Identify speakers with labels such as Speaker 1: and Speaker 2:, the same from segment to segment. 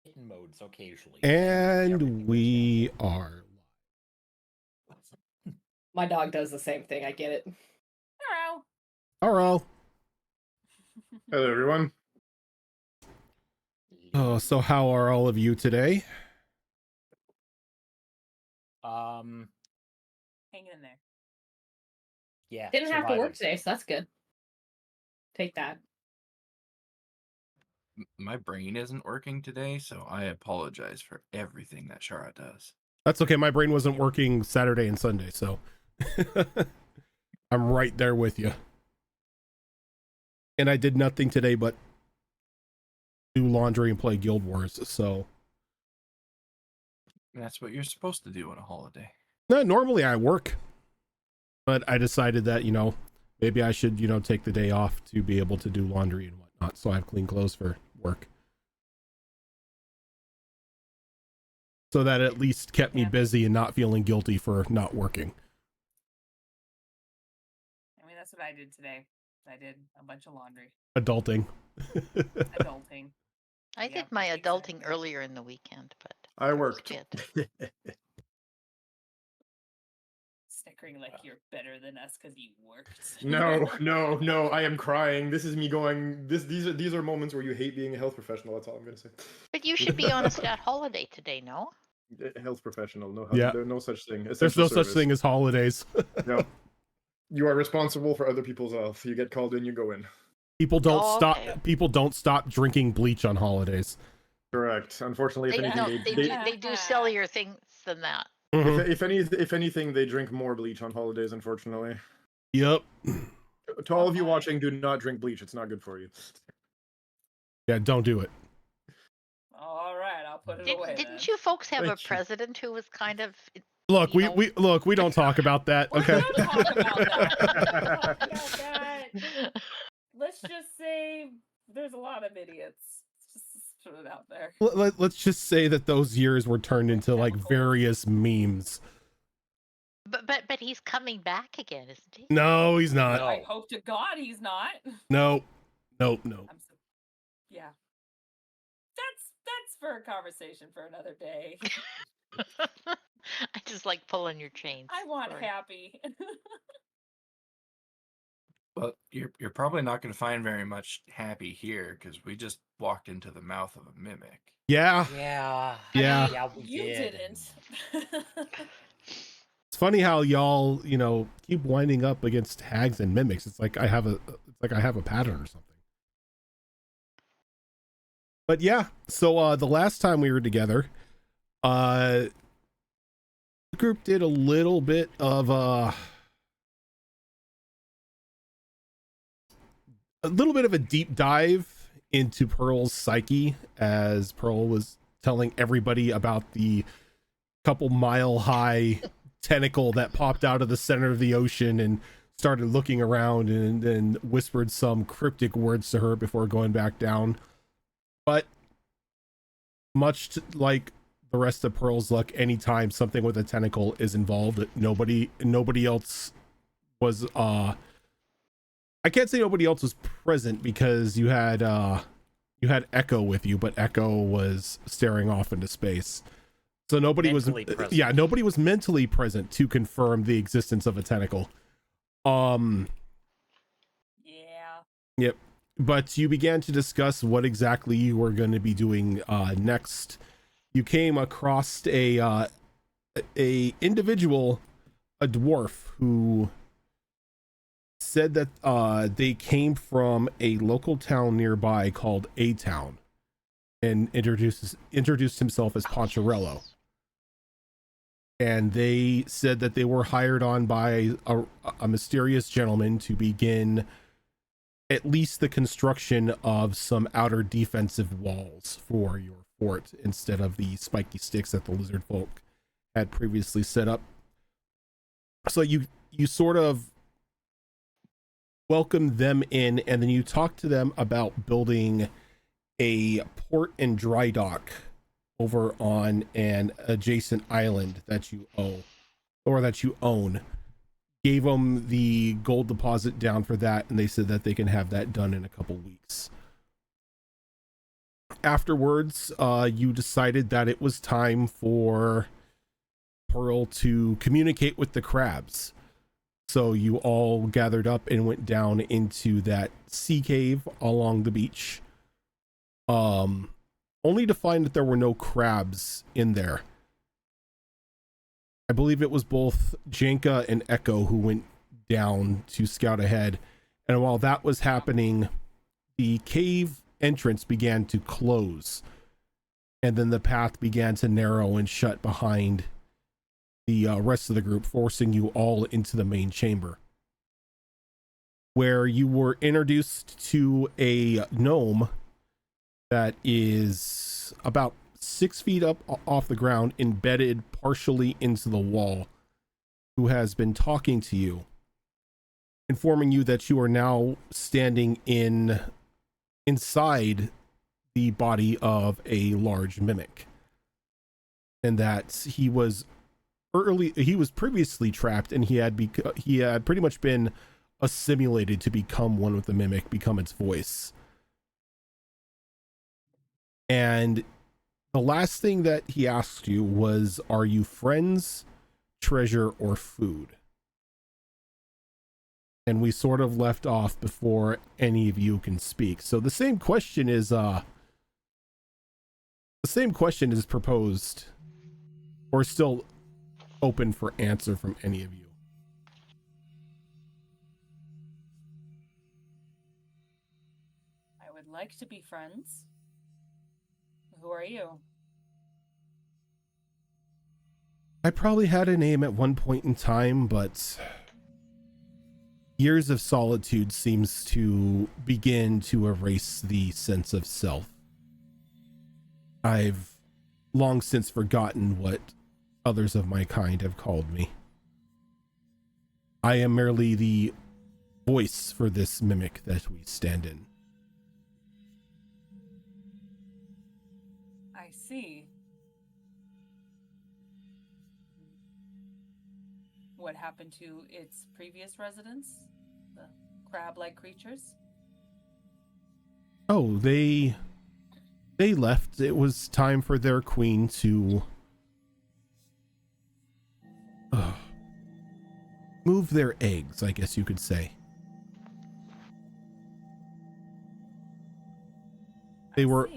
Speaker 1: in modes occasionally.
Speaker 2: And we are.
Speaker 3: My dog does the same thing. I get it.
Speaker 4: Hello.
Speaker 2: Hello.
Speaker 5: Hello, everyone.
Speaker 2: Oh, so how are all of you today?
Speaker 4: Hanging in there.
Speaker 1: Yeah.
Speaker 3: Didn't have to work
Speaker 1: surviving.
Speaker 3: today, so that's good. Take that.
Speaker 6: My brain isn't working today, so I apologize for everything that Shara does.
Speaker 2: That's okay. My brain wasn't working Saturday and Sunday, so I'm right there with you. And I did nothing today but do laundry and play Guild Wars, so.
Speaker 6: That's what you're supposed to do on a holiday.
Speaker 2: No, normally I work, but I decided that, you know, maybe I should, you know, take the day off to be able to do laundry and whatnot, so I have clean clothes for work. So that at least kept me busy and not feeling guilty for not working.
Speaker 4: I mean, that's what I did today. I did a bunch of laundry.
Speaker 2: Adulting.
Speaker 4: Adulting.
Speaker 7: I did my adulting earlier in the weekend, but
Speaker 5: I worked.
Speaker 4: Snickering like you're better than us because you worked.
Speaker 5: No. I am crying. This is me going. These are moments where you hate being a health professional. That's all I'm gonna say.
Speaker 7: But you should be on a stat holiday today, no?
Speaker 5: Health professional. No.
Speaker 2: Yeah.
Speaker 5: There's no such thing.
Speaker 2: There's no such thing as holidays.
Speaker 5: No. You are responsible for other people's health. You get called in, you go in.
Speaker 2: People don't stop.
Speaker 7: Okay.
Speaker 2: People don't stop drinking bleach on holidays.
Speaker 5: Correct. Unfortunately,
Speaker 7: They do sillier things than that.
Speaker 5: if anything, they drink more bleach on holidays. Unfortunately.
Speaker 2: Yep.
Speaker 5: To all of you watching, do not drink bleach. It's not good for you.
Speaker 2: Yeah, don't do it.
Speaker 4: All right, I'll put it away.
Speaker 7: Didn't you folks have
Speaker 5: Thank
Speaker 7: a
Speaker 5: you.
Speaker 7: president who was kind of?
Speaker 2: Look, we don't talk about that. Okay.
Speaker 4: Don't talk about that. Let's just say there's a lot of idiots. Just put it out there.
Speaker 2: Let's just say that those years were turned into like various memes.
Speaker 7: But he's coming back again, isn't he?
Speaker 2: No, he's not.
Speaker 1: No.
Speaker 4: I hope to God he's not.
Speaker 2: No.
Speaker 4: Yeah. That's for a conversation for another day.
Speaker 7: I just like pulling your chains.
Speaker 4: I want
Speaker 7: Sorry.
Speaker 4: happy.
Speaker 6: Well, you're probably not going to find very much happy here because we just walked into the mouth of a mimic.
Speaker 2: Yeah.
Speaker 1: Yeah.
Speaker 2: Yeah.
Speaker 1: Yeah, we
Speaker 4: You
Speaker 1: did.
Speaker 4: didn't.
Speaker 2: It's funny how y'all, you know, keep winding up against hags and mimics. It's like I have a pattern or something. But yeah, so the last time we were together, the group did a little bit of a deep dive into Pearl's psyche, as Pearl was telling everybody about the couple mile high tentacle that popped out of the center of the ocean and started looking around and then whispered some cryptic words to her before going back down. But much like the rest of Pearl's luck, anytime something with a tentacle is involved, nobody else was I can't say nobody else was present because you had Echo with you, but Echo was staring off into space. So nobody
Speaker 1: Mentally
Speaker 2: was
Speaker 1: present.
Speaker 2: yeah, nobody was mentally present to confirm the existence of a tentacle.
Speaker 4: Yeah.
Speaker 2: Yep. But you began to discuss what exactly you were going to be doing next. You came across a individual, a dwarf, who said that they came from a local town nearby called A Town, and introduced himself as Poncherello. And they said that they were hired on by a mysterious gentleman to begin at least the construction of some outer defensive walls for your fort instead of the spiky sticks that the lizard folk had previously set up. So you sort of welcomed them in, and then you talked to them about building a port and dry dock over on an adjacent island that you own. Gave them the gold deposit down for that, and they said that they can have that done in a couple weeks. afterwards, you decided that it was time for Pearl to communicate with the crabs. So you all gathered up and went down into that sea cave along the beach. Only to find that there were no crabs in there. I believe it was both Janka and Echo who went down to scout ahead. And while that was happening, the cave entrance began to close. And then the path began to narrow and shut behind the rest of the group, forcing you all into the main chamber, where you were introduced to a gnome that is about 6 feet up off the ground, embedded partially into the wall, who has been talking to you, informing you that you are now standing inside the body of a large mimic, and that he was previously trapped, and he had pretty much been assimilated to become one with the mimic, become its voice. And the last thing that he asked you was, are you friends, treasure, or food? And we sort of left off before any of you can speak. So the same question is proposed, or still open for answer from any of you.
Speaker 4: I would like to be friends. Who are you?
Speaker 2: I probably had a name at one point in time, but years of solitude seems to begin to erase the sense of self. I've long since forgotten what others of my kind have called me. I am merely the voice for this mimic that we stand in.
Speaker 4: I see. What happened to its previous residents? The crab-like creatures?
Speaker 2: Oh, they left. It was time for their queen to move their eggs, I guess you could say. They were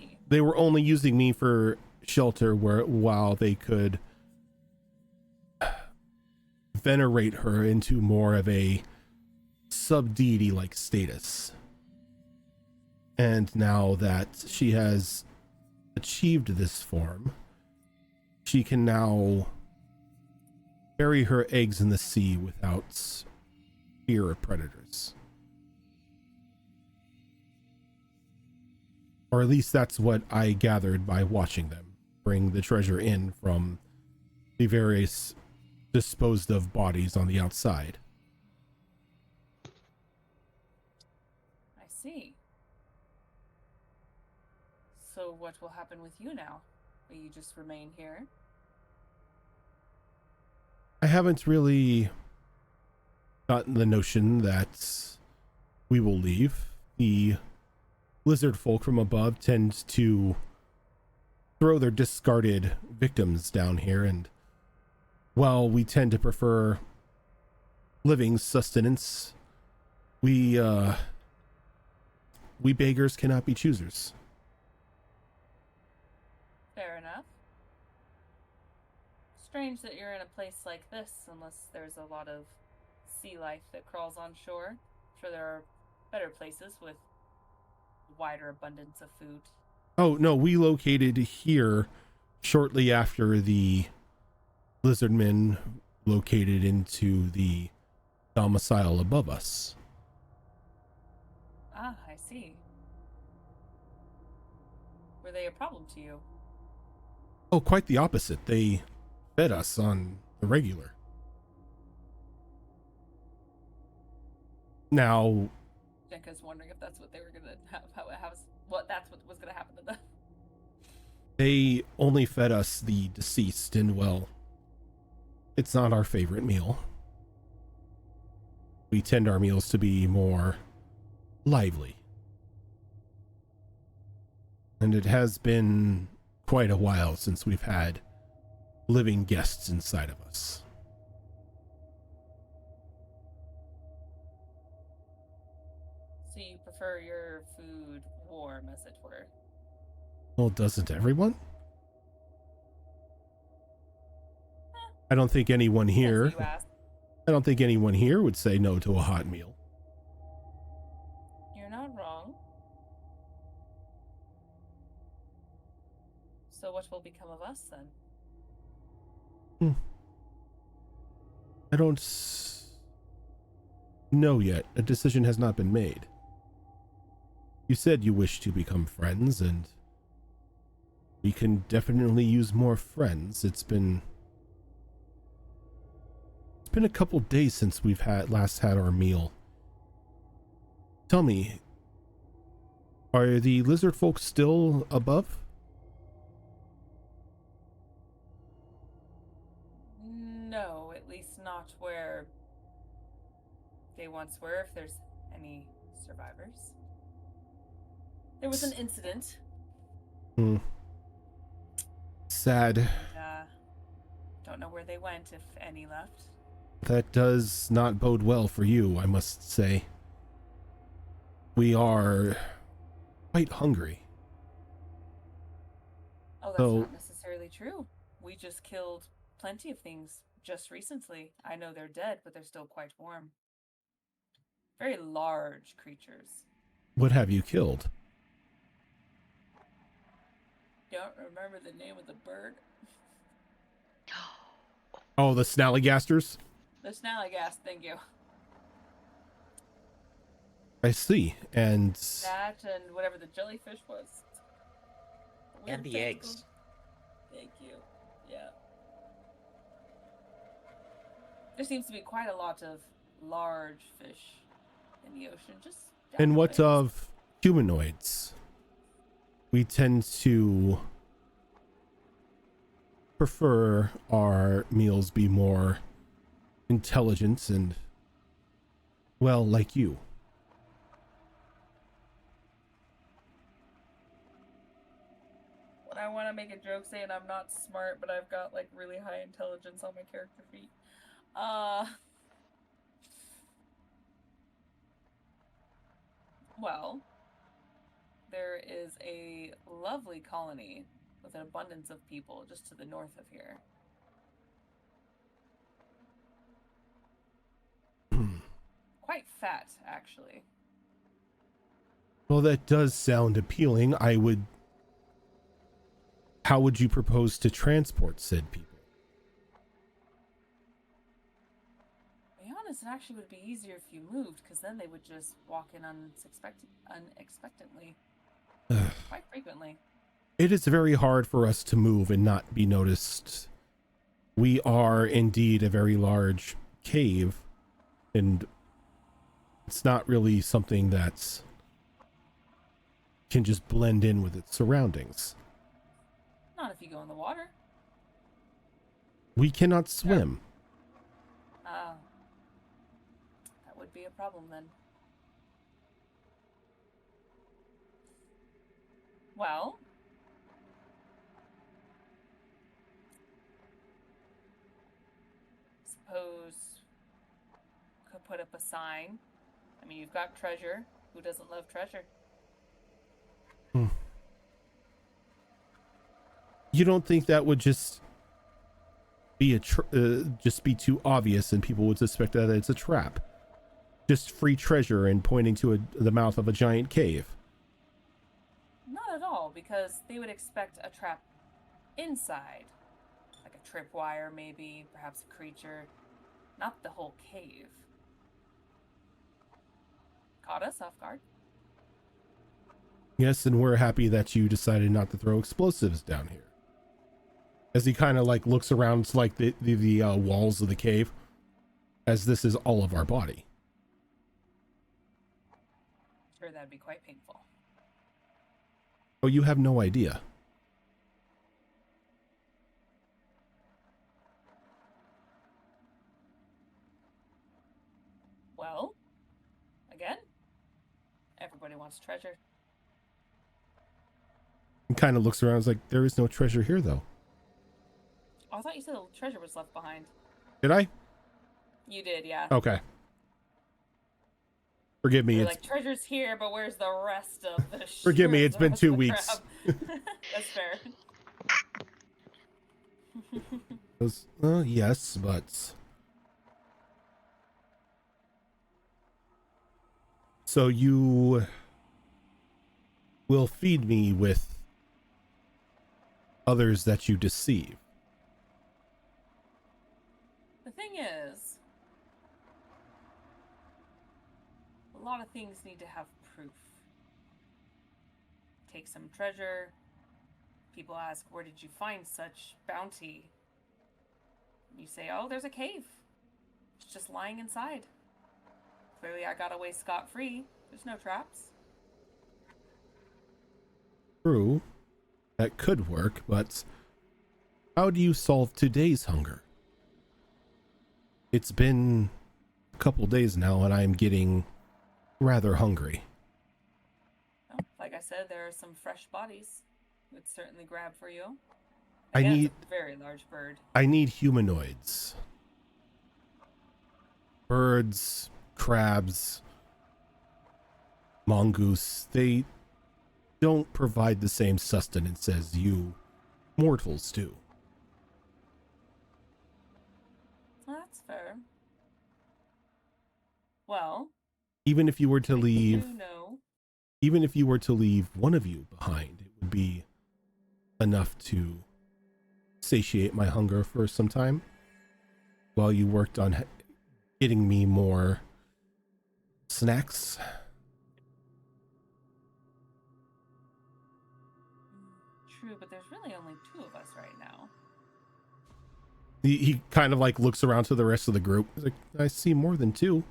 Speaker 2: only using me for shelter while they could venerate her into more of a sub-deity like status. And now that she has achieved this form, she can now bury her eggs in the sea without fear of predators. Or at least that's what I gathered by watching them bring the treasure in from the various disposed of bodies on the outside.
Speaker 4: I see. So what will happen with you now? Will you just remain here?
Speaker 2: I haven't really gotten the notion that we will leave. The lizard folk from above tend to throw their discarded victims down here, and while we tend to prefer living sustenance, we beggars cannot be choosers.
Speaker 4: Fair enough. Strange that you're in a place like this, unless there's a lot of sea life that crawls on shore. I'm sure there are better places with wider abundance of food.
Speaker 2: Oh, no, we located here shortly after the lizardmen located into the domicile above us.
Speaker 4: Ah, I see. Were they a problem to you?
Speaker 2: Oh, quite the opposite. They fed us on the regular. Now,
Speaker 4: Jenka's wondering if that's what they were gonna have. That's what was gonna happen to them.
Speaker 2: they only fed us the deceased, and well, it's not our favorite meal. We tend our meals to be more lively. And it has been quite a while since we've had living guests inside of us.
Speaker 4: So you prefer your food warm, as it were?
Speaker 2: Well, doesn't everyone? I don't think anyone
Speaker 4: Depends
Speaker 2: here.
Speaker 4: who you ask.
Speaker 2: I don't think anyone here would say no to a hot meal.
Speaker 4: You're not wrong. So what will become of us then?
Speaker 2: I don't know yet. A decision has not been made. You said you wish to become friends, and we can definitely use more friends. It's been a couple days since we've last had our meal. Tell me, are the lizard folk still above?
Speaker 4: No, at least not where they once were, if there's any survivors. There was an incident.
Speaker 2: Sad.
Speaker 4: And, don't know where they went, if any left.
Speaker 2: That does not bode well for you, I must say. We are quite hungry.
Speaker 4: Oh, that's
Speaker 2: So-
Speaker 4: not necessarily true. We just killed plenty of things just recently. I know they're dead, but they're still quite warm. Very large creatures.
Speaker 2: What have you killed?
Speaker 4: Don't remember the name of the bird.
Speaker 2: Oh, the snallygasters?
Speaker 4: The snallygast, thank you.
Speaker 2: I see. And
Speaker 4: That and whatever the jellyfish was.
Speaker 1: And the
Speaker 4: Weird
Speaker 1: eggs.
Speaker 4: tentacle. Thank you. Yeah. There seems to be quite a lot of large fish in the ocean. Just down
Speaker 2: and
Speaker 4: the
Speaker 2: what
Speaker 4: way.
Speaker 2: of humanoids? We tend to prefer our meals be more intelligent and, well, like you.
Speaker 4: When I want to make a joke saying I'm not smart, but I've got like really high intelligence on my character feet. Well, there is a lovely colony with an abundance of people just to the north of here. Quite fat, actually.
Speaker 2: Well, that does sound appealing. How would you propose to transport said people?
Speaker 4: To be honest, it actually would be easier if you moved, because then they would just walk in unexpectedly. Quite frequently.
Speaker 2: It is very hard for us to move and not be noticed. We are indeed a very large cave, and it's not really something that can just blend in with its surroundings.
Speaker 4: Not if you go in the water.
Speaker 2: We cannot swim.
Speaker 4: That would be a problem then. Well, suppose could put up a sign. I mean, you've got treasure. Who doesn't love treasure?
Speaker 2: You don't think that would just be just be too obvious and people would suspect that it's a trap? Just free treasure and pointing to the mouth of a giant cave.
Speaker 4: Not at all, because they would expect a trap inside. Like a tripwire, maybe, perhaps a creature. Not the whole cave. Caught us off guard.
Speaker 2: Yes, and we're happy that you decided not to throw explosives down here. As he kind of like looks around to like the walls of the cave, as this is all of our body.
Speaker 4: Sure, that'd be quite painful.
Speaker 2: Oh, you have no idea.
Speaker 4: Well, again, everybody wants treasure.
Speaker 2: He kind of looks around. Is like, there is no treasure here, though.
Speaker 4: Oh, I thought you said the treasure was left behind.
Speaker 2: Did I?
Speaker 4: You did, yeah.
Speaker 2: Okay. Forgive me.
Speaker 4: You're
Speaker 2: It's
Speaker 4: like, treasure's here, but where's the rest of the
Speaker 2: forgive me.
Speaker 4: where's
Speaker 2: It's
Speaker 4: the
Speaker 2: been
Speaker 4: rest of
Speaker 2: 2
Speaker 4: the
Speaker 2: weeks.
Speaker 4: crab? That's fair.
Speaker 2: Yes, but so you will feed me with others that you deceive.
Speaker 4: The thing is, a lot of things need to have proof. Take some treasure. People ask, where did you find such bounty? You say, oh, there's a cave. It's just lying inside. Clearly I got away scot-free. There's no traps.
Speaker 2: True, that could work, but how do you solve today's hunger? It's been a couple days now and I'm getting rather hungry.
Speaker 4: Oh, like I said, there are some fresh bodies. Would certainly grab for you.
Speaker 2: I
Speaker 4: Again,
Speaker 2: need
Speaker 4: it's a very large bird.
Speaker 2: I need humanoids. Birds, crabs, mongoose, they don't provide the same sustenance as you mortals do.
Speaker 4: Well, that's fair. Well,
Speaker 2: Even if you were to
Speaker 4: I
Speaker 2: leave,
Speaker 4: do know.
Speaker 2: even if you were to leave one of you behind, it would be enough to satiate my hunger for some time while you worked on getting me more snacks.
Speaker 4: True, but there's really only 2 of us right now.
Speaker 2: He kind of like looks around to the rest of the group. He's like, I see more than 2.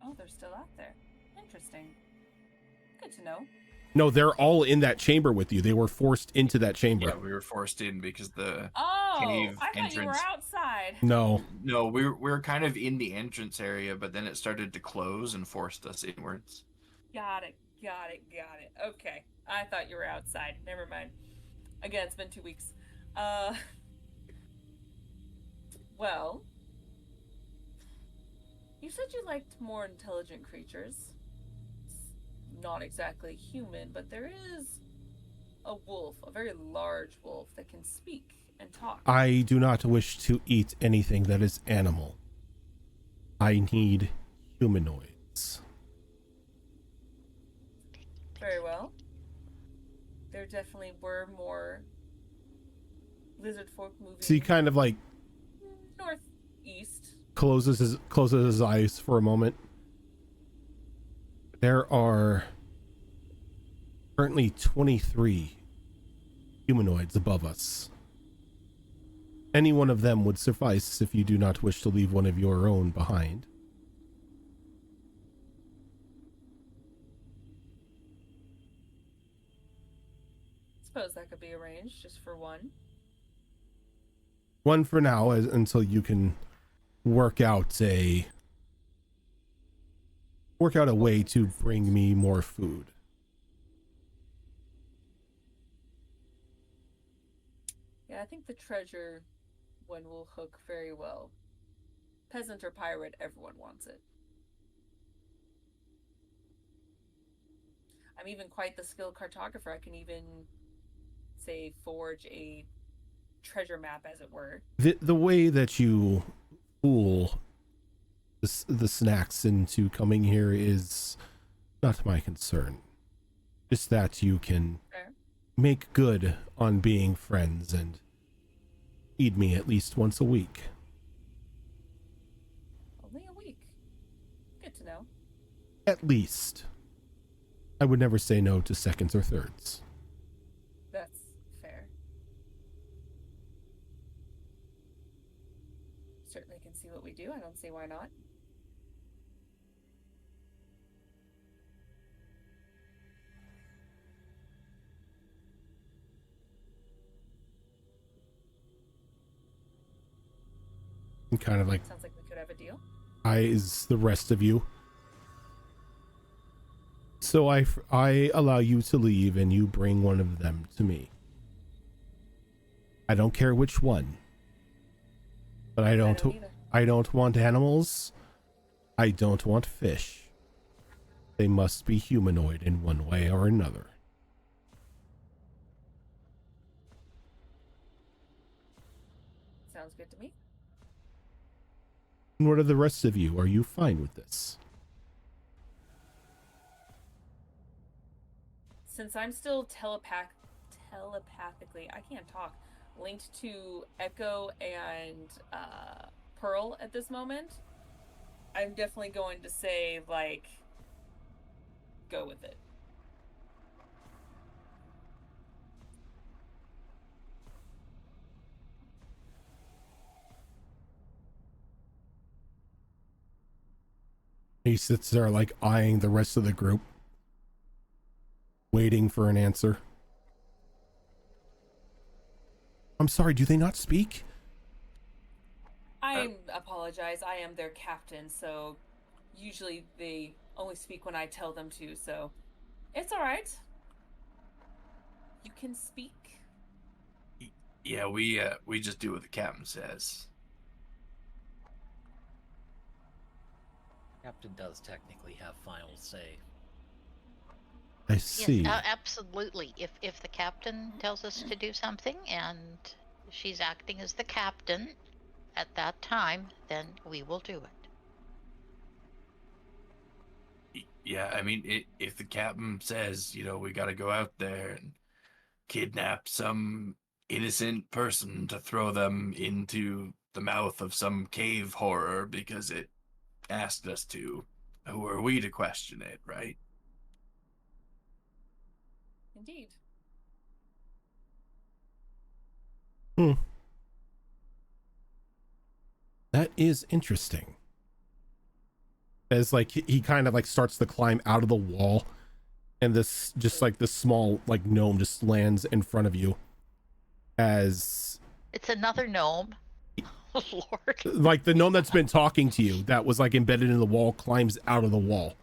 Speaker 4: Oh, they're still out there. Interesting. Good to know.
Speaker 2: No, they're all in that chamber with you. They were forced into that chamber.
Speaker 6: Yeah, we were forced in because the
Speaker 4: Oh,
Speaker 6: cave
Speaker 4: I thought you were
Speaker 6: entrance.
Speaker 4: outside.
Speaker 2: No,
Speaker 6: No, we were kind of in the entrance area, but then it started to close and forced us inwards.
Speaker 4: Got it. Okay. I thought you were outside. Never mind. Again, it's been 2 weeks. Well, you said you liked more intelligent creatures. It's not exactly human, but there is a wolf, a very large wolf that can speak and talk.
Speaker 2: I do not wish to eat anything that is animal. I need humanoids.
Speaker 4: Very well. There definitely were more lizard folk moving
Speaker 2: So he kind of like
Speaker 4: northeast.
Speaker 2: closes his eyes for a moment. There are currently 23 humanoids above us. Any one of them would suffice if you do not wish to leave one of your own behind.
Speaker 4: Suppose that could be arranged just for one.
Speaker 2: One for now, until you can work out a way to bring me more food.
Speaker 4: Yeah, I think the treasure one will hook very well. Peasant or pirate, everyone wants it. I'm even quite the skilled cartographer. I can even, say, forge a treasure map, as it were.
Speaker 2: The way that you fool the snacks into coming here is not my concern. Just that you can
Speaker 4: Fair.
Speaker 2: make good on being friends and feed me at least once a week.
Speaker 4: Only a week. Good to know.
Speaker 2: At least. I would never say no to seconds or thirds.
Speaker 4: That's fair. Certainly can see what we do. I don't see why not.
Speaker 2: And kind of like
Speaker 4: Sounds like we could have a deal.
Speaker 2: eyes the rest of you. So I allow you to leave and you bring one of them to me. I don't care which one. But I don't want animals. I don't want fish. They must be humanoid in one way or another.
Speaker 4: Sounds good to me.
Speaker 2: And what are the rest of you? Are you fine with this?
Speaker 4: Since I'm still telepathically, I can't talk, linked to Echo and Pearl at this moment, I'm definitely going to say, like, go with it.
Speaker 2: He sits there like eyeing the rest of the group, waiting for an answer. I'm sorry, do they not speak?
Speaker 4: I apologize. I am their captain, so usually they only speak when I tell them to, so it's all right. You can speak.
Speaker 6: Yeah, we just do what the captain says.
Speaker 1: Captain does technically have final say.
Speaker 2: I see.
Speaker 7: Yes, absolutely. If the captain tells us to do something and she's acting as the captain at that time, then we will do it.
Speaker 6: Yeah, I mean, if the captain says, we got to go out there and kidnap some innocent person to throw them into the mouth of some cave horror because it asked us to, who are we to question it, right?
Speaker 4: Indeed.
Speaker 2: That is interesting. As like he kind of like starts to climb out of the wall, and this just like this small like gnome just lands in front of you. As
Speaker 7: It's another gnome. Oh, Lord.
Speaker 2: like the gnome that's been talking to you, that was like embedded in the wall, climbs out of the wall.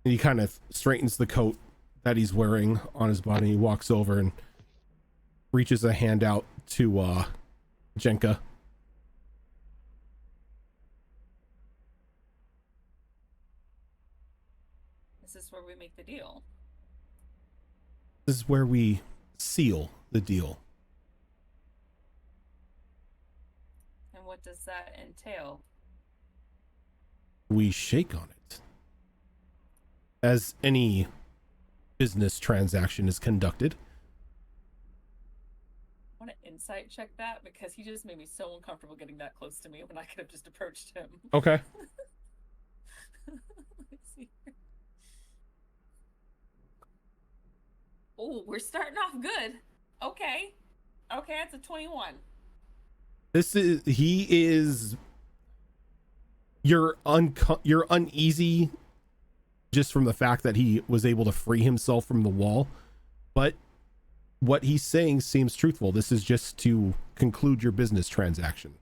Speaker 2: And he kind of straightens the coat that he's wearing on his body. He walks over and reaches a hand out to Jenka.
Speaker 4: This is where we make the deal.
Speaker 2: This is where we seal the deal.
Speaker 4: And what does that entail?
Speaker 2: We shake on it. As any business transaction is conducted.
Speaker 4: I want to insight check that because he just made me so uncomfortable getting that close to me when I could have just approached him.
Speaker 2: Okay.
Speaker 4: Let's see. Oh, we're starting off good. Okay. Okay, that's a 21.
Speaker 2: He is you're uneasy just from the fact that he was able to free himself from the wall, but what he's saying seems truthful. This is just to conclude your business transaction.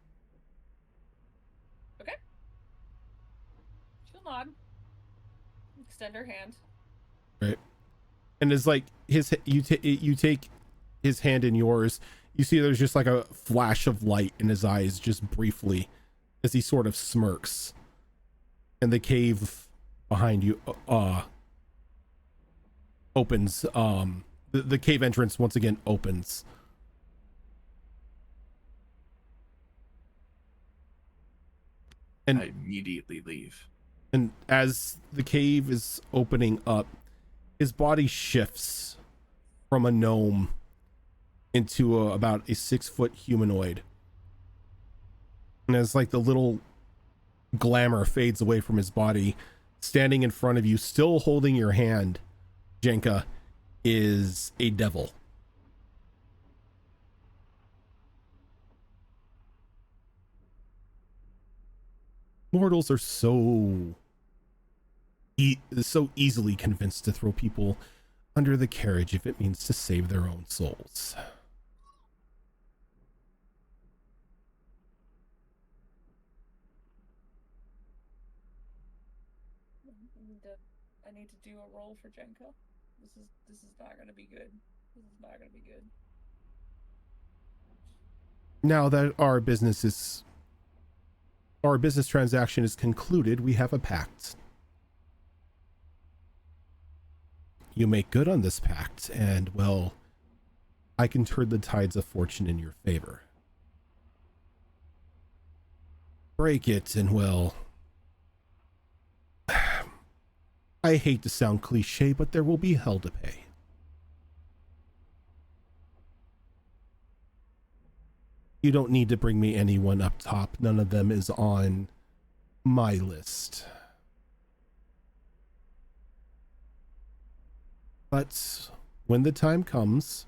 Speaker 4: Okay. She'll nod. Extend her hand.
Speaker 2: Right. And it's like you take his hand in yours. You see there's just like a flash of light in his eyes just briefly as he sort of smirks. And the cave behind you opens. The cave entrance once again opens. And
Speaker 6: I immediately leave.
Speaker 2: And as the cave is opening up, his body shifts from a gnome into about a 6-foot humanoid. And as like the little glamour fades away from his body, standing in front of you, still holding your hand, Jenka, is a devil. Mortals are so easily convinced to throw people under the carriage if it means to save their own souls.
Speaker 4: And I need to do a roll for Jenka. This is not gonna be good. This is not gonna be good.
Speaker 2: Now that our business transaction is concluded, we have a pact. You make good on this pact, and, well, I can turn the tides of fortune in your favor. Break it, and, well, I hate to sound cliche, but there will be hell to pay. You don't need to bring me anyone up top. None of them is on my list. But when the time comes,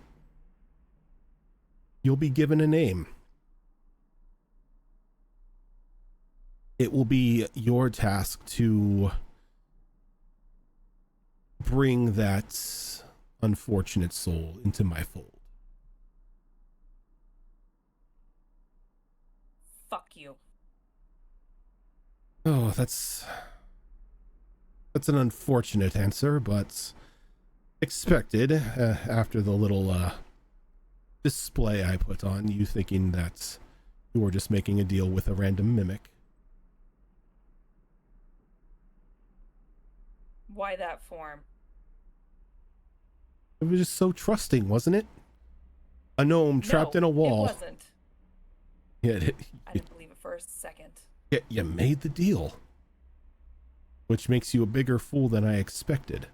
Speaker 2: you'll be given a name. It will be your task to bring that unfortunate soul into my fold.
Speaker 4: Fuck you.
Speaker 2: Oh, that's an unfortunate answer, but expected after the little display I put on, you thinking that you were just making a deal with a random mimic.
Speaker 4: Why that form?
Speaker 2: It was just so trusting, wasn't it? A gnome trapped
Speaker 4: No,
Speaker 2: in a wall.
Speaker 4: It wasn't.
Speaker 2: Yeah,
Speaker 4: I didn't believe it for a second.
Speaker 2: you made the deal, which makes you a bigger fool than I expected.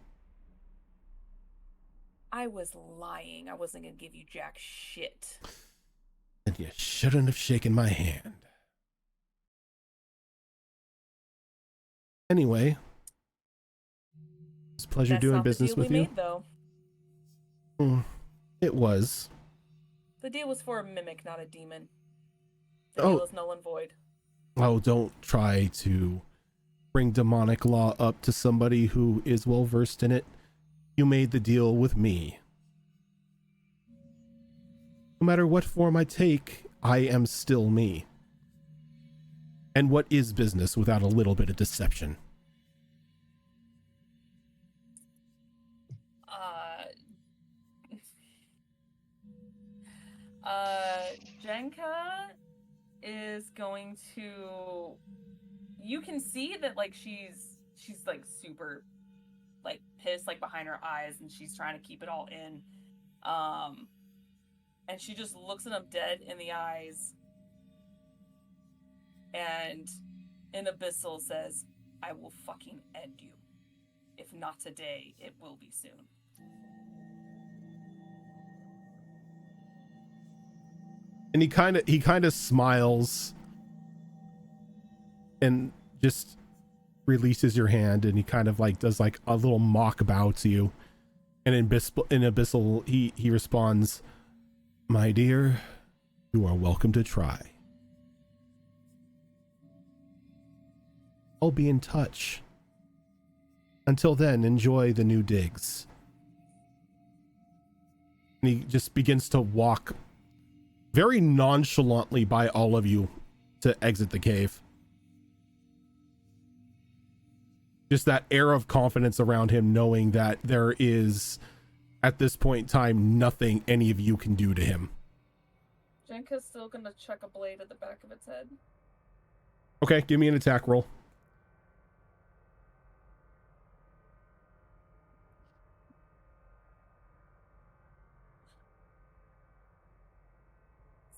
Speaker 4: I was lying. I wasn't gonna give you jack shit.
Speaker 2: And you shouldn't have shaken my hand. Anyway, it's a pleasure
Speaker 4: That's
Speaker 2: doing
Speaker 4: not the
Speaker 2: business
Speaker 4: deal
Speaker 2: with
Speaker 4: we
Speaker 2: you.
Speaker 4: made, though.
Speaker 2: It was.
Speaker 4: The deal was for a mimic, not a demon. The
Speaker 2: Oh.
Speaker 4: deal is null and void.
Speaker 2: Oh, don't try to bring demonic law up to somebody who is well versed in it. You made the deal with me. No matter what form I take, I am still me. And what is business without a little bit of deception?
Speaker 4: Jenka is going to. You can see that, like, she's like super, like, pissed, like, behind her eyes, and she's trying to keep it all in. And she just looks at him dead in the eyes, and in Abyssal says, "I will fucking end you. If not today, it will be soon."
Speaker 2: And he kind of smiles and just releases your hand, and he kind of like does like a little mock bow to you. And in Abyssal, he responds, "My dear, you are welcome to try. I'll be in touch. Until then, enjoy the new digs." And he just begins to walk very nonchalantly by all of you to exit the cave. Just that air of confidence around him, knowing that there is, at this point in time, nothing any of you can do to him.
Speaker 4: Jenka's still gonna chuck a blade at the back of its head.
Speaker 2: Okay, give me an attack roll.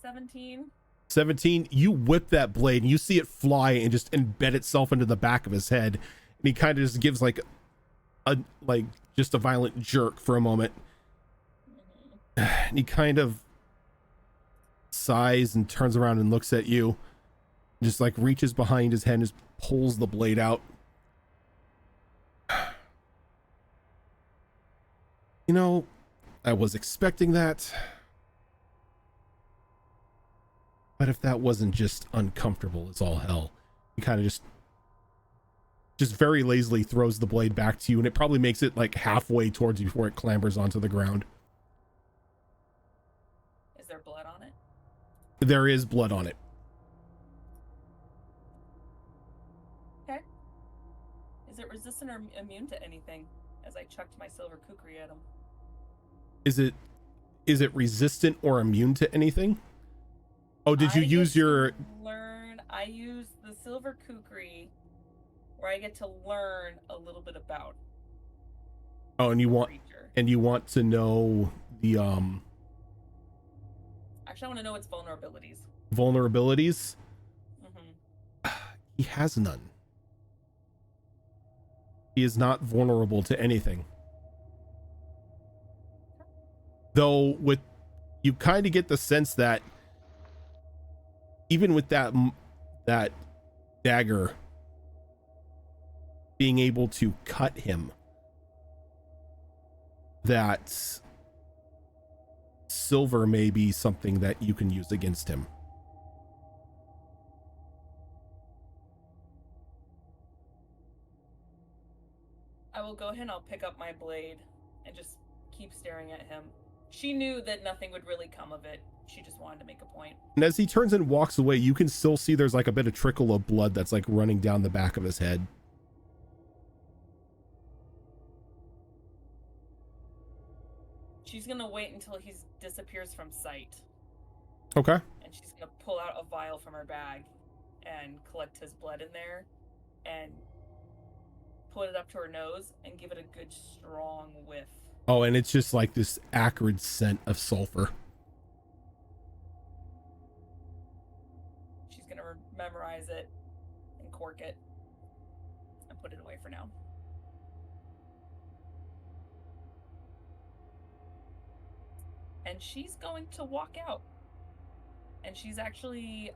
Speaker 4: $17.
Speaker 2: 17, you whip that blade and you see it fly and just embed itself into the back of his head. And he kind of just gives like a violent jerk for a moment. And he kind of sighs and turns around and looks at you. Just like reaches behind his head and just pulls the blade out. You know, I was expecting that. But if that wasn't just uncomfortable as all hell, he kind of just very lazily throws the blade back to you, and it probably makes it like halfway towards you before it clambers onto the ground.
Speaker 4: Is there blood on it?
Speaker 2: There is blood on it.
Speaker 4: Okay. Is it resistant resistant or immune to anything? As I chucked my silver kukri at him.
Speaker 2: Is it resistant or immune to anything? Oh, did you use your
Speaker 4: learn? I use the silver kukri, where I get to learn a little bit about.
Speaker 2: Oh, and you want
Speaker 4: creature.
Speaker 2: and you want to know the
Speaker 4: Actually, I want to know its vulnerabilities.
Speaker 2: vulnerabilities?
Speaker 4: Mm-hmm.
Speaker 2: He has none. He is not vulnerable to anything. Though with you kind of get the sense that even with that dagger being able to cut him, that silver may be something that you can use against him.
Speaker 4: I will go ahead and I'll pick up my blade and just keep staring at him. She knew that nothing would really come of it. She just wanted to make a point.
Speaker 2: And as he turns and walks away, you can still see there's like a bit of trickle of blood that's like running down the back of his head.
Speaker 4: She's gonna wait until he disappears from sight.
Speaker 2: Okay.
Speaker 4: And she's gonna pull out a vial from her bag and collect his blood in there and put it up to her nose and give it a good strong whiff.
Speaker 2: Oh, and it's just like this acrid scent of sulfur.
Speaker 4: She's gonna memorize it and cork it and put it away for now. And she's going to walk out. And she's actually,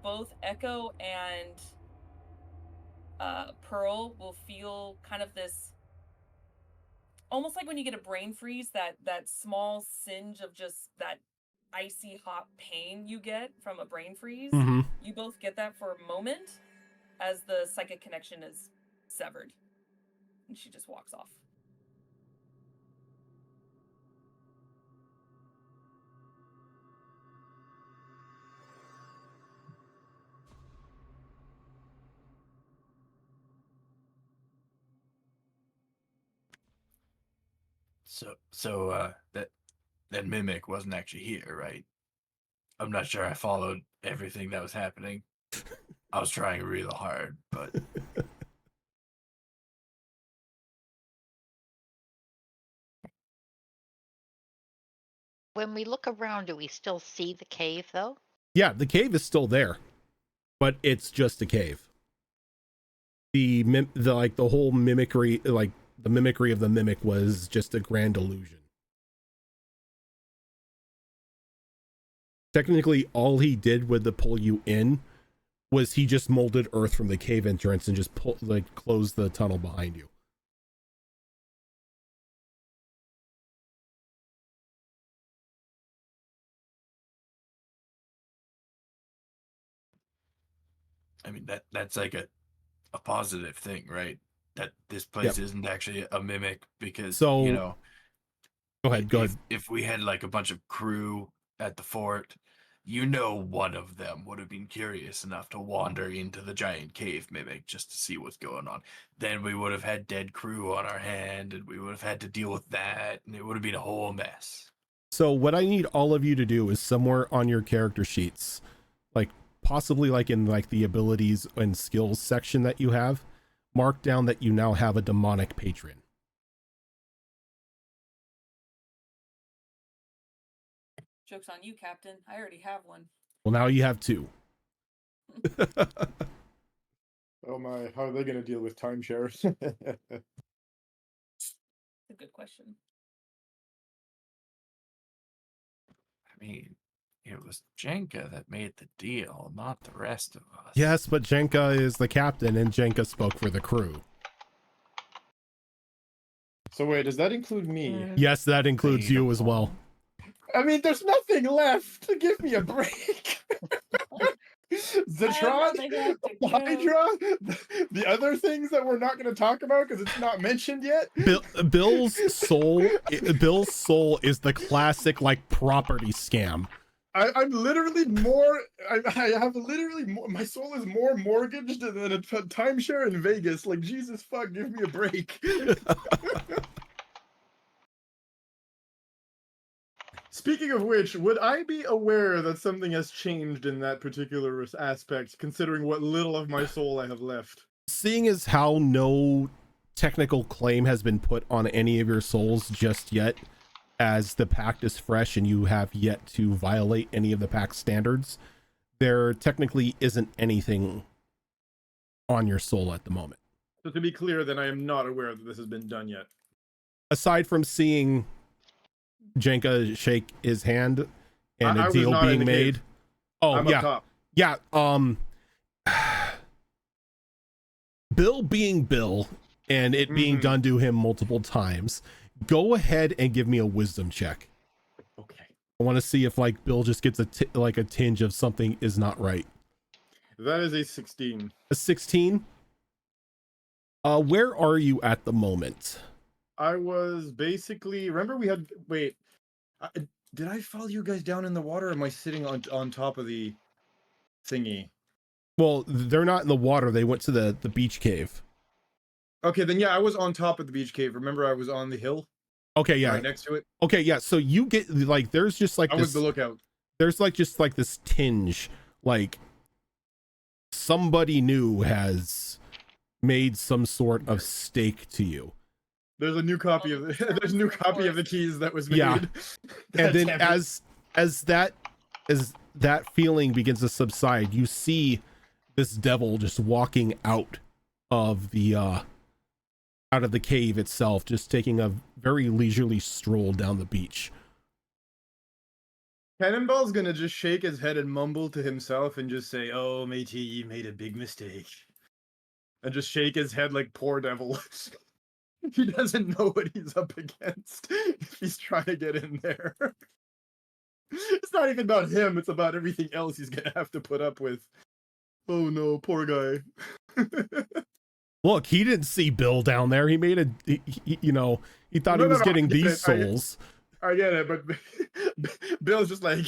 Speaker 4: both Echo and Pearl will feel kind of this, almost like when you get a brain freeze, that small singe of just that icy hot pain you get from a brain freeze.
Speaker 2: Mm-hmm.
Speaker 4: You both get that for a moment as the psychic connection is severed. And she just walks off.
Speaker 6: So that mimic wasn't actually here, right? I'm not sure I followed everything that was happening. I was trying real hard, but
Speaker 7: When we look around, do we still see the cave, though?
Speaker 2: Yeah, the cave is still there, but it's just a cave. The whole mimicry, like the mimicry of the mimic, was just a grand illusion. Technically, all he did with the pull you in was he just molded earth from the cave entrance and just closed the tunnel behind you.
Speaker 6: I mean that's like a positive thing, right? That this place isn't actually a mimic because
Speaker 2: So,
Speaker 6: you know.
Speaker 2: Go ahead.
Speaker 6: If we had like a bunch of crew at the fort, you know, one of them would have been curious enough to wander into the giant cave mimic just to see what's going on. Then we would have had dead crew on our hand, and we would have had to deal with that, and it would have been a whole mess.
Speaker 2: So what I need all of you to do is somewhere on your character sheets, like possibly like in like the abilities and skills section that you have, mark down that you now have a demonic patron.
Speaker 4: Joke's on you, Captain. I already have one.
Speaker 2: Well, now you have two.
Speaker 5: Oh my, how are they going to deal with timeshare?
Speaker 4: A good question.
Speaker 6: I mean, it was Jenka that made the deal, not the rest of us.
Speaker 2: Yes, but Jenka is the captain, and Jenka spoke for the crew.
Speaker 5: So wait, does that include me?
Speaker 2: Yes, that includes you as well.
Speaker 5: I mean, there's nothing left to give me a break. Zetron, the Hydra, the other things that we're not going to talk about because it's not mentioned yet.
Speaker 2: Bill's soul is the classic like property scam.
Speaker 5: I'm literally more. I have literally more. My soul is more mortgaged than a timeshare in Vegas. Like Jesus fuck, give me a break. Speaking of which, would I be aware that something has changed in that particular aspect, considering what little of my soul I have left?
Speaker 2: Seeing as how no technical claim has been put on any of your souls just yet, as the pact is fresh and you have yet to violate any of the pact standards, there technically isn't anything on your soul at the moment.
Speaker 5: So to be clear, then I am not aware that this has been done yet.
Speaker 2: Aside from seeing Jenka shake his hand and
Speaker 5: I
Speaker 2: a
Speaker 5: was
Speaker 2: deal
Speaker 5: not in
Speaker 2: being
Speaker 5: the
Speaker 2: made.
Speaker 5: cave.
Speaker 2: Oh,
Speaker 5: I'm
Speaker 2: yeah.
Speaker 5: up top.
Speaker 2: Yeah. Bill being Bill and it being done to him multiple times, go ahead and give me a wisdom check.
Speaker 5: Okay.
Speaker 2: I want to see if like Bill just gets a tinge of something is not right.
Speaker 5: That is a 16.
Speaker 2: A 16. Where are you at the moment?
Speaker 5: I was basically, remember we had, wait, did I follow you guys down in the water, or am I sitting on top of the thingy?
Speaker 2: Well, they're not in the water. They went to the beach cave.
Speaker 5: Okay, then yeah, I was on top of the beach cave. Remember I was on the hill?
Speaker 2: Okay, yeah.
Speaker 5: Right next to it?
Speaker 2: Okay, yeah. So you get like, there's just like
Speaker 5: I was the lookout.
Speaker 2: There's like just like this tinge, like somebody new has made some sort of stake to you.
Speaker 5: There's a new copy of the there's a new copy of the keys that was made.
Speaker 2: Yeah. And then
Speaker 5: Damn it.
Speaker 2: as that feeling begins to subside, you see this devil just walking out of the cave itself, just taking a very leisurely stroll down the beach.
Speaker 5: Cannonball's gonna just shake his head and mumble to himself and just say, "Oh, matey, you made a big mistake," and just shake his head like poor devil. He doesn't know what he's up against if he's trying to get in there. It's not even about him, it's about everything else he's gonna have to put up with. Oh no, poor guy.
Speaker 2: Look, he didn't see Bill down there. He made he thought he was getting these souls.
Speaker 5: I get it, but Bill's just like,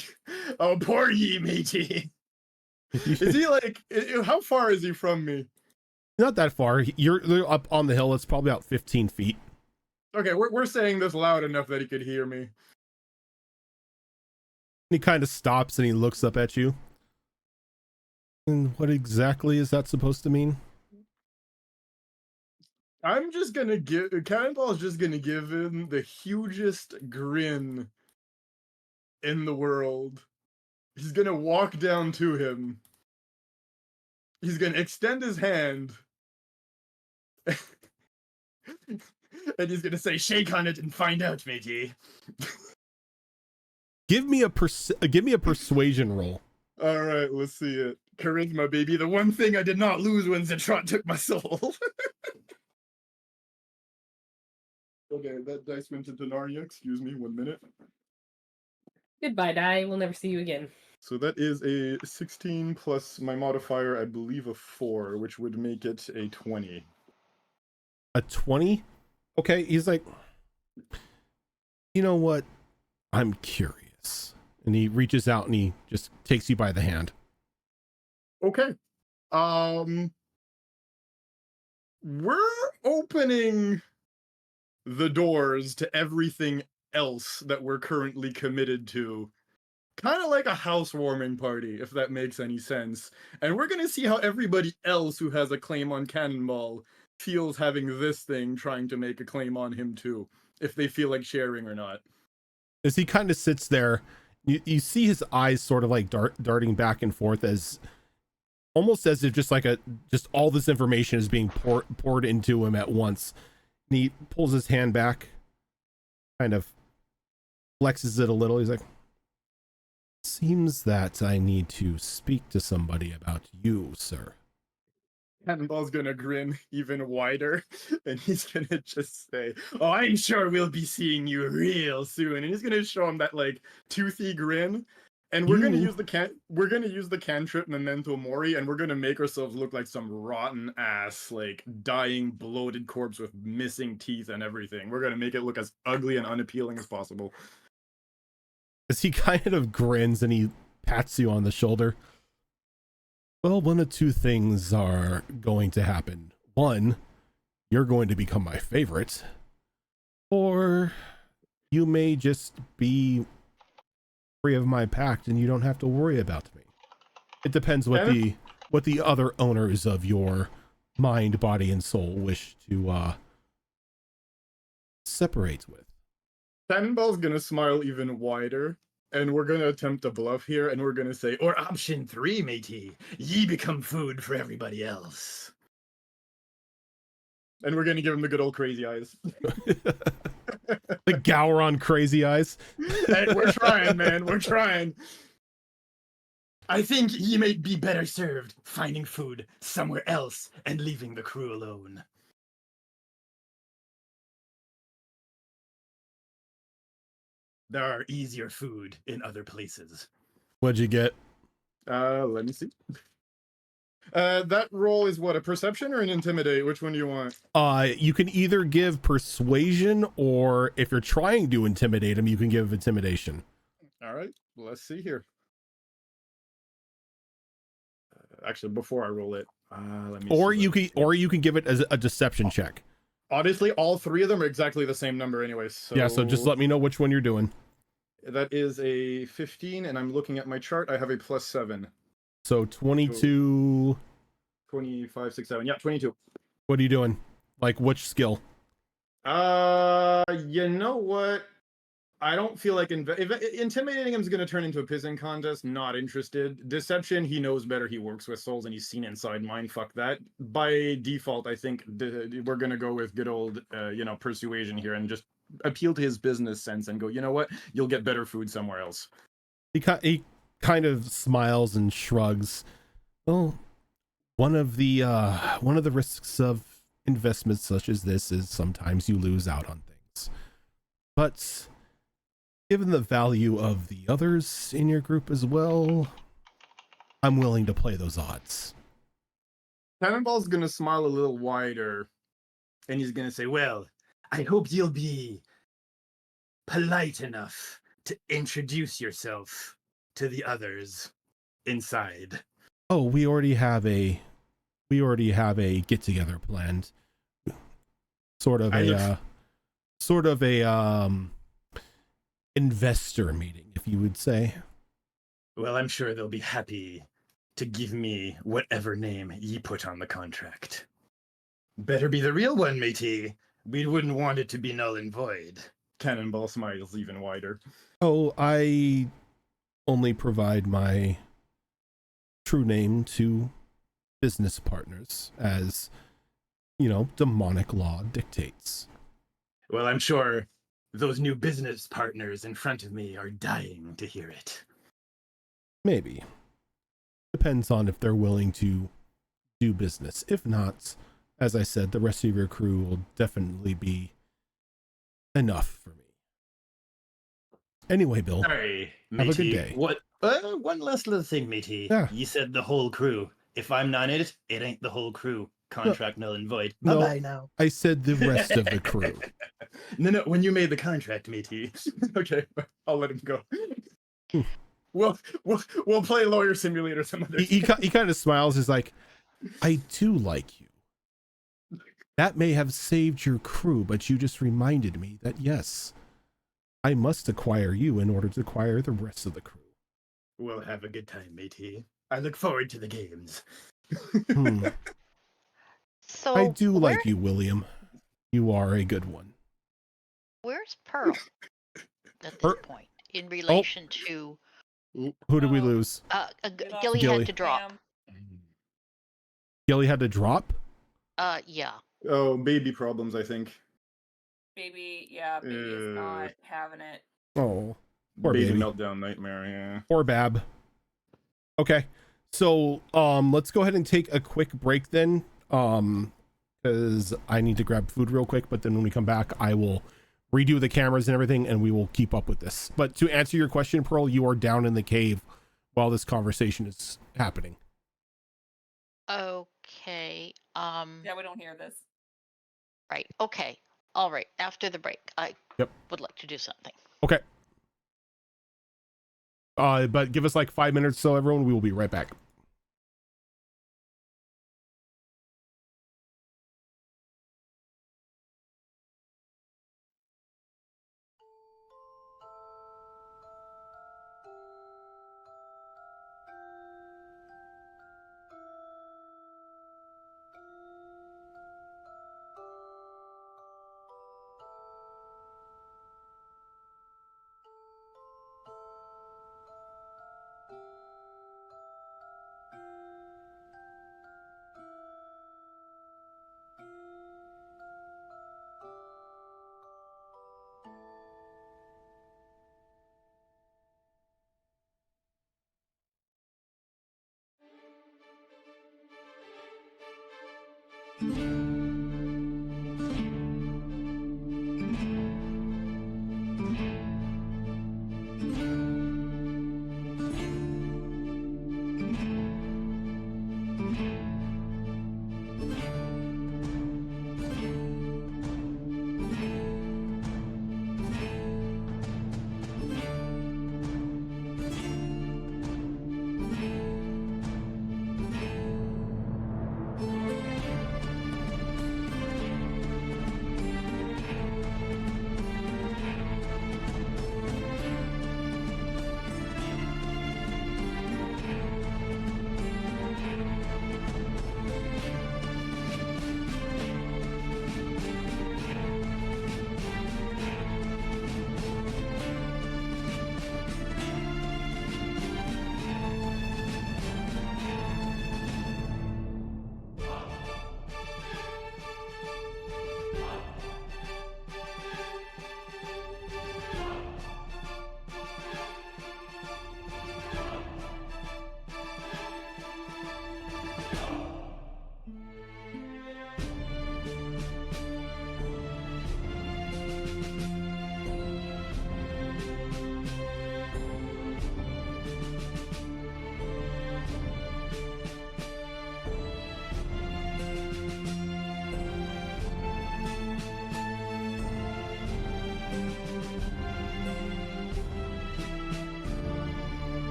Speaker 5: "Oh, poor ye, matey." Is he like, how far is he from me?
Speaker 2: Not that far. You're up on the hill. It's probably about 15 feet.
Speaker 5: Okay, we're saying this loud enough that he could hear me.
Speaker 2: He kind of stops and he looks up at you. And what exactly is that supposed to mean?
Speaker 5: I'm just gonna give Cannonball's just gonna give him the hugest grin in the world. He's gonna walk down to him. He's gonna extend his hand. And he's gonna say, "Shake on it and find out, matey."
Speaker 2: Give me a persuasion roll.
Speaker 5: All right, let's see it. Charisma, baby. The one thing I did not lose when Zetron took my soul. Okay, that dice went into Narnia. Excuse me, 1 minute.
Speaker 3: Goodbye, die. We'll never see you again.
Speaker 5: So that is a 16 plus my modifier, I believe, a 4, which would make it a 20.
Speaker 2: A 20? Okay, he's like, you know what? I'm curious. And he reaches out and he just takes you by the hand.
Speaker 5: Okay. We're opening the doors to everything else that we're currently committed to. Kind of like a housewarming party, if that makes any sense. And we're going to see how everybody else who has a claim on Cannonball feels having this thing trying to make a claim on him too, if they feel like sharing or not.
Speaker 2: As he kind of sits there, you see his eyes sort of like darting back and forth, as almost as if just all this information is being poured into him at once. And he pulls his hand back, kind of flexes it a little. He's like, seems that I need to speak to somebody about you, sir.
Speaker 5: Cannonball's gonna grin even wider, and he's gonna just say, "Oh, I'm sure we'll be seeing you real soon." And he's gonna show him that like toothy grin, and we're gonna use the cantrip Memento Mori, and we're gonna make ourselves look like some rotten ass, like dying, bloated corpse with missing teeth and everything. We're gonna make it look as ugly and unappealing as possible.
Speaker 2: as he kind of grins and he pats you on the shoulder. Well, one of two things are going to happen. One, you're going to become my favorite, or you may just be free of my pact and you don't have to worry about me. It depends what the other owners of your mind, body, and soul wish to separate with.
Speaker 5: Cannonball's gonna smile even wider, and we're gonna attempt a bluff here, and we're gonna say, or option 3, matey, ye become food for everybody else. And we're gonna give him the good old crazy eyes.
Speaker 2: The Gowron crazy eyes.
Speaker 5: Hey, we're trying, man. We're trying. I think ye may be better served finding food somewhere else and leaving the crew alone. There are easier food in other places.
Speaker 2: What'd you get?
Speaker 5: Let me see. That roll is what, a perception or an intimidate? Which one do you want?
Speaker 2: You can either give persuasion, or if you're trying to intimidate him, you can give intimidation.
Speaker 5: All right, let's see here. Actually, before I roll it, let me.
Speaker 2: Or you can give it as a deception check.
Speaker 5: Honestly, all three of them are exactly the same number, anyways. So
Speaker 2: Yeah, so just let me know which one you're doing.
Speaker 5: That is a 15, and I'm looking at my chart. I have a +7.
Speaker 2: So 22.
Speaker 5: 25, 6, 7. Yeah, 22.
Speaker 2: What are you doing? Like, which skill?
Speaker 5: You know what? I don't feel like if intimidating him is going to turn into a pissing contest. Not interested. Deception, he knows better. He works with souls and he's seen inside mine. Fuck that. By default, I think we're going to go with good old, persuasion here and just appeal to his business sense and go, you know what? You'll get better food somewhere else.
Speaker 2: He kind of smiles and shrugs. Well, one of the risks of investments such as this is sometimes you lose out on things. But given the value of the others in your group as well, I'm willing to play those odds.
Speaker 5: Cannonball's gonna smile a little wider, and he's gonna say, well, I hope you'll be polite enough to introduce yourself to the others inside.
Speaker 2: Oh, we already have a get together planned. Sort of a investor meeting, if you would say.
Speaker 5: Well, I'm sure they'll be happy to give me whatever name ye put on the contract. Better be the real one, matey. We wouldn't want it to be null and void. Cannonball smiles even wider.
Speaker 2: Oh, I only provide my true name to business partners, as, demonic law dictates.
Speaker 5: Well, I'm sure those new business partners in front of me are dying to hear it.
Speaker 2: Maybe. Depends on if they're willing to do business. If not, as I said, the rest of your crew will definitely be enough for me. Anyway, Bill,
Speaker 5: Sorry,
Speaker 2: have a good day.
Speaker 5: What? One last little thing, matey.
Speaker 2: Yeah.
Speaker 5: You said the whole crew. If I'm not in it, it ain't the whole crew. Contract null and void.
Speaker 2: No,
Speaker 5: Bye-bye now.
Speaker 2: I said the rest of the crew.
Speaker 5: No, when you made the contract, matey. Okay, I'll let him go. We'll play Lawyer Simulator some other
Speaker 2: He kind of smiles. He's like, I do like you. That may have saved your crew, but you just reminded me that, yes, I must acquire you in order to acquire the rest of the crew.
Speaker 5: We'll have a good time, matey. I look forward to the games.
Speaker 7: So
Speaker 2: I do like you, William. You are a good one.
Speaker 7: Where's Pearl at this point in relation to?
Speaker 2: Who did we lose?
Speaker 7: Gilly
Speaker 2: Gilly.
Speaker 7: had to drop.
Speaker 2: Gilly had to drop?
Speaker 7: Yeah.
Speaker 5: Oh, baby problems, I think.
Speaker 4: Baby is not having it.
Speaker 2: Oh, poor
Speaker 5: baby
Speaker 2: baby.
Speaker 5: meltdown nightmare, yeah.
Speaker 2: Poor Bab. Okay, so let's go ahead and take a quick break then, because I need to grab food real quick. But then when we come back, I will redo the cameras and everything, and we will keep up with this. But to answer your question, Pearl, you are down in the cave while this conversation is happening.
Speaker 7: Okay.
Speaker 4: Yeah, we don't hear this.
Speaker 7: Right. Okay. All right. After the break, I
Speaker 2: Yep.
Speaker 7: would like to do something.
Speaker 2: Okay. But give us like 5 minutes, so everyone, we will be right back.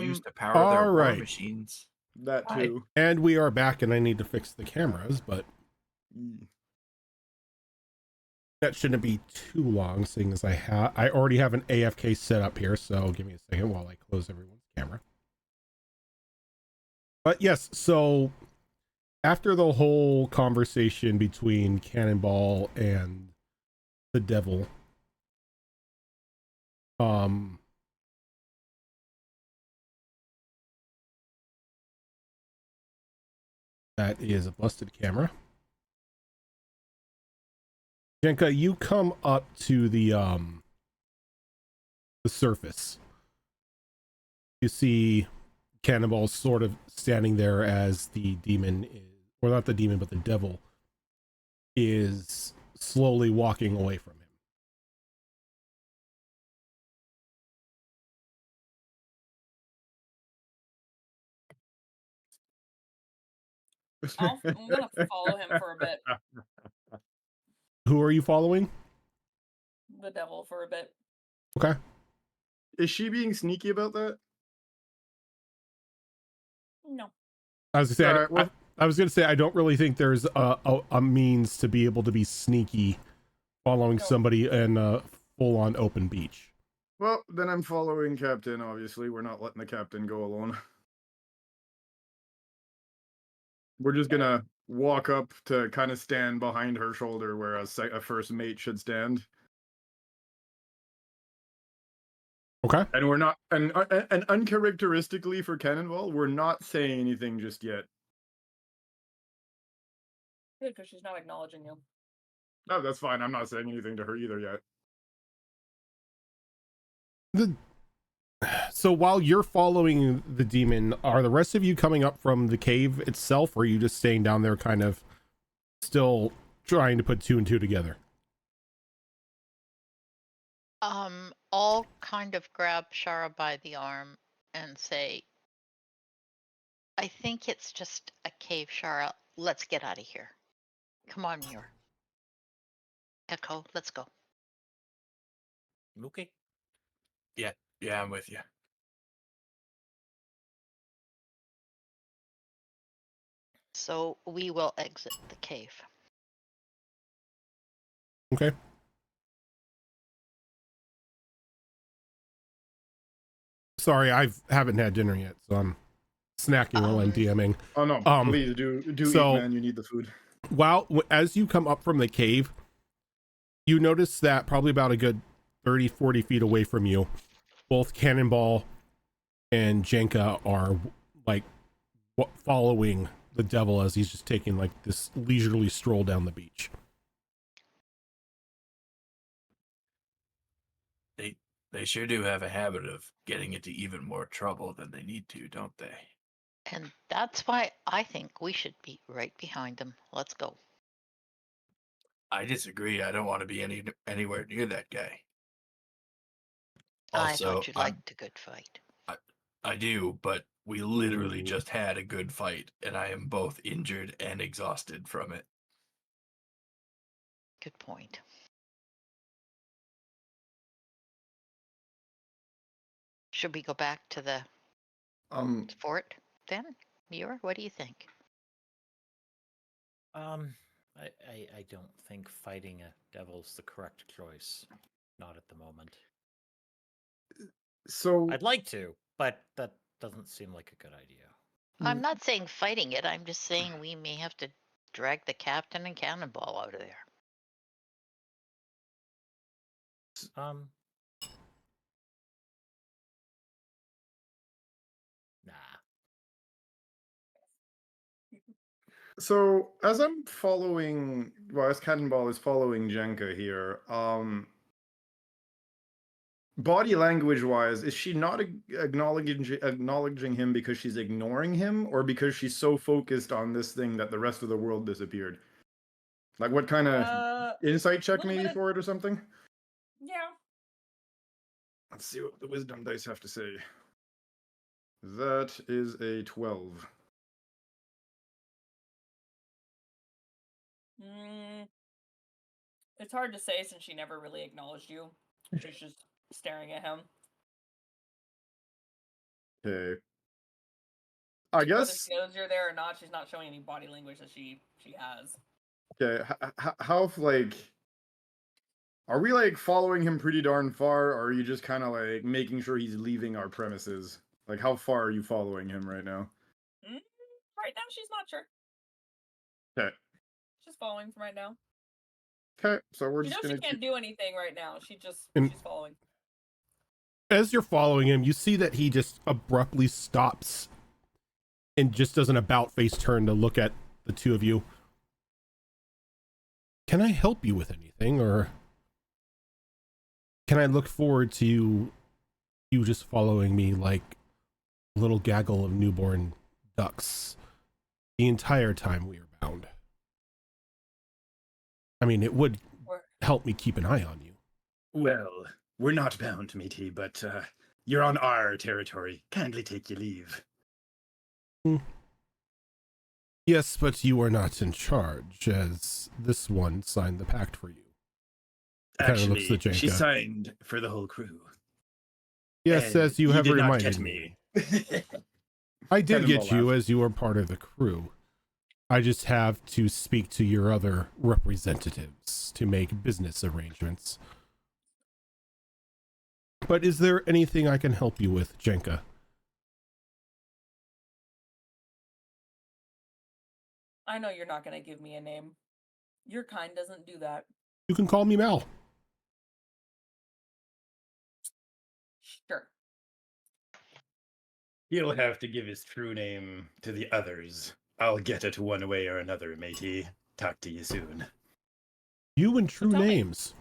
Speaker 6: used to power their war
Speaker 2: alright.
Speaker 6: machines.
Speaker 5: That too.
Speaker 2: And we are back, and I need to fix the cameras, but
Speaker 5: Mm.
Speaker 2: that shouldn't be too long, seeing as I already have an AFK set up here, so give me a second while I close everyone's camera. But yes, so after the whole conversation between Cannonball and the devil, that is a busted camera. Jenka, you come up to the surface. You see Cannonball sort of standing there as the demon is, or not the demon, but the devil is slowly walking away from him.
Speaker 4: I'm gonna follow him for a bit.
Speaker 2: Who are you following?
Speaker 4: The devil for a bit.
Speaker 2: Okay.
Speaker 5: Is she being sneaky about that?
Speaker 4: No.
Speaker 2: I was gonna say,
Speaker 5: Alright, well-
Speaker 2: I was gonna say I don't really think there's a means to be able to be sneaky following
Speaker 4: No.
Speaker 2: somebody in a full-on open beach.
Speaker 5: Well, then I'm following Captain, obviously. We're not letting the Captain go alone. We're just gonna walk up to kind of stand behind her shoulder where a first mate should stand.
Speaker 2: Okay.
Speaker 5: And we're not, and uncharacteristically for Cannonball, we're not saying anything just yet.
Speaker 4: Good, because she's not acknowledging you.
Speaker 5: No, that's fine. I'm not saying anything to her either yet.
Speaker 2: So while you're following the demon, are the rest of you coming up from the cave itself, or are you just staying down there kind of still trying to put two and two together?
Speaker 7: I'll kind of grab Shara by the arm and say, I think it's just a cave, Shara. Let's get out of here. Come on, Muir. Echo, let's go.
Speaker 1: Okay.
Speaker 6: Yeah, I'm with you.
Speaker 7: So we will exit the cave.
Speaker 2: Okay. Sorry, I haven't had dinner yet, so I'm snacking while I'm DMing.
Speaker 5: Oh no, please do
Speaker 2: so-
Speaker 5: eat, man. You need the food.
Speaker 2: While as you come up from the cave, you notice that probably about a good 30-40 feet away from you, both Cannonball and Jenka are like following the devil as he's just taking like this leisurely stroll down the beach.
Speaker 6: They sure do have a habit of getting into even more trouble than they need to, don't they?
Speaker 7: And that's why I think we should be right behind them. Let's go.
Speaker 6: I disagree. I don't want to be anywhere near that guy.
Speaker 7: I
Speaker 6: Also,
Speaker 7: thought you liked a good fight.
Speaker 6: I do, but we literally just had a good fight, and I am both injured and exhausted from it.
Speaker 7: Good point. Should we go back to the fort then? Muir, what do you think?
Speaker 1: I don't think fighting a devil's the correct choice. Not at the moment.
Speaker 5: So
Speaker 1: I'd like to, but that doesn't seem like a good idea.
Speaker 7: I'm not saying fighting it. I'm just saying we may have to drag the captain and Cannonball out of there.
Speaker 1: Nah.
Speaker 5: So as I'm following, well, as Cannonball is following Jenka here, body language wise, is she not acknowledging him because she's ignoring him, or because she's so focused on this thing that the rest of the world disappeared? Like, what kind of insight check
Speaker 4: little
Speaker 5: maybe
Speaker 4: bit of-
Speaker 5: for it or something?
Speaker 4: Yeah.
Speaker 5: Let's see what the wisdom dice have to say. That is a 12.
Speaker 4: It's hard to say since she never really acknowledged you. She's just staring at him.
Speaker 5: Okay. I
Speaker 4: Whether
Speaker 5: guess.
Speaker 4: she knows you're there or not, she's not showing any body language that she has.
Speaker 5: Okay. How like. Are we like following him pretty darn far, or are you just kind of like making sure he's leaving our premises? Like, how far are you following him right now?
Speaker 4: Right now, she's not sure.
Speaker 5: Okay.
Speaker 4: She's following from right now.
Speaker 5: Okay. So we're
Speaker 4: She
Speaker 5: just
Speaker 4: knows
Speaker 5: gonna
Speaker 4: she can't do anything right now. She's following.
Speaker 2: As you're following him, you see that he just abruptly stops and just does an about-face turn to look at the two of you. Can I help you with anything, or can I look forward to you just following me like a little gaggle of newborn ducks the entire time we are bound? I mean, it would help me keep an eye on you.
Speaker 5: Well, we're not bound, matey, but you're on our territory. Kindly take your leave.
Speaker 2: Yes, but you are not in charge, as this one signed the pact for you. Kinda looks
Speaker 5: Actually,
Speaker 2: at Jenka.
Speaker 5: she signed for the whole crew.
Speaker 2: Yes,
Speaker 5: And
Speaker 2: as you
Speaker 5: he
Speaker 2: have
Speaker 5: did not
Speaker 2: reminded
Speaker 5: get
Speaker 2: me.
Speaker 5: me.
Speaker 2: I did
Speaker 5: Cannonball
Speaker 2: get you
Speaker 5: laugh.
Speaker 2: as you are part of the crew. I just have to speak to your other representatives to make business arrangements. But is there anything I can help you with, Jenka?
Speaker 4: I know you're not going to give me a name. Your kind doesn't do that.
Speaker 2: You can call me Mal.
Speaker 4: Sure.
Speaker 5: He'll have to give his true name to the others. I'll get it one way or another, matey. Talk to you soon.
Speaker 2: You and true
Speaker 4: tell me.
Speaker 2: names.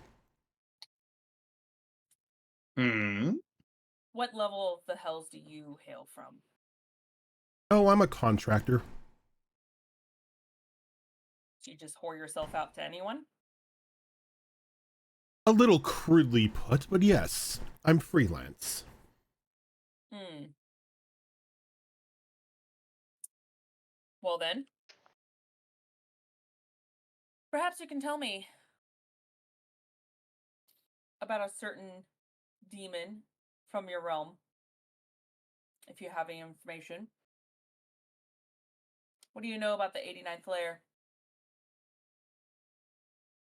Speaker 4: What level of the hells do you hail from?
Speaker 2: Oh, I'm a contractor.
Speaker 4: Do you just whore yourself out to anyone?
Speaker 2: A little crudely put, but yes, I'm freelance.
Speaker 4: Well then, perhaps you can tell me about a certain demon from your realm, if you have any information. What do you know about the 89th layer?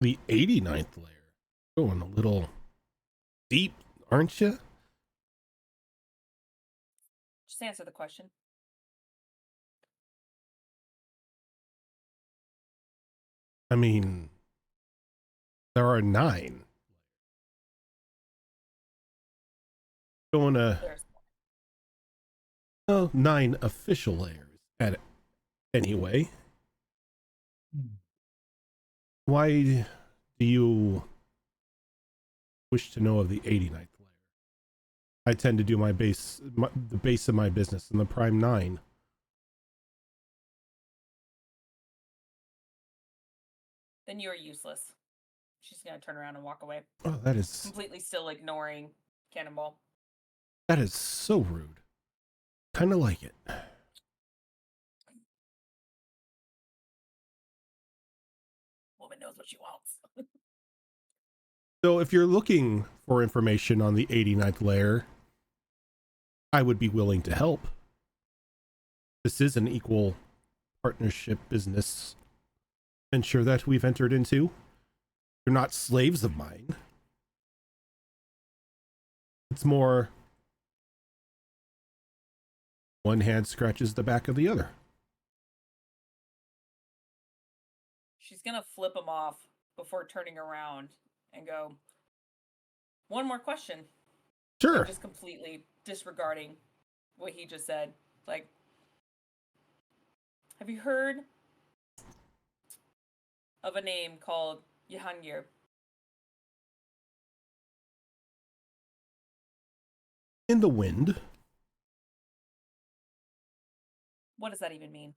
Speaker 2: The 89th layer. Going a little deep, aren't you?
Speaker 4: Just answer the question.
Speaker 2: I mean, there are 9. Going to...
Speaker 4: There's
Speaker 2: 9 official layers at it. Anyway. Why do you wish to know of the 89th layer? I tend to do the base of my business in the Prime 9.
Speaker 4: Then you are useless. She's gonna turn around and walk away.
Speaker 2: Oh, that is...
Speaker 4: Completely still ignoring Cannonball.
Speaker 2: That is so rude. Kind of like it.
Speaker 4: Woman knows what she wants.
Speaker 2: So if you're looking for information on the 89th layer, I would be willing to help. This is an equal partnership business venture that we've entered into. You're not slaves of mine. It's more one hand scratches the back of the other.
Speaker 4: She's gonna flip him off before turning around and go, one more question.
Speaker 2: Sure.
Speaker 4: Just completely disregarding what he just said. Like, have you heard of a name called Jahangir?
Speaker 2: In the wind.
Speaker 4: What does that even mean?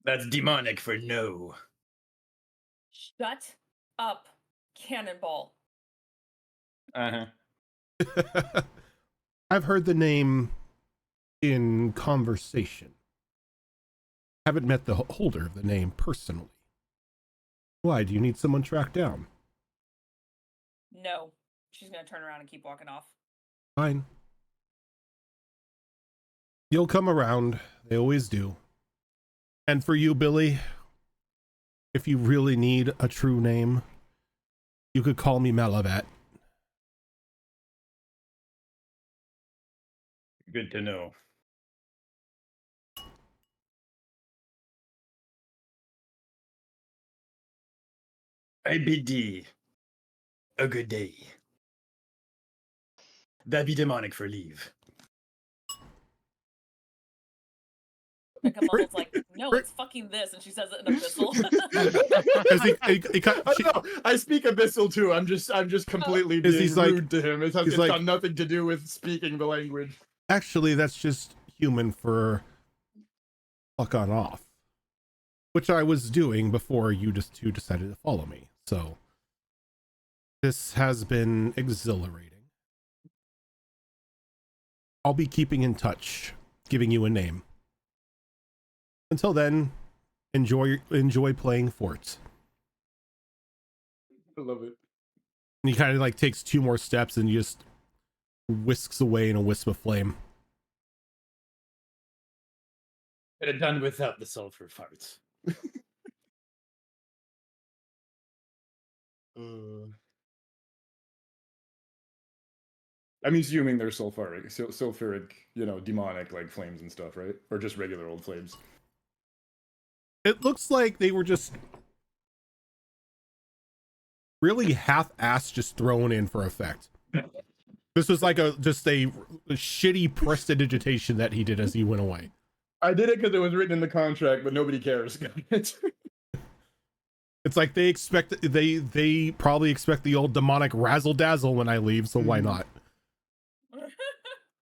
Speaker 5: That's demonic for no.
Speaker 4: Shut up, Cannonball.
Speaker 2: I've heard the name in conversation. Haven't met the holder of the name personally. Why? Do you need someone tracked down?
Speaker 4: No. She's gonna turn around and keep walking off.
Speaker 2: Fine. You'll come around. They always do. And for you, Billy, if you really need a true name, you could call me Malavat.
Speaker 5: Good to know. I bid thee a good day. That be demonic for leave.
Speaker 4: Becca mumbles like, no, it's fucking this, and she says it in abyssal.
Speaker 5: I speak abyssal too. I'm just completely
Speaker 2: Is
Speaker 5: being
Speaker 2: he's like-
Speaker 5: rude to him. It's
Speaker 2: he's like-
Speaker 5: got nothing to do with speaking the language.
Speaker 2: Actually, that's just human for fuck on off, which I was doing before you just two decided to follow me. So this has been exhilarating. I'll be keeping in touch, giving you a name. Until then, enjoy playing Fort.
Speaker 5: I love it.
Speaker 2: And he kind of like takes 2 more steps and just whisks away in a wisp of flame.
Speaker 5: Could have done without the sulfur farts. I'm assuming they're sulfuric, demonic like flames and stuff, right? Or just regular old flames.
Speaker 2: It looks like they were just really half-assed, just thrown in for effect. This was like just a shitty prestidigitation that he did as he went away.
Speaker 5: I did it because it was written in the contract, but nobody cares.
Speaker 2: It's like they probably expect the old demonic razzle dazzle when I leave, so why not?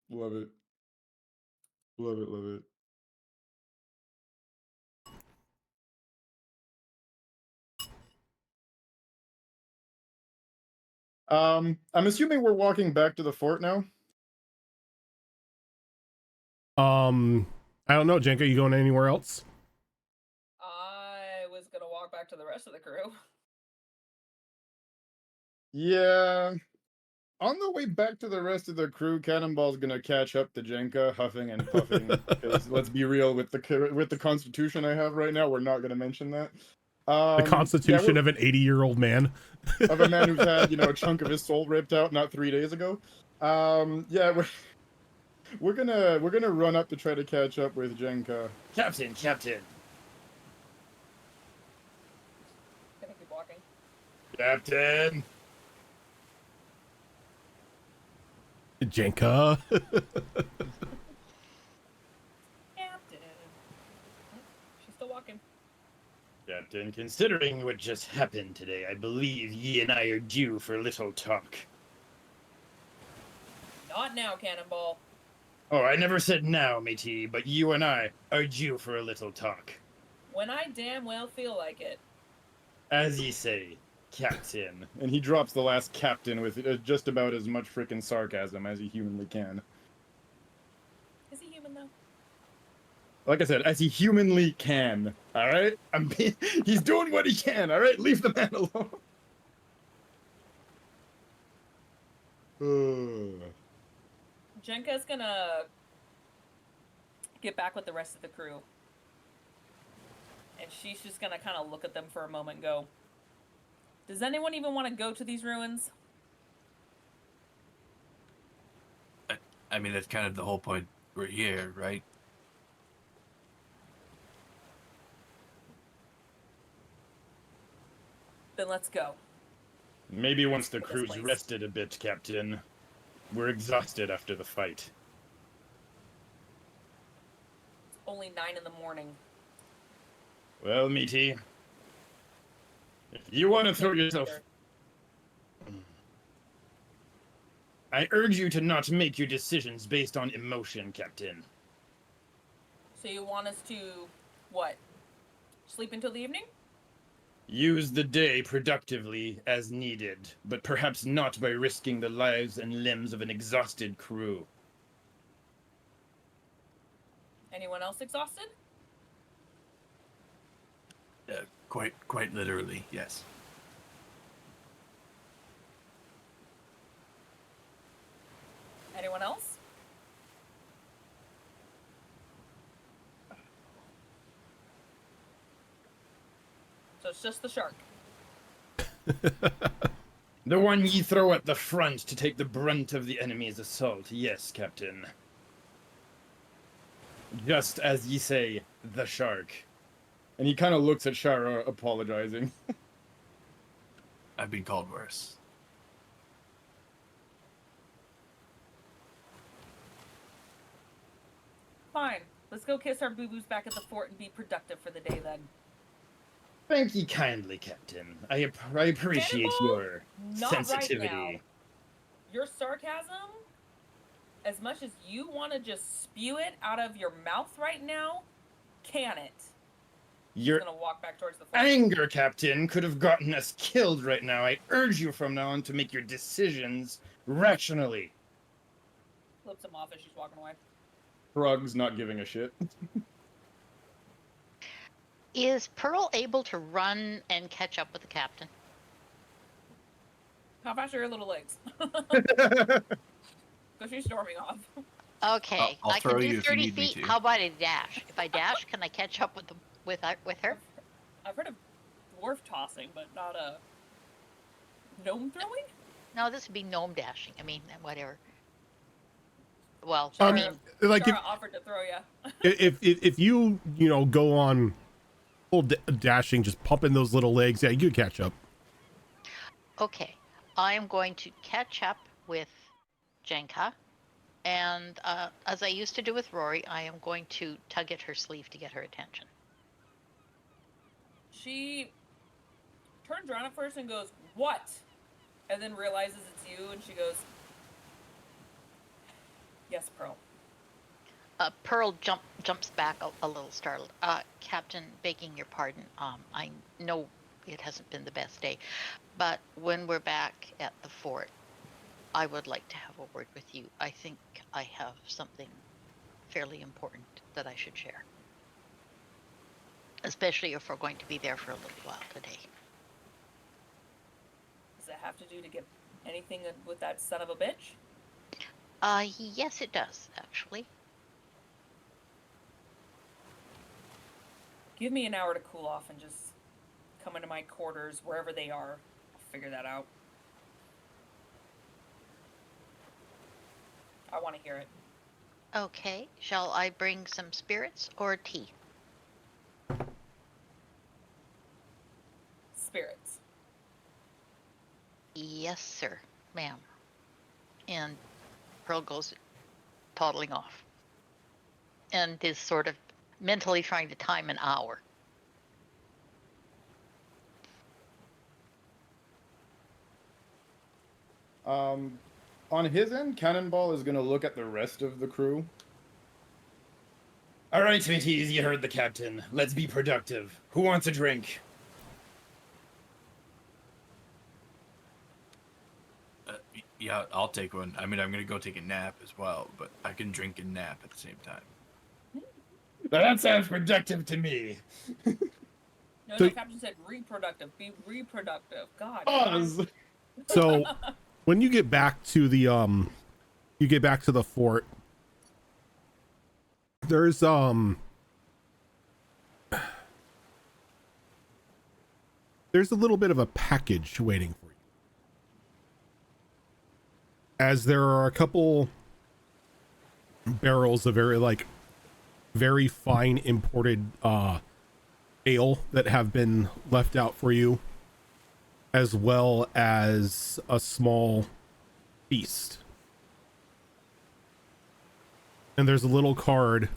Speaker 5: Love it. Love it, love it. I'm assuming we're walking back to the fort now.
Speaker 2: I don't know, Jenka, you going anywhere else?
Speaker 4: I was gonna walk back to the rest of the crew.
Speaker 5: Yeah. On the way back to the rest of the crew, Cannonball's gonna catch up to Jenka, huffing and puffing. Because let's be real, with the constitution I have right now, we're not gonna mention that.
Speaker 2: The constitution of an 80-year-old man.
Speaker 5: Of a man who's had, a chunk of his soul ripped out not 3 days ago. Yeah, we're gonna run up to try to catch up with Jenka. Captain.
Speaker 4: Gonna keep walking.
Speaker 5: Captain.
Speaker 2: Jenka.
Speaker 4: Captain. She's still walking.
Speaker 5: Captain, considering what just happened today, I believe ye and I are due for a little talk.
Speaker 4: Not now, Cannonball.
Speaker 5: Oh, I never said now, matey, but you and I are due for a little talk.
Speaker 4: When I damn well feel like it.
Speaker 5: As ye say, Captain. And he drops the last captain with just about as much frickin' sarcasm as he humanly can.
Speaker 4: Is he human, though?
Speaker 5: Like I said, as he humanly can. Alright? He's doing what he can, alright? Leave the man alone.
Speaker 4: Jenka's gonna get back with the rest of the crew. And she's just gonna kind of look at them for a moment and go, does anyone even want to go to these ruins?
Speaker 6: I mean, that's kind of the whole point. We're here, right?
Speaker 4: Then let's go.
Speaker 5: Maybe once the
Speaker 4: This
Speaker 5: crew's
Speaker 4: place.
Speaker 5: rested a bit, Captain. We're exhausted after the fight.
Speaker 4: It's only 9 in the morning.
Speaker 5: Well, matey, if you want to throw yourself... I urge you to not make your decisions based on emotion, Captain.
Speaker 4: So you want us to, what? Sleep until the evening?
Speaker 5: Use the day productively as needed, but perhaps not by risking the lives and limbs of an exhausted crew.
Speaker 4: Anyone else exhausted?
Speaker 6: Quite literally, yes.
Speaker 4: Anyone else? it's just the shark.
Speaker 5: The one ye throw at the front to take the brunt of the enemy's assault. Yes, Captain. Just as ye say, the shark. And he kind of looks at Shara, apologizing.
Speaker 6: I've been called worse.
Speaker 4: Fine. Let's go kiss our boo-boos back at the fort and be productive for the day then.
Speaker 5: Thank ye kindly, Captain. I appreciate
Speaker 4: Cannonball?
Speaker 5: your
Speaker 4: Not
Speaker 5: sensitivity.
Speaker 4: right now. Your sarcasm, as much as you want to just spew it out of your mouth right now, can it?
Speaker 5: Your
Speaker 4: He's gonna walk back towards the fort.
Speaker 5: anger, Captain, could have gotten us killed right now. I urge you from now on to make your decisions rationally.
Speaker 4: Flips him off as she's walking away.
Speaker 5: Frog's not giving a shit.
Speaker 7: Is Pearl able to run and catch up with the captain?
Speaker 4: How fast are your little legs? Because she's storming off.
Speaker 7: Okay,
Speaker 6: I'll
Speaker 7: I can
Speaker 6: throw
Speaker 7: do
Speaker 6: you if you
Speaker 7: 30
Speaker 6: need me
Speaker 7: feet.
Speaker 6: to.
Speaker 7: How about a dash? If I dash, can I catch up with her?
Speaker 4: I've heard of dwarf tossing, but not a gnome throwing?
Speaker 7: No, this would be gnome dashing. I mean, whatever. Well,
Speaker 4: Shara,
Speaker 7: I mean,
Speaker 2: Like
Speaker 4: Shara offered to throw you.
Speaker 2: if you go on full dashing, just pumping those little legs, yeah, you could catch up.
Speaker 7: okay. I am going to catch up with Jenka, and as I used to do with Rory, I am going to tug at her sleeve to get her attention.
Speaker 4: She turns around at first and goes, "What?" And then realizes it's you, and she goes, "Yes, Pearl."
Speaker 7: Pearl jumps back a little startled. Captain, begging your pardon. I know it hasn't been the best day, but when we're back at the fort, I would like to have a word with you. I think I have something fairly important that I should share, especially if we're going to be there for a little while today.
Speaker 4: Does it have to do to get anything with that son of a bitch?
Speaker 7: Yes, it does, actually.
Speaker 4: Give me an hour to cool off and just come into my quarters, wherever they are. I'll figure that out. I want to hear it.
Speaker 7: Okay, shall I bring some spirits or tea?
Speaker 4: Spirits.
Speaker 7: Yes, sir, ma'am. And Pearl goes toddling off and is sort of mentally trying to time an hour.
Speaker 5: On his end, Cannonball is gonna look at the rest of the crew. All right, mateys, you heard the captain. Let's be productive. Who wants a drink?
Speaker 6: Yeah, I'll take one. I mean, I'm gonna go take a nap as well, but I can drink and nap at the same time.
Speaker 5: Now that sounds productive to me.
Speaker 4: No,
Speaker 2: So-
Speaker 4: the captain said reproductive. Be reproductive. God.
Speaker 5: Pause.
Speaker 2: So when you get back to the fort, there's there's a little bit of a package waiting for you, as there are a couple barrels of very fine imported ale that have been left out for you, as well as a small feast. And there's a little card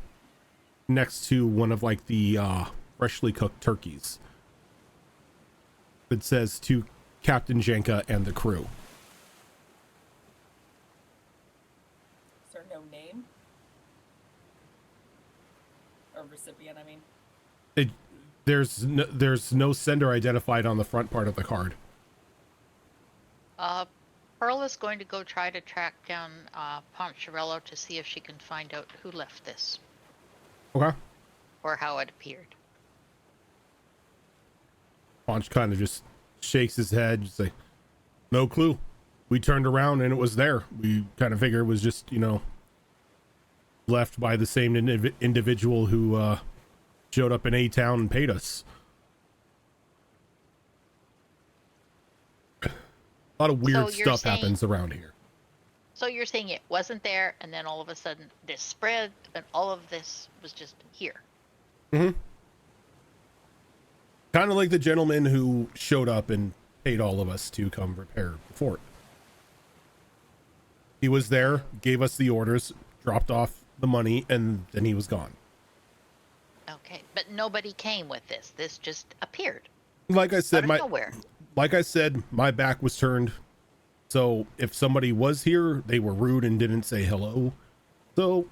Speaker 2: next to one of the freshly cooked turkeys that says to Captain Jenka and the crew.
Speaker 4: Is there no name? Or recipient, I mean.
Speaker 2: There's no sender identified on the front part of the card.
Speaker 7: Pearl is going to go try to track down Poncherello to see if she can find out who left this
Speaker 2: Okay.
Speaker 7: or how it appeared.
Speaker 2: Ponch kind of just shakes his head, just like, no clue. We turned around and it was there. We kind of figured it was just, left by the same individual who showed up in A-Town and paid us. A lot of weird
Speaker 7: you're
Speaker 2: stuff
Speaker 7: saying-
Speaker 2: happens around here.
Speaker 7: So you're saying it wasn't there, and then all of a sudden this spread, and all of this was just here.
Speaker 2: Mm-hmm. Kind of like the gentleman who showed up and paid all of us to come repair the fort. He was there, gave us the orders, dropped off the money, and then he was gone.
Speaker 7: Okay, but nobody came with this. This just appeared
Speaker 2: Like I
Speaker 7: out
Speaker 2: said,
Speaker 7: of nowhere.
Speaker 2: my back was turned. So if somebody was here, they were rude and didn't say hello. So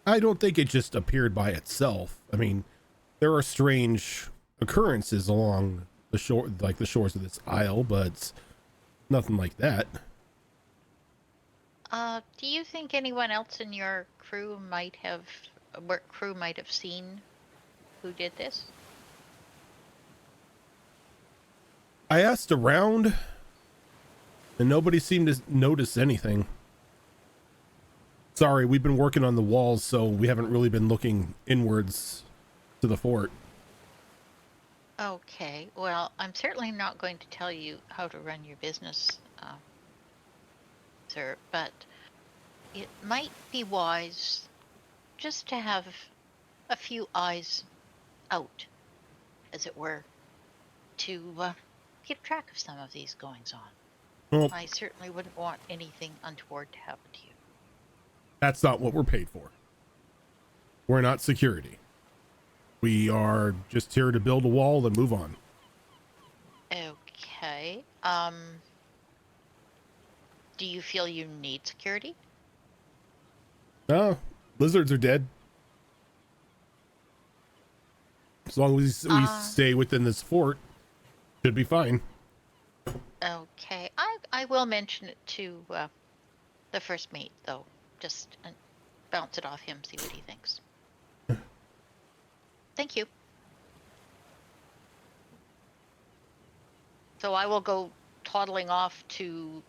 Speaker 2: I don't think it just appeared by itself. I mean, there are strange occurrences along the shore, like the shores of this isle, but nothing like that.
Speaker 7: Do you think anyone else in your crew might have seen who did this?
Speaker 2: I asked around, and nobody seemed to notice anything. Sorry, we've been working on the walls, so we haven't really been looking inwards to the fort.
Speaker 7: Okay, well, I'm certainly not going to tell you how to run your business, sir, but it might be wise just to have a few eyes out, as it were, to keep track of some of these goings on.
Speaker 2: Well,
Speaker 7: I certainly wouldn't want anything untoward to happen to you.
Speaker 2: that's not what we're paid for. We're not security. We are just here to build a wall and move on.
Speaker 7: Okay. Do you feel you need security?
Speaker 2: Lizards are dead. As long as we stay within this fort, should be fine.
Speaker 7: Okay. I will mention it to the first mate, though. Just bounce it off him, see what he thinks. Thank you. So I will go toddling off to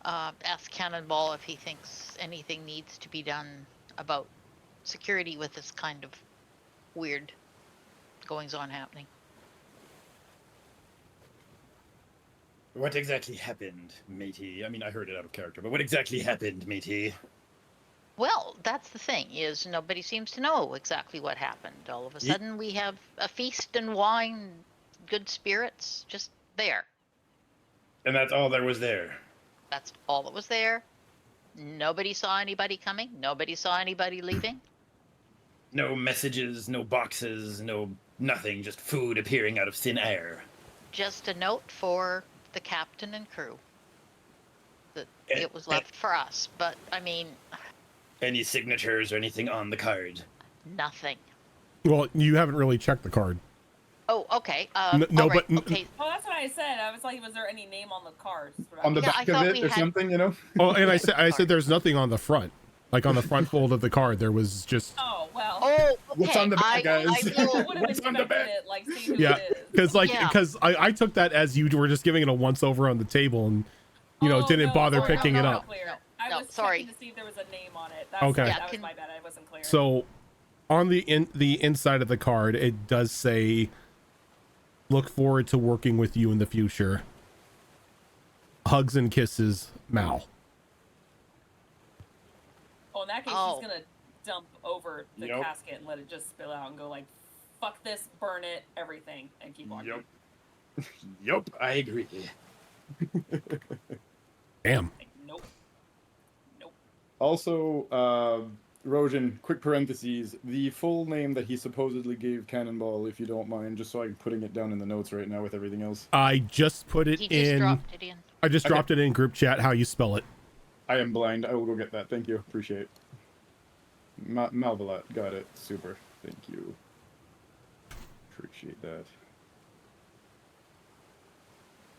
Speaker 7: ask Cannonball if he thinks anything needs to be done about security with this kind of weird goings on happening.
Speaker 8: What exactly happened, matey? I mean, I heard it out of character, but what exactly happened, matey?
Speaker 7: Well, that's the thing, is nobody seems to know exactly what happened. All of a sudden we have a feast and wine, good spirits, just there.
Speaker 8: And that's all there was there.
Speaker 7: That's all that was there. Nobody saw anybody coming. Nobody saw anybody leaving.
Speaker 8: No messages, no boxes, no nothing, just food appearing out of thin air.
Speaker 7: Just a note for the captain and crew that it was left for us. But, I mean,
Speaker 8: Any signatures or anything on the card?
Speaker 7: nothing.
Speaker 2: Well, you haven't really checked the card.
Speaker 7: Oh, okay.
Speaker 2: No,
Speaker 7: all right,
Speaker 2: but
Speaker 7: okay.
Speaker 4: Oh, that's what I said. I was like, was there any name on the cards?
Speaker 5: On the
Speaker 7: Yeah, I
Speaker 5: back of
Speaker 7: thought
Speaker 5: it
Speaker 7: we
Speaker 5: or
Speaker 7: had-
Speaker 5: something, you know?
Speaker 2: Oh, and I said there's nothing on the front. Like on the front fold of the card, there was just
Speaker 4: Oh, well.
Speaker 7: Oh, okay.
Speaker 5: What's on the back, guys?
Speaker 7: I will,
Speaker 4: I would have
Speaker 5: What's on the
Speaker 4: expected
Speaker 5: back?
Speaker 4: it, like, see who
Speaker 2: yeah,
Speaker 4: it is.
Speaker 2: because
Speaker 7: Yeah.
Speaker 2: I took that as you were just giving it a once over on the table and didn't
Speaker 4: no,
Speaker 2: bother
Speaker 4: sorry,
Speaker 2: picking
Speaker 4: no,
Speaker 2: it
Speaker 4: no,
Speaker 2: up.
Speaker 4: clear. I
Speaker 7: No,
Speaker 4: was
Speaker 7: sorry.
Speaker 4: checking to see if there was a name on it. That's
Speaker 2: Okay.
Speaker 4: that
Speaker 7: Yeah,
Speaker 4: was
Speaker 7: can-
Speaker 4: my bad. I wasn't clear.
Speaker 2: So on the inside of the card, it does say, "Look forward to working with you in the future. Hugs and kisses, Mal."
Speaker 4: Oh, in that case,
Speaker 7: Oh.
Speaker 4: she's gonna dump over the
Speaker 5: Yep.
Speaker 4: casket and let it just spill out and go like, "Fuck this, burn it, everything," and keep walking.
Speaker 5: Yep.
Speaker 8: Yup, I agree.
Speaker 2: Damn.
Speaker 4: Like, nope.
Speaker 5: Also, Rojan, quick parentheses, the full name that he supposedly gave Cannonball, if you don't mind, just so I'm putting it down in the notes right now with everything else.
Speaker 2: I just put it
Speaker 7: he just
Speaker 2: in.
Speaker 7: dropped it in.
Speaker 2: I just
Speaker 5: Okay.
Speaker 2: dropped it in group chat. How you spell it?
Speaker 5: I am blind. I will go get that. Thank you. Appreciate it. Malvalat. Got it. Super. Thank you. Appreciate that.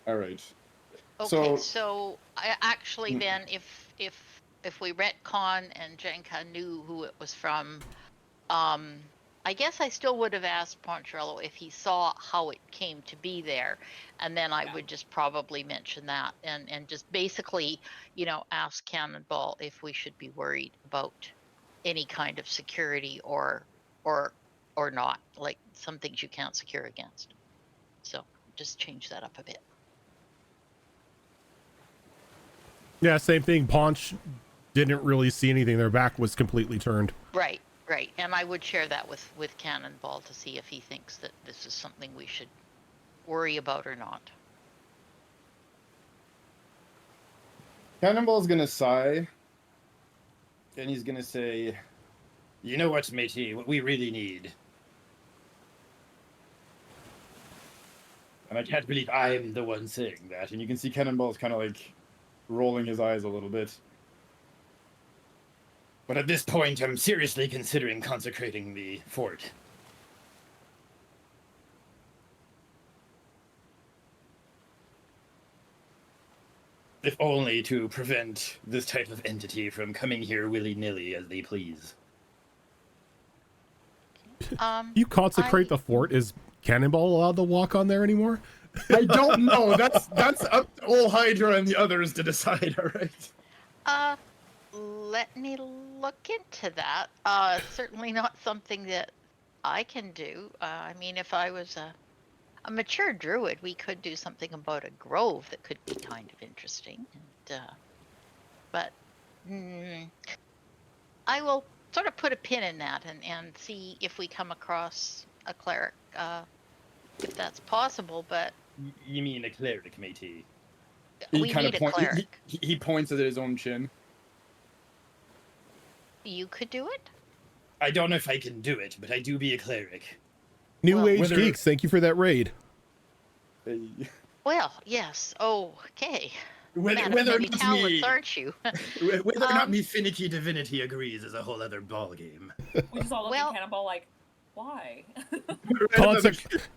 Speaker 5: All right.
Speaker 7: Okay,
Speaker 5: So-
Speaker 7: so I actually then, if we retcon and Jenka knew who it was from, I guess I still would have asked Poncherello if he saw how it came to be there, and then I
Speaker 4: Yeah.
Speaker 7: would just probably mention that and just basically, ask Cannonball if we should be worried about any kind of security or not, like some things you can't secure against. So just change that up a bit.
Speaker 2: Yeah, same thing. Paunch didn't really see anything. Their back was completely turned.
Speaker 7: Right, right. And I would share that with Cannonball to see if he thinks that this is something we should worry about or not.
Speaker 8: Cannonball's gonna sigh, and he's gonna say, "You know what, matey? What we really need." And I can't believe I'm the one saying that. And you can see Cannonball's kind of like rolling his eyes a little bit. But at this point, I'm seriously considering consecrating the fort. If only to prevent this type of entity from coming here willy-nilly as they please.
Speaker 2: You consecrate the fort. Is Cannonball allowed to walk on there anymore?
Speaker 5: I don't know. That's up to old Hydra and the others to decide, all right?
Speaker 7: Let me look into that. Certainly not something that I can do. I mean, if I was a mature druid, we could do something about a grove that could be kind of interesting. And, but I will sort of put a pin in that and see if we come across a cleric, if that's possible. But
Speaker 8: You mean a cleric, matey?
Speaker 7: we need a cleric.
Speaker 5: He points at his own chin.
Speaker 7: You could do it?
Speaker 8: I don't know if I can do it, but I do be a cleric.
Speaker 2: New
Speaker 7: Well,
Speaker 2: Age
Speaker 5: whether-
Speaker 2: Geeks, thank you for that raid.
Speaker 7: Well, yes. Okay.
Speaker 8: Whether,
Speaker 7: Man of
Speaker 8: whether or
Speaker 7: many
Speaker 8: not
Speaker 7: talents,
Speaker 8: me,
Speaker 7: aren't you?
Speaker 8: whether or not me finicky divinity agrees is a whole other ballgame.
Speaker 4: We just all look
Speaker 7: Well-
Speaker 4: at Cannonball like, why?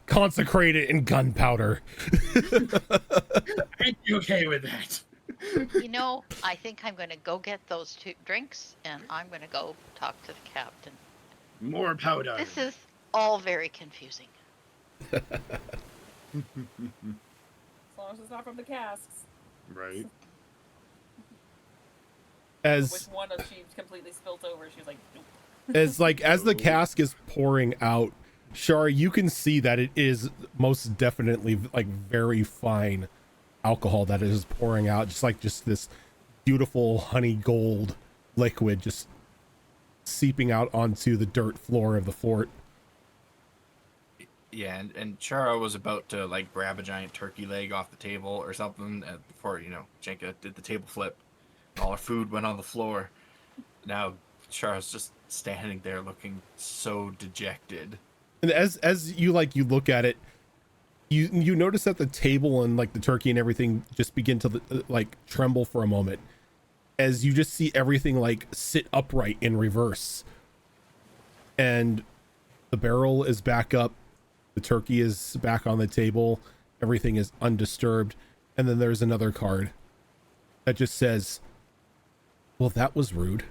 Speaker 2: Consecrate it in gunpowder.
Speaker 8: I'd be okay with that.
Speaker 7: You know, I think I'm going to go get those 2 drinks, and I'm going to go talk to the captain.
Speaker 8: More powder.
Speaker 7: This is all very confusing.
Speaker 4: As long as it's not from the casks.
Speaker 5: Right.
Speaker 4: Which
Speaker 2: As
Speaker 4: one of she completely spilt over? She was like, nope.
Speaker 2: as the cask is pouring out, Shara, you can see that it is most definitely like very fine alcohol that is pouring out, just this beautiful honey gold liquid just seeping out onto the dirt floor of the fort.
Speaker 6: Yeah, and Chara was about to like grab a giant turkey leg off the table or something before, Jenka did the table flip. All her food went on the floor. Now Chara's just standing there looking so dejected.
Speaker 2: And as you look at it, you notice that the table and like the turkey and everything just begin to like tremble for a moment as you just see everything like sit upright in reverse, and the barrel is back up, the turkey is back on the table, everything is undisturbed, and then there's another card that just says, well, that was rude.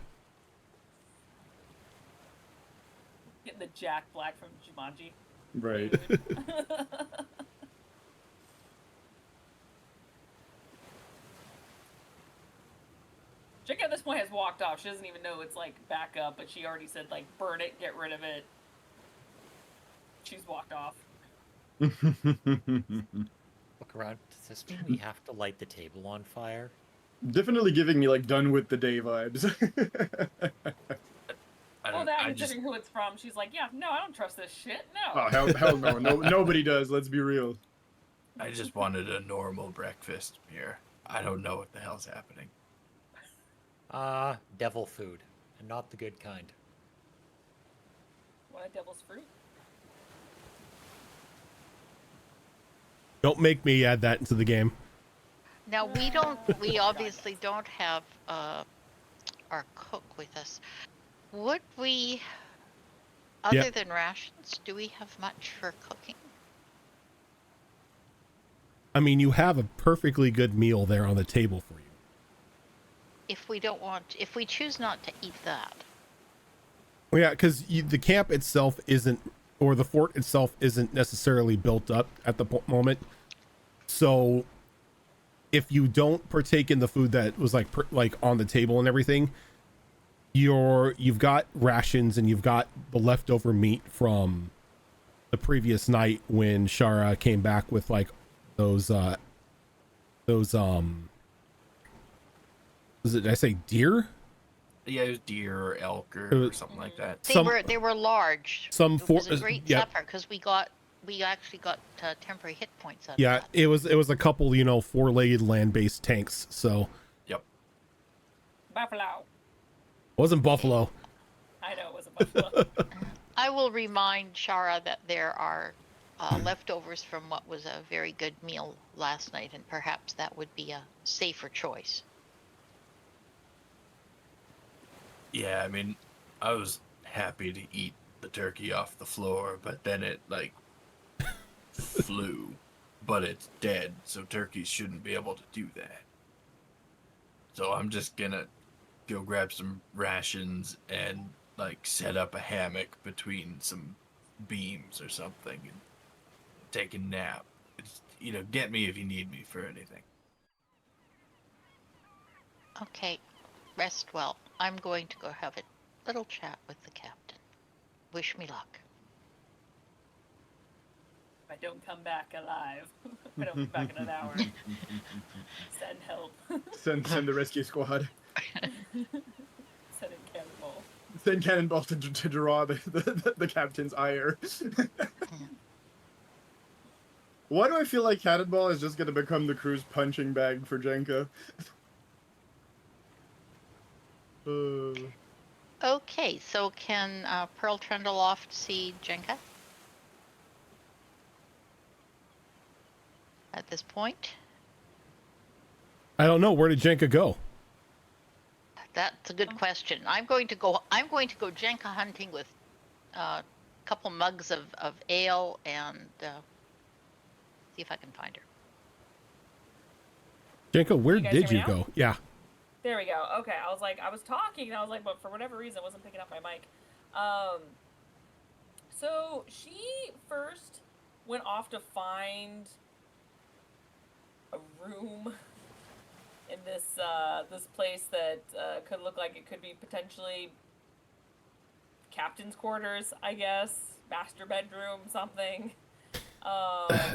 Speaker 4: Getting the Jack Black from Jumanji.
Speaker 5: Right.
Speaker 4: Chick at this point has walked off. She doesn't even know it's like back up, but she already said like burn it, get rid of it. She's walked off.
Speaker 1: Look around. Does this mean we have to light the table on fire?
Speaker 5: Definitely giving me like done with the day vibes.
Speaker 4: Well, that considering who it's from, she's like, yeah, no, I don't trust this shit. No.
Speaker 5: Oh hell no. Nobody does. Let's be real.
Speaker 6: I just wanted a normal breakfast here. I don't know what the hell's happening.
Speaker 1: Devil food, and not the good kind.
Speaker 4: Want a devil's fruit?
Speaker 2: Don't make me add that into the game.
Speaker 7: Now, we obviously don't have our cook with us. Would we, other than rations, do we have much for cooking?
Speaker 2: I mean, you have a perfectly good meal there on the table for you.
Speaker 7: If we choose not to eat that.
Speaker 2: Well, yeah, because the camp itself isn't, or the fort itself isn't necessarily built up at the moment. So if you don't partake in the food that was like on the table and everything, you've got rations and you've got the leftover meat from the previous night when Shara came back with like those Was it? Did I say deer?
Speaker 6: Yeah, it was deer or elk
Speaker 2: It
Speaker 6: or
Speaker 2: was-
Speaker 6: something like that.
Speaker 7: They were large.
Speaker 2: some
Speaker 7: It
Speaker 2: for
Speaker 7: was a great
Speaker 2: yeah,
Speaker 7: supper because we actually got temporary hit points out
Speaker 2: yeah.
Speaker 7: of that.
Speaker 2: It was a couple, four-legged land-based tanks. So
Speaker 6: Yep.
Speaker 4: Buffalo.
Speaker 2: wasn't buffalo.
Speaker 4: I know it was a buffalo.
Speaker 7: I will remind Shara that there are leftovers from what was a very good meal last night, and perhaps that would be a safer choice.
Speaker 6: Yeah, I mean, I was happy to eat the turkey off the floor, but then it, flew. But it's dead, so turkeys shouldn't be able to do that. So I'm just gonna go grab some rations and, set up a hammock between some beams or something and take a nap. It's, get me if you need me for anything.
Speaker 7: Okay, rest well. I'm going to go have a little chat with the captain. Wish me luck.
Speaker 4: If I don't come back alive, if I don't come back in an hour, send help.
Speaker 5: Send the rescue squad.
Speaker 4: Send in cannonball.
Speaker 5: Send cannonball to draw the captain's ire. Why do I feel like cannonball is just gonna become the crew's punching bag for Jenka?
Speaker 7: Okay, so can Pearl trundle off to see Jenka? At this point?
Speaker 2: I don't know. Where did Jenka go?
Speaker 7: That's a good question. I'm going to go Jenka hunting with a couple mugs of ale and see if I can find her.
Speaker 2: Jenka, where
Speaker 4: You guys
Speaker 2: did
Speaker 4: hear
Speaker 2: you
Speaker 4: me
Speaker 2: go? Yeah.
Speaker 4: There we go. Okay, I was talking, and I was like, but for whatever reason, I wasn't picking up my mic. So she first went off to find a room in this place that could look like it could be potentially captain's quarters, I guess, master bedroom, something.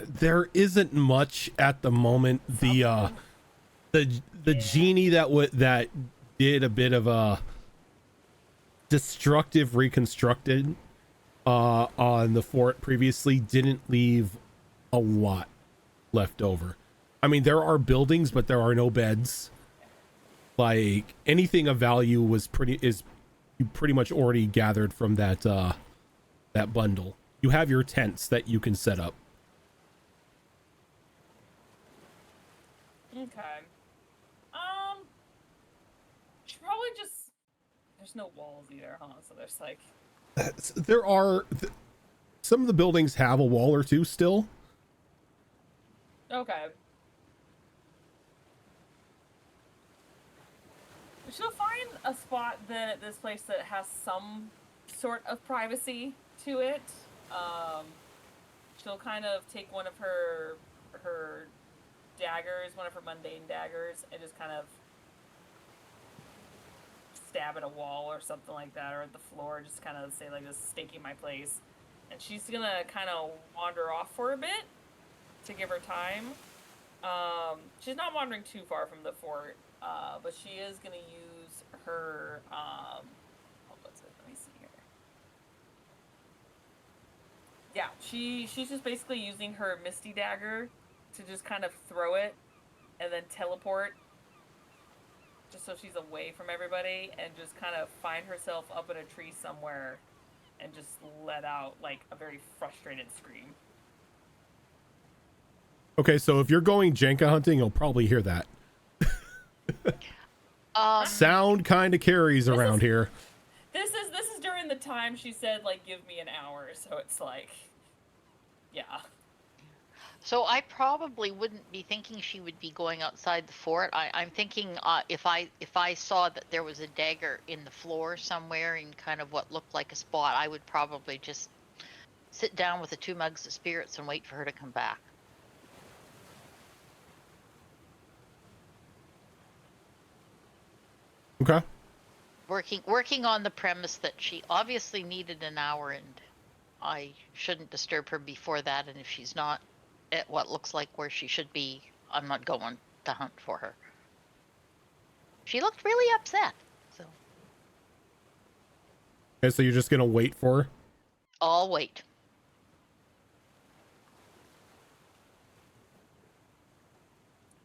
Speaker 2: There isn't much at the moment. The genie that did a bit of a destructive reconstructed on the fort previously didn't leave a lot left over. I mean, there are buildings, but there are no beds. Like anything of value you pretty much already gathered from that bundle. You have your tents that you can set up.
Speaker 4: Okay. Should probably just. There's no walls either, huh? So there's
Speaker 2: There are some of the buildings have a wall or two still.
Speaker 4: Okay. She'll find a spot then at this place that has some sort of privacy to it. She'll kind of take one of her daggers, one of her mundane daggers, and just kind of stab at a wall or something like that, or at the floor, just kind of say just staking my place. And she's gonna kind of wander off for a bit to give her time. She's not wandering too far from the fort, but she is gonna use her what's it? Let me see here. Yeah, she's just basically using her Misty Dagger to just kind of throw it and then teleport just so she's away from everybody and just kind of find herself up in a tree somewhere and just let out a very frustrated scream.
Speaker 2: Okay, so if you're going Jenka hunting, you'll probably hear that. Sound kind of carries around here.
Speaker 4: This is during the time she said give me an hour, so it's yeah.
Speaker 7: So I probably wouldn't be thinking she would be going outside the fort. I'm thinking if I saw that there was a dagger in the floor somewhere in kind of what looked like a spot, I would probably just sit down with the 2 mugs of spirits and wait for her to come back.
Speaker 2: Okay.
Speaker 7: Working on the premise that she obviously needed an hour and I shouldn't disturb her before that, and if she's not at what looks like where she should be, I'm not going to hunt for her. She looked really upset. So
Speaker 2: Okay, so you're just gonna wait for her?
Speaker 7: I'll wait.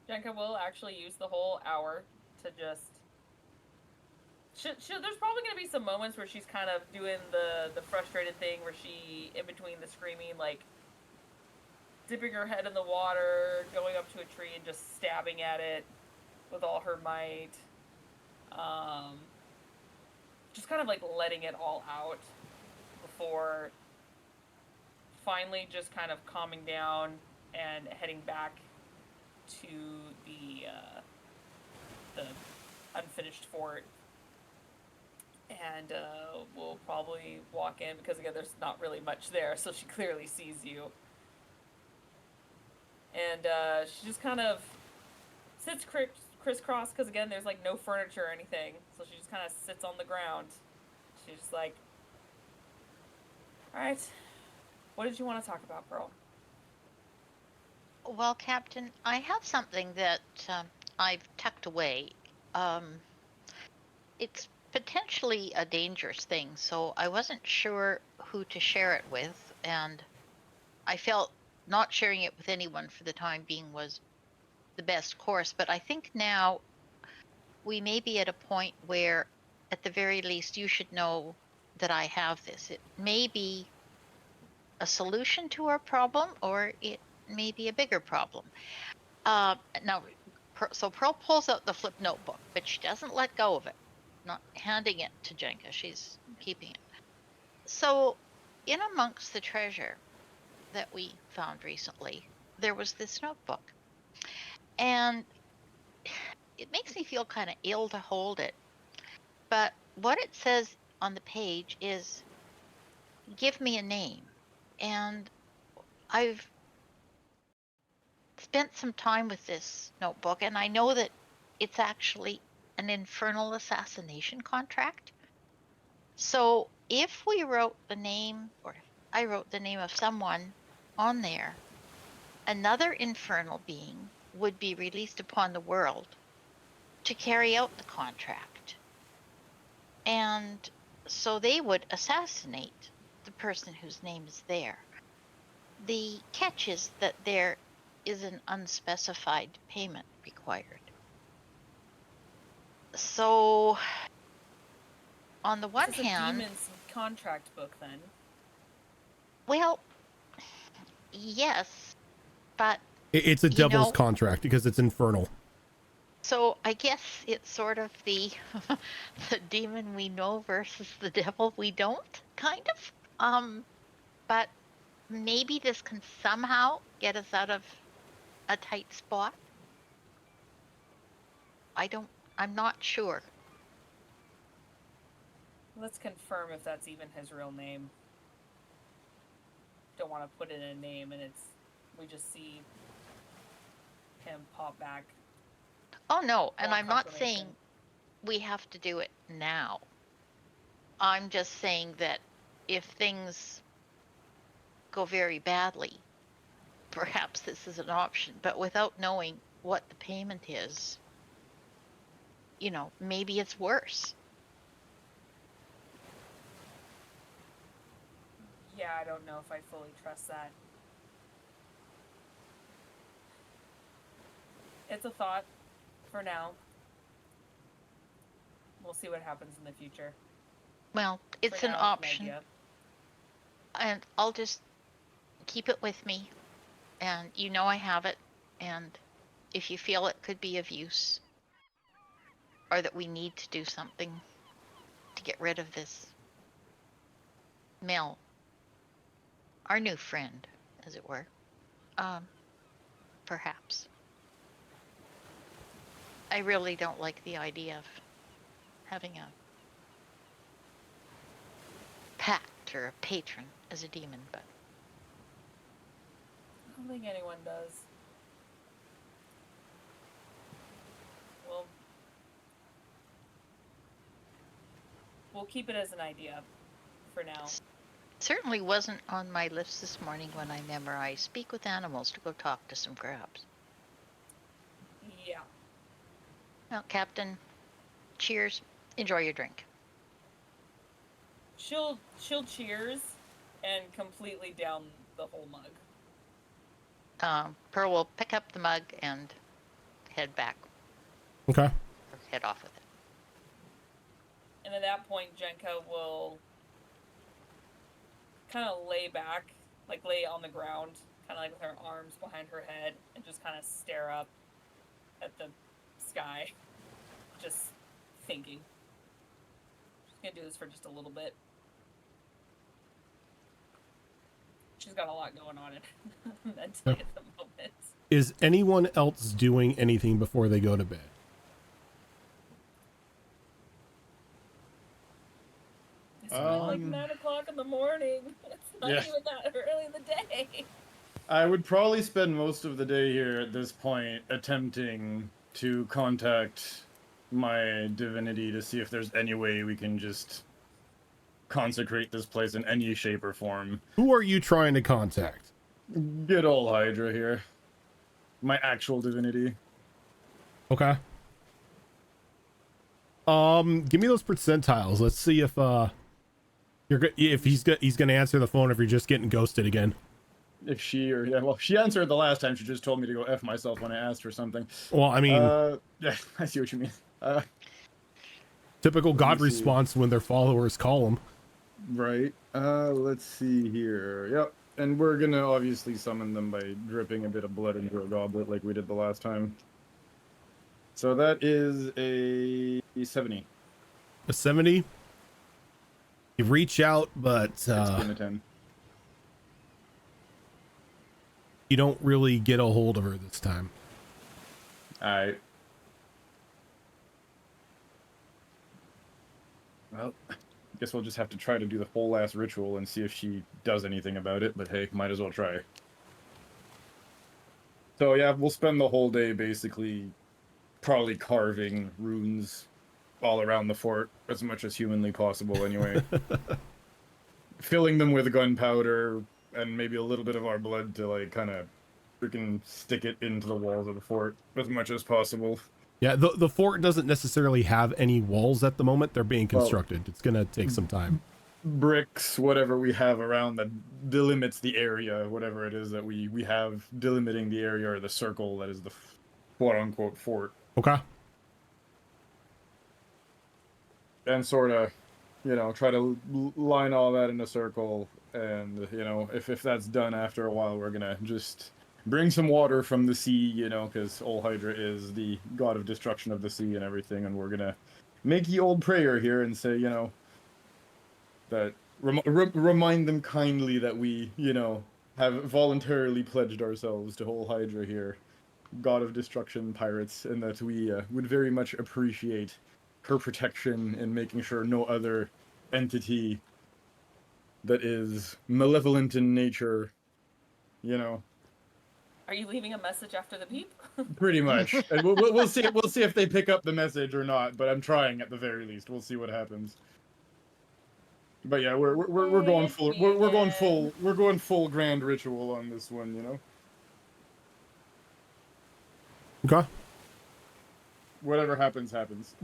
Speaker 4: Jenka will actually use the whole hour to just. There's probably going to be some moments where she's kind of doing the frustrated thing where she, in between the screaming, like, dipping her head in the water, going up to a tree and just stabbing at it with all her might. Just kind of, like, letting it all out before finally just kind of calming down and heading back to the unfinished fort. And we'll probably walk in because, again, there's not really much there, so she clearly sees you. And she just kind of sits crisscross because, again, there's, like, no furniture or anything. So she just kind of sits on the ground. She's just like, all right, what did you want to talk about, Pearl?
Speaker 7: Well, Captain, I have something that I've tucked away. It's potentially a dangerous thing, so I wasn't sure who to share it with, and I felt not sharing it with anyone for the time being was the best course. But I think now we may be at a point where, at the very least, you should know that I have this. It may be a solution to our problem, or it may be a bigger problem. Now, so Pearl pulls out the flip notebook, but she doesn't let go of it. Not handing it to Jenka, she's keeping it. So, in amongst the treasure that we found recently, there was this notebook. And it makes me feel kind of ill to hold it. But what it says on the page is, give me a name. And I've spent some time with this notebook, and I know that it's actually an infernal assassination contract. So if we wrote the name, or if I wrote the name of someone on there, another infernal being would be released upon the world to carry out the contract. And so they would assassinate the person whose name is there. The catch is that there is an unspecified payment required. So, on the one
Speaker 4: It's a
Speaker 7: hand,
Speaker 4: demon's contract book, then.
Speaker 7: well, yes, but
Speaker 2: It's a
Speaker 7: you
Speaker 2: devil's
Speaker 7: know,
Speaker 2: contract because it's infernal.
Speaker 7: so I guess it's sort of the the demon we know versus the devil we don't, kind of. But maybe this can somehow get us out of a tight spot. I'm not sure.
Speaker 4: Let's confirm if that's even his real name. Don't want to put in a name and we just see him pop back.
Speaker 7: Oh no, and
Speaker 4: Want
Speaker 7: I'm not
Speaker 4: confirmation.
Speaker 7: saying we have to do it now. I'm just saying that if things go very badly, perhaps this is an option, but without knowing what the payment is, maybe it's worse.
Speaker 4: Yeah, I don't know if I fully trust that. It's a thought for now. We'll see what happens in the future.
Speaker 7: Well, it's
Speaker 4: For
Speaker 7: an
Speaker 4: now,
Speaker 7: option,
Speaker 4: idea.
Speaker 7: and I'll just keep it with me, and I have it, and if you feel it could be of use, or that we need to do something to get rid of this Mel, our new friend, as it were, perhaps. I really don't like the idea of having a pact or a patron as a demon, but
Speaker 4: I don't think anyone does. Well, we'll keep it as an idea for now.
Speaker 7: certainly wasn't on my list this morning when I memorized speak with animals to go talk to some crabs.
Speaker 4: Yeah.
Speaker 7: Well, Captain, Cheers. Enjoy your drink.
Speaker 4: She'll cheers and completely down the whole mug.
Speaker 7: Pearl will pick up the mug and head back,
Speaker 2: Okay.
Speaker 7: or head off with it.
Speaker 4: And at that point, Jenka will kind of lay back, like lay on the ground, kind of like with her arms behind her head, and just kind of stare up at the sky, just thinking. She's gonna do this for just a little bit. She's got a lot going on mentally at the moment.
Speaker 2: Is anyone else doing anything before they go to bed?
Speaker 4: It's not like 9 o'clock in the morning. It's not
Speaker 5: Yeah.
Speaker 4: even that early in the day.
Speaker 5: I would probably spend most of the day here at this point attempting to contact my divinity to see if there's any way we can just consecrate this place in any shape or form.
Speaker 2: Who are you trying to contact?
Speaker 5: Good old Hydra here. My actual divinity.
Speaker 2: Okay. Give me those percentiles. Let's see if he's gonna answer the phone, if you're just getting ghosted again.
Speaker 5: If she or yeah, well, she answered the last time. She just told me to go F myself when I asked her something.
Speaker 2: Well, I mean,
Speaker 5: yeah, I see what you mean.
Speaker 2: typical God
Speaker 5: me see.
Speaker 2: response when their followers call them.
Speaker 5: Right. Let's see here. Yep. And we're gonna obviously summon them by dripping a bit of blood into a goblet like we did the last time. So that is a 70.
Speaker 2: A 70. You reach out, but
Speaker 5: 16 to 10.
Speaker 2: you don't really get a hold of her this time.
Speaker 5: Alright. Well, guess we'll just have to try to do the whole last ritual and see if she does anything about it, but hey, might as well try. So yeah, we'll spend the whole day basically probably carving runes all around the fort as much as humanly possible anyway. Filling them with gunpowder and maybe a little bit of our blood to like kind of freaking stick it into the walls of the fort as much as possible.
Speaker 2: Yeah, the fort doesn't necessarily have any walls at the moment. They're being constructed. It's gonna take some time.
Speaker 5: Bricks, whatever we have around that delimits the area, whatever it is that we have delimiting the area or the circle that is the quote-unquote fort.
Speaker 2: Okay.
Speaker 5: And sort of, you know, try to line all that in a circle. And, you know, if that's done after a while, we're going to just bring some water from the sea, you know, because old Hydra is the god of destruction of the sea and everything. And we're going to make the old prayer here and say, you know, that remind them kindly that we, you know, have voluntarily pledged ourselves to whole Hydra here, god of destruction, pirates, and that we would very much appreciate her protection and making sure no other entity that is malevolent in nature, you know.
Speaker 4: Are you leaving a message after the beep?
Speaker 5: Pretty much. And we'll see if they pick up the message or not, but I'm trying at the very least. We'll see what happens. But yeah, we're going full we're going full grand ritual on this one, you know.
Speaker 2: Okay.
Speaker 5: Whatever happens, happens.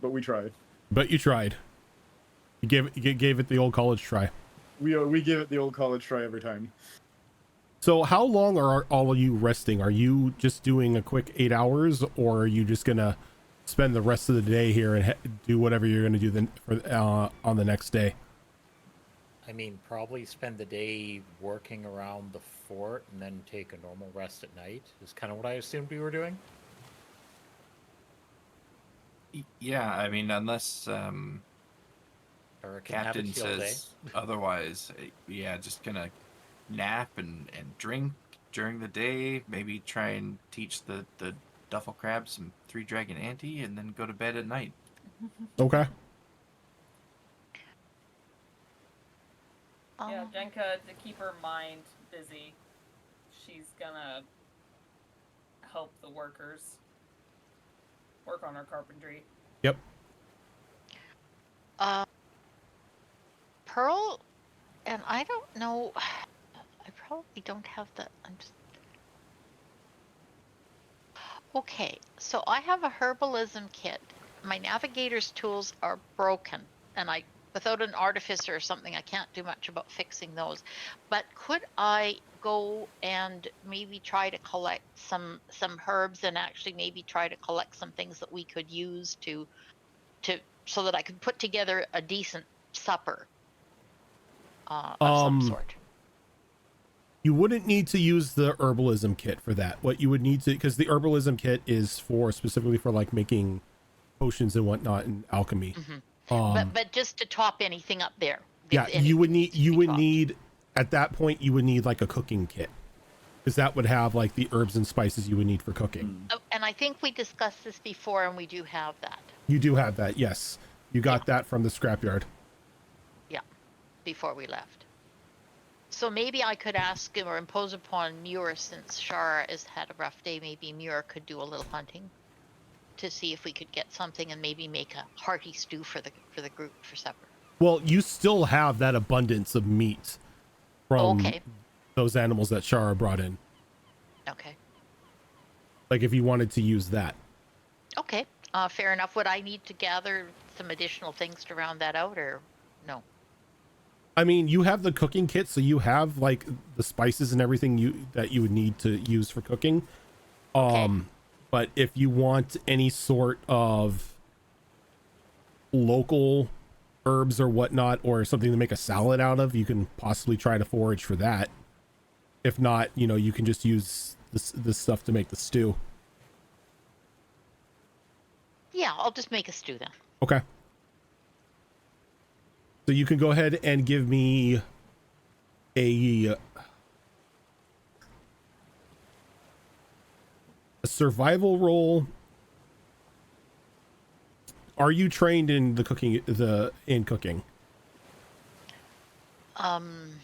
Speaker 5: But we tried.
Speaker 2: But you tried. You gave it the old college try.
Speaker 5: We give it the old college try every time.
Speaker 2: So how long are all of you resting? Are you just doing a quick 8 hours, or are you just gonna spend the rest of the day here and do whatever you're gonna do then on the next day?
Speaker 1: I mean, probably spend the day working around the fort and then take a normal rest at night is kind of what I assumed we were doing.
Speaker 6: Yeah, I mean, unless
Speaker 1: Or I can have a
Speaker 6: Captain
Speaker 1: chill day.
Speaker 6: says otherwise, yeah, just gonna nap and drink during the day. Maybe try and teach the duffel crab some 3-dragon ante, and then go to bed at night.
Speaker 2: Okay.
Speaker 4: Yeah, Jenka, to keep her mind busy, she's gonna help the workers work on her carpentry.
Speaker 2: Yep.
Speaker 7: Pearl, and I don't know. I probably don't have the. I'm just. Okay, so I have a herbalism kit my navigator's tools are broken, and without an artificer or something, I can't do much about fixing those. But could I go and maybe try to collect some herbs, and actually maybe try to collect some things that we could use to so that I could put together a decent supper of some sort?
Speaker 2: You wouldn't need to use the herbalism kit for that. What you would need to, because the herbalism kit is for specifically for like making potions and whatnot in alchemy.
Speaker 7: But just to top anything up there.
Speaker 2: Yeah, you would need at that point you would need like a cooking kit, because that would have like the herbs and spices you would need for cooking.
Speaker 7: Oh, and I think we discussed this before, and we do have that.
Speaker 2: You do have that, yes. You got that from the scrapyard.
Speaker 7: Yeah, before we left. So maybe I could ask him or impose upon Muir, since Shara has had a rough day, maybe Muir could do a little hunting to see if we could get something and maybe make a hearty stew for the group for supper.
Speaker 2: Well, you still have that abundance of meat from those animals that Shara brought in.
Speaker 7: Okay.
Speaker 2: Like if you wanted to use that.
Speaker 7: Okay, fair enough. Would I need to gather some additional things to round that out, or no?
Speaker 2: I mean, you have the cooking kit, so you have like the spices and everything that you would need to use for cooking. But if you want any sort of local herbs or whatnot, or something to make a salad out of, you can possibly try to forage for that. If not, you can just use this stuff to make the stew.
Speaker 7: Yeah, I'll just make a stew then.
Speaker 2: Okay. So you can go ahead and give me a survival roll. Are you trained in the cooking? In cooking?
Speaker 7: Trained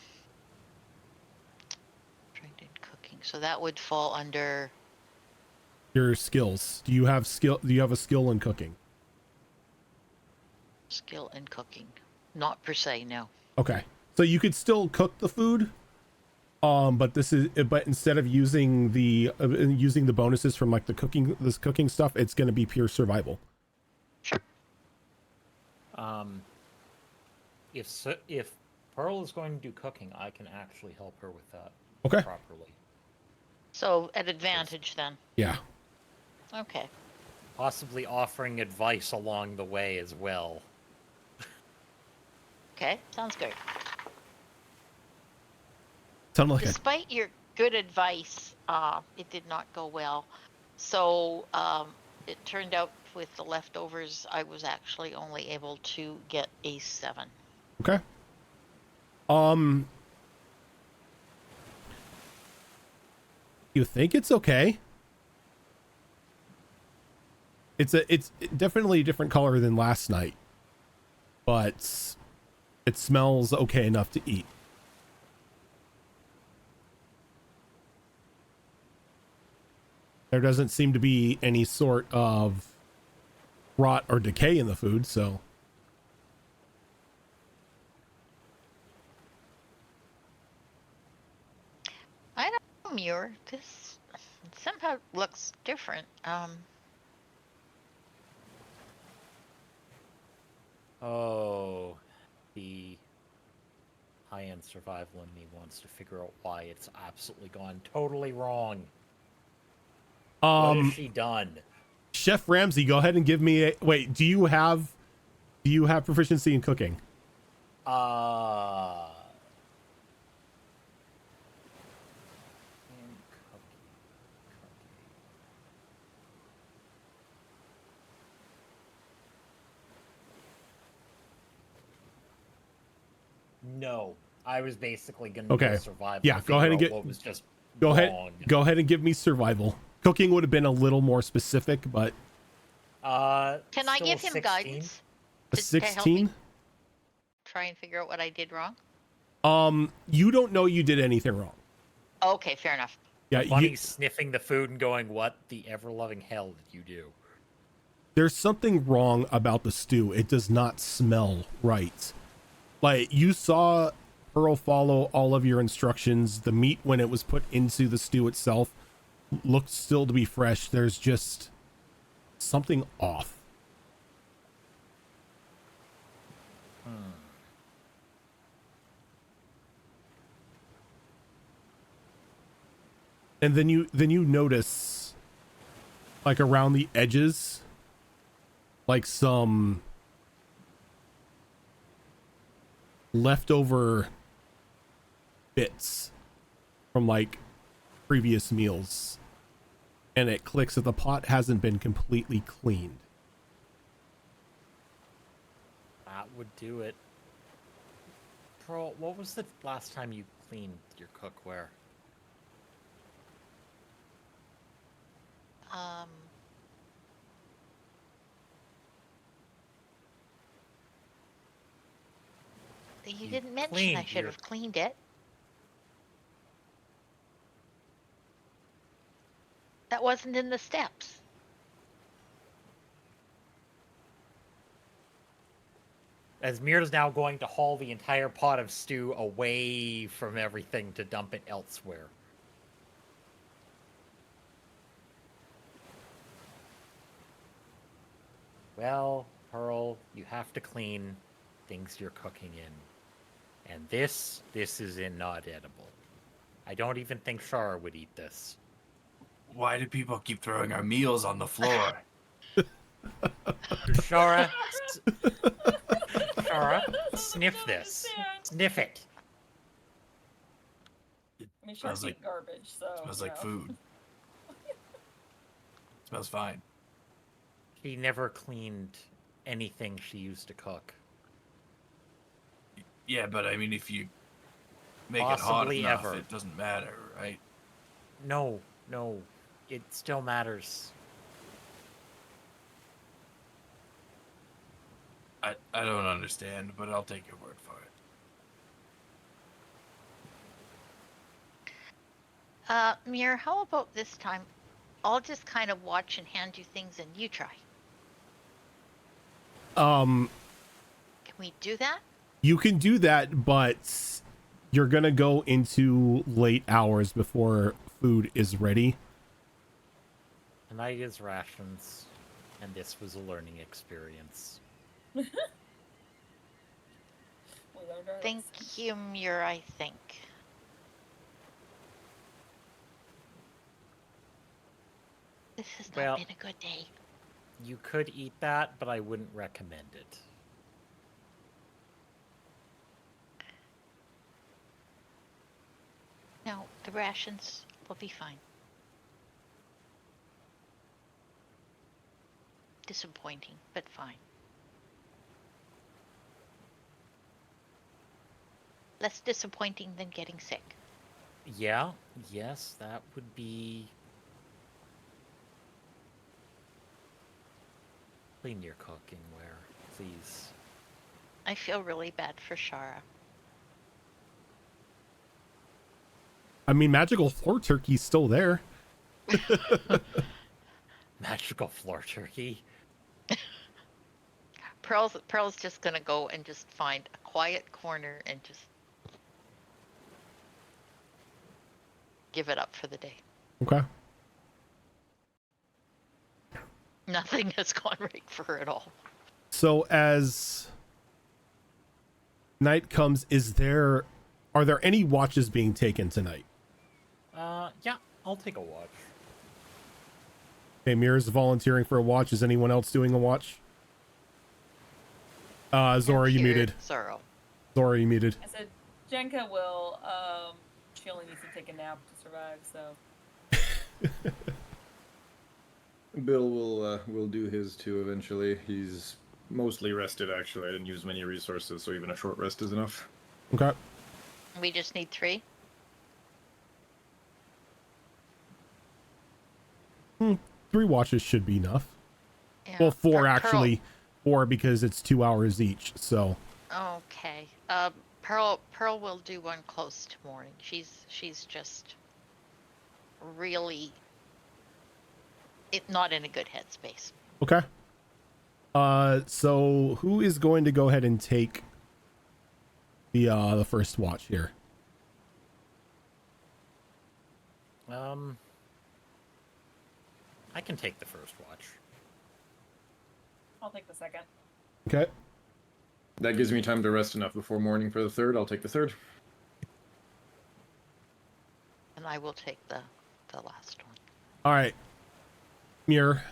Speaker 7: in cooking, so that would fall under
Speaker 2: your skills. Do you have a skill in cooking?
Speaker 7: Skill in cooking. Not per se, no.
Speaker 2: Okay. So you could still cook the food. But instead of using the bonuses from like this cooking stuff, it's going to be pure survival.
Speaker 7: Sure.
Speaker 1: If Pearl is going to do cooking, I can actually help her with that.
Speaker 2: Okay.
Speaker 1: Properly.
Speaker 7: So at advantage then.
Speaker 2: Yeah.
Speaker 7: Okay.
Speaker 1: Possibly offering advice along the way as well.
Speaker 7: Okay, sounds good.
Speaker 2: Despite
Speaker 7: your good advice, it did not go well. So it turned out with the leftovers, I was actually only able to get a 7.
Speaker 2: Okay. You think it's okay? It's definitely a different color than last night, but it smells okay enough to eat. There doesn't seem to be any sort of rot or decay in the food, so.
Speaker 7: I don't know, Muir. This somehow looks different.
Speaker 1: Oh, the high-end survival in me wants to figure out why it's absolutely gone totally wrong. What has she done?
Speaker 2: Chef Ramsay, go ahead and give me a wait. Do you have proficiency in cooking?
Speaker 1: No, I was basically gonna do survival.
Speaker 2: Yeah, go ahead and get
Speaker 1: what was just
Speaker 2: go
Speaker 1: wrong.
Speaker 2: ahead and give me survival. Cooking would have been a little more specific, but
Speaker 7: can I give him
Speaker 1: 16?
Speaker 7: guidance?
Speaker 2: A 16?
Speaker 7: Try and figure out what I did wrong.
Speaker 2: You don't know you did anything wrong.
Speaker 7: Okay, fair enough.
Speaker 2: Yeah,
Speaker 1: Bunny's sniffing the food and going, "What the ever-loving hell did you do?"
Speaker 2: There's something wrong about the stew. It does not smell right. Like, you saw Pearl follow all of your instructions. The meat, when it was put into the stew itself, looked still to be fresh. There's just something off.
Speaker 1: Hmm.
Speaker 2: And then you notice, like around the edges, like some leftover bits from like previous meals, and it clicks that the pot hasn't been completely cleaned.
Speaker 1: That would do it. Pearl, what was the last time you cleaned your cookware?
Speaker 7: You
Speaker 1: You
Speaker 7: didn't mention I
Speaker 1: cleaned
Speaker 7: should
Speaker 1: your-
Speaker 7: have cleaned it. That wasn't in the steps.
Speaker 1: Esmir's now going to haul the entire pot of stew away from everything to dump it elsewhere. Well, Pearl, you have to clean things you're cooking in. And this is not edible. I don't even think Shara would eat this.
Speaker 6: Why do people keep throwing our meals on the floor?
Speaker 1: Shara, Shara, sniff this. Sniff it.
Speaker 4: I mean,
Speaker 6: Smells
Speaker 4: sharks
Speaker 6: like-
Speaker 4: eat garbage, so.
Speaker 6: Smells
Speaker 4: you
Speaker 6: like
Speaker 4: know.
Speaker 6: food. Smells fine.
Speaker 1: She never cleaned anything she used to cook.
Speaker 6: Yeah, but I mean, if you make
Speaker 1: Possibly
Speaker 6: it hot enough,
Speaker 1: ever.
Speaker 6: it doesn't matter, right?
Speaker 1: No, it still matters.
Speaker 6: I don't understand, but I'll take your word for it.
Speaker 7: Mir, how about this time? I'll just kind of watch and hand you things and you try. Can we do that?
Speaker 2: You can do that, but you're gonna go into late hours before food is ready.
Speaker 1: Tonight is rations, and this was a learning experience.
Speaker 4: We learned our
Speaker 7: Thank
Speaker 4: lesson.
Speaker 7: you, Mir, I think. This has not
Speaker 1: Well-
Speaker 7: been a good day.
Speaker 1: You could eat that, but I wouldn't recommend it.
Speaker 7: No, the rations will be fine. Disappointing, but fine. Less disappointing than getting sick.
Speaker 1: Yeah, yes, that would be... Clean your cooking ware, please.
Speaker 7: I feel really bad for Shara.
Speaker 2: I mean, magical floor turkey's still there.
Speaker 1: Magical floor turkey.
Speaker 7: Pearl's just gonna go and just find a quiet corner and just give it up for the day.
Speaker 2: Okay.
Speaker 7: Nothing has gone right for her at all.
Speaker 2: So as night comes, are there any watches being taken tonight?
Speaker 1: Yeah, I'll take a watch.
Speaker 2: Okay, Mira's volunteering for a watch. Is anyone else doing a watch? Zora, you
Speaker 7: Here,
Speaker 2: muted.
Speaker 7: Zoro.
Speaker 2: Zora, you muted.
Speaker 4: I said Jenka will. She only needs to take a nap to survive, so.
Speaker 5: Bill will do his too eventually. He's mostly rested actually. I didn't use many resources, so even a short rest is enough.
Speaker 2: Okay.
Speaker 7: We just need 3.
Speaker 2: 3 watches should be enough.
Speaker 7: Yeah.
Speaker 2: Well, 4
Speaker 7: Pearl-
Speaker 2: actually. 4 because it's 2 hours each. So
Speaker 7: Okay. Pearl will do one close to morning. She's just really not in a good headspace.
Speaker 2: okay. So who is going to go ahead and take the first watch here?
Speaker 1: I can take the first watch.
Speaker 4: I'll take the second.
Speaker 2: Okay.
Speaker 5: That gives me time to rest enough before morning for the third. I'll take the third.
Speaker 7: And I will take the last one.
Speaker 2: All right. Muir.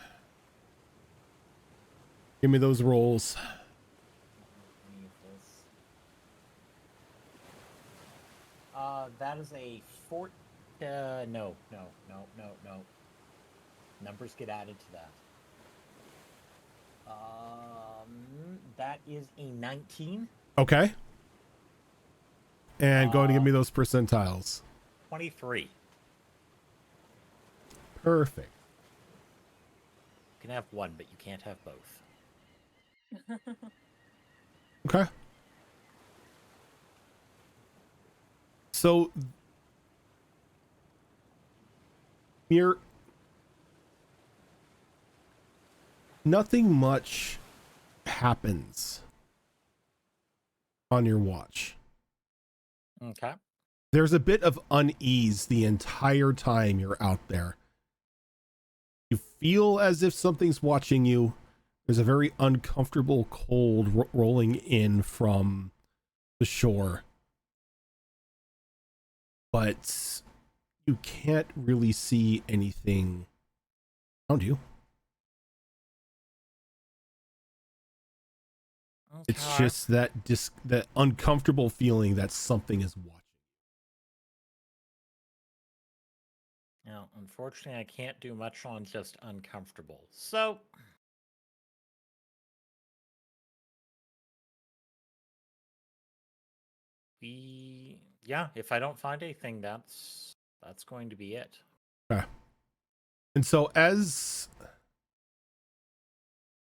Speaker 2: Give me those rolls.
Speaker 1: That is a no. Numbers get added to that. That is a 19.
Speaker 2: Okay. And go ahead and give me those percentiles.
Speaker 1: 23.
Speaker 2: Perfect.
Speaker 1: You can have one, but you can't have both.
Speaker 2: Okay. So, Muir, nothing much happens on your watch.
Speaker 1: Okay.
Speaker 2: There's a bit of unease the entire time you're out there. You feel as if something's watching you. There's a very uncomfortable cold rolling in from the shore. But you can't really see anything around you. It's
Speaker 1: Okay.
Speaker 2: just that that uncomfortable feeling that something is watching.
Speaker 1: Now, unfortunately, I can't do much on just uncomfortable. So, if I don't find anything, that's going to be it.
Speaker 2: Okay. And so as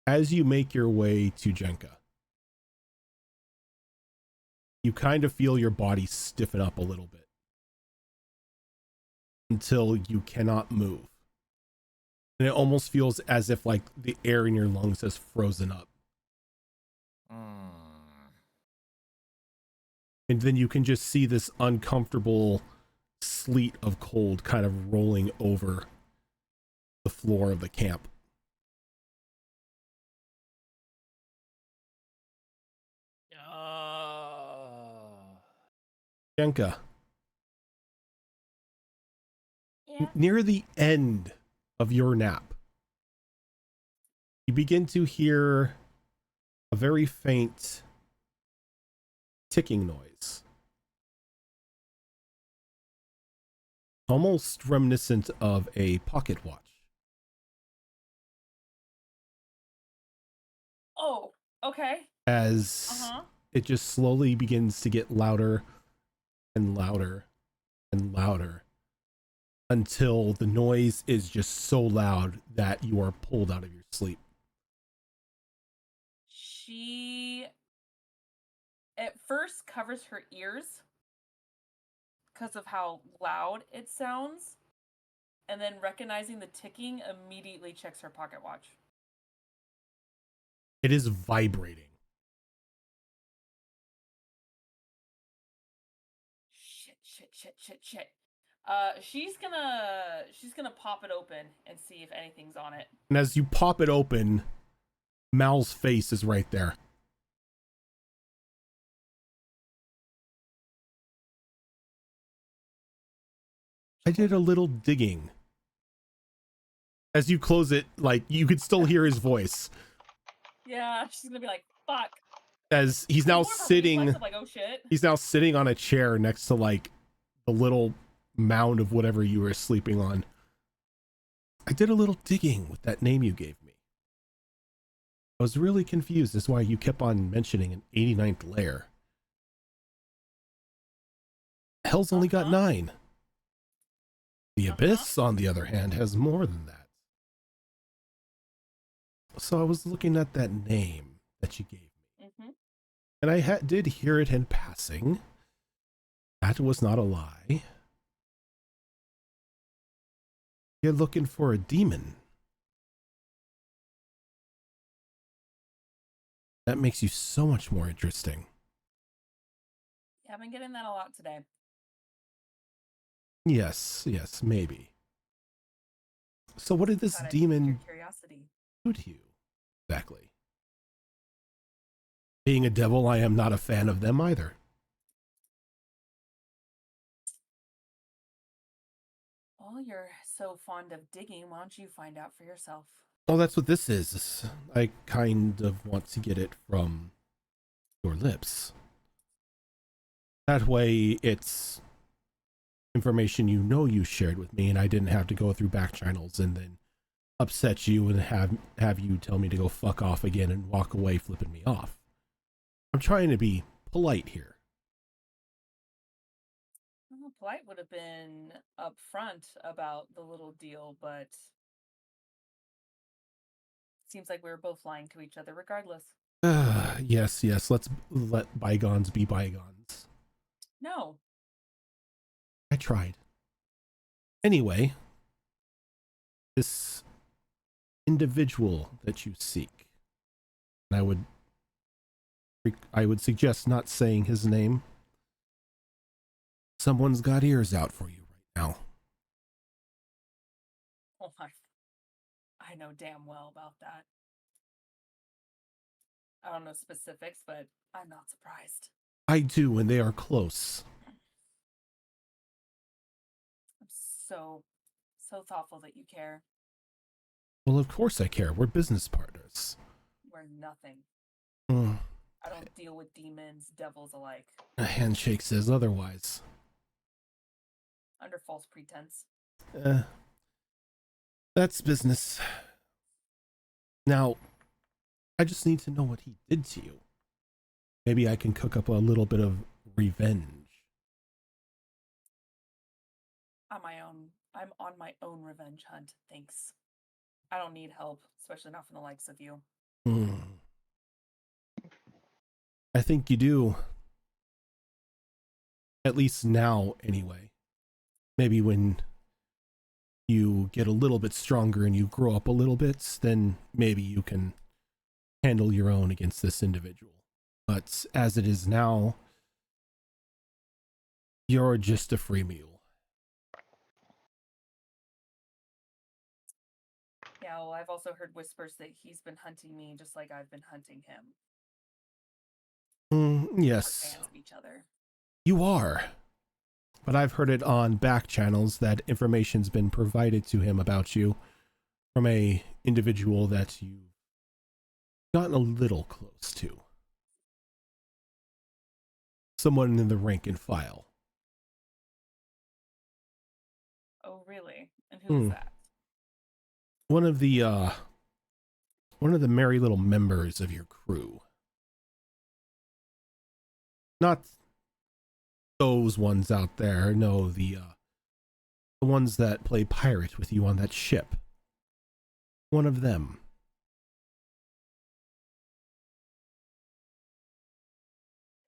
Speaker 2: you make your way to Jenka, you kind of feel your body stiffen up a little bit until you cannot move. And it almost feels as if like the air in your lungs has frozen up. And then you can just see this uncomfortable sleet of cold kind of rolling over the floor of the camp. Jenka.
Speaker 4: Yeah.
Speaker 2: Near the end of your nap, you begin to hear a very faint ticking noise. Almost reminiscent of a pocket watch.
Speaker 4: Oh, okay.
Speaker 2: As it just slowly begins to get louder and louder and louder until the noise is just so loud that you are pulled out of your sleep.
Speaker 4: She at first covers her ears because of how loud it sounds, and then recognizing the ticking, immediately checks her pocket watch.
Speaker 2: It is vibrating.
Speaker 4: Shit. She's gonna pop it open and see if anything's on it.
Speaker 2: And as you pop it open, Mal's face is right there. I did a little digging. As you close it, like you could still hear his voice.
Speaker 4: Yeah, she's gonna be like, "Fuck."
Speaker 2: As he's now
Speaker 4: More of a
Speaker 2: sitting,
Speaker 4: reflex of like, "Oh shit."
Speaker 2: he's now sitting on a chair next to like the little mound of whatever you were sleeping on. I did a little digging with that name you gave me. I was really confused as to why you kept on mentioning an 89th layer. Hell's only got 9. The Abyss, on the other hand, has more than that. So I was looking at that name that you gave me. And I did hear it in passing. That was not a lie. You're looking for a demon. That makes you so much more interesting.
Speaker 4: Yeah, I've been getting that a lot today.
Speaker 2: Yes, maybe. So what did this
Speaker 4: Gotta
Speaker 2: demon
Speaker 4: your curiosity.
Speaker 2: do to you? Exactly. Being a devil, I am not a fan of them either.
Speaker 4: Well, you're so fond of digging. Why don't you find out for yourself?
Speaker 2: Oh, that's what this is. I kind of want to get it from your lips. That way it's information you know you shared with me, and I didn't have to go through back channels and then upset you and have you tell me to go fuck off again and walk away flipping me off. I'm trying to be polite here.
Speaker 4: Well, polite would have been upfront about the little deal, but seems like we were both lying to each other regardless.
Speaker 2: Yes, let's let bygones be bygones.
Speaker 4: No.
Speaker 2: I tried. Anyway, this individual that you seek, and I would suggest not saying his name. Someone's got ears out for you right now.
Speaker 4: Oh my. I know damn well about that. I don't know specifics, but I'm not surprised.
Speaker 2: I do, and they are close.
Speaker 4: I'm so thoughtful that you care.
Speaker 2: Well, of course I care. We're business partners.
Speaker 4: We're nothing.
Speaker 2: Mm,
Speaker 4: I don't deal with demons, devils alike.
Speaker 2: a handshake says otherwise.
Speaker 4: Under false pretense.
Speaker 2: That's business. Now, I just need to know what he did to you. Maybe I can cook up a little bit of revenge.
Speaker 4: I'm on my own revenge hunt, thanks. I don't need help, especially not from the likes of you.
Speaker 2: I think you do. At least now, anyway. Maybe when you get a little bit stronger and you grow up a little bit, then maybe you can handle your own against this individual. But as it is now, you're just a free meal.
Speaker 4: Yeah, well, I've also heard whispers that he's been hunting me just like I've been hunting him.
Speaker 2: Yes.
Speaker 4: We're fans of each other.
Speaker 2: You are. But I've heard it on back channels that information's been provided to him about you from a individual that you've gotten a little close to. Someone in the rank and file.
Speaker 4: Oh, really? And who is that?
Speaker 2: One of the merry little members of your crew. Not those ones out there, no, the ones that play pirate with you on that ship. One of them.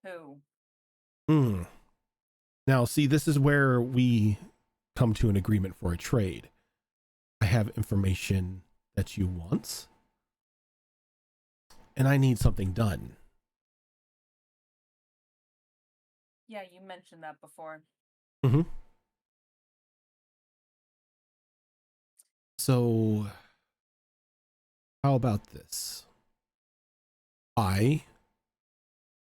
Speaker 4: Who?
Speaker 2: Now, see, this is where we come to an agreement for a trade. I have information that you want, and I need something done.
Speaker 4: Yeah, you mentioned that before.
Speaker 2: So, how about this? I,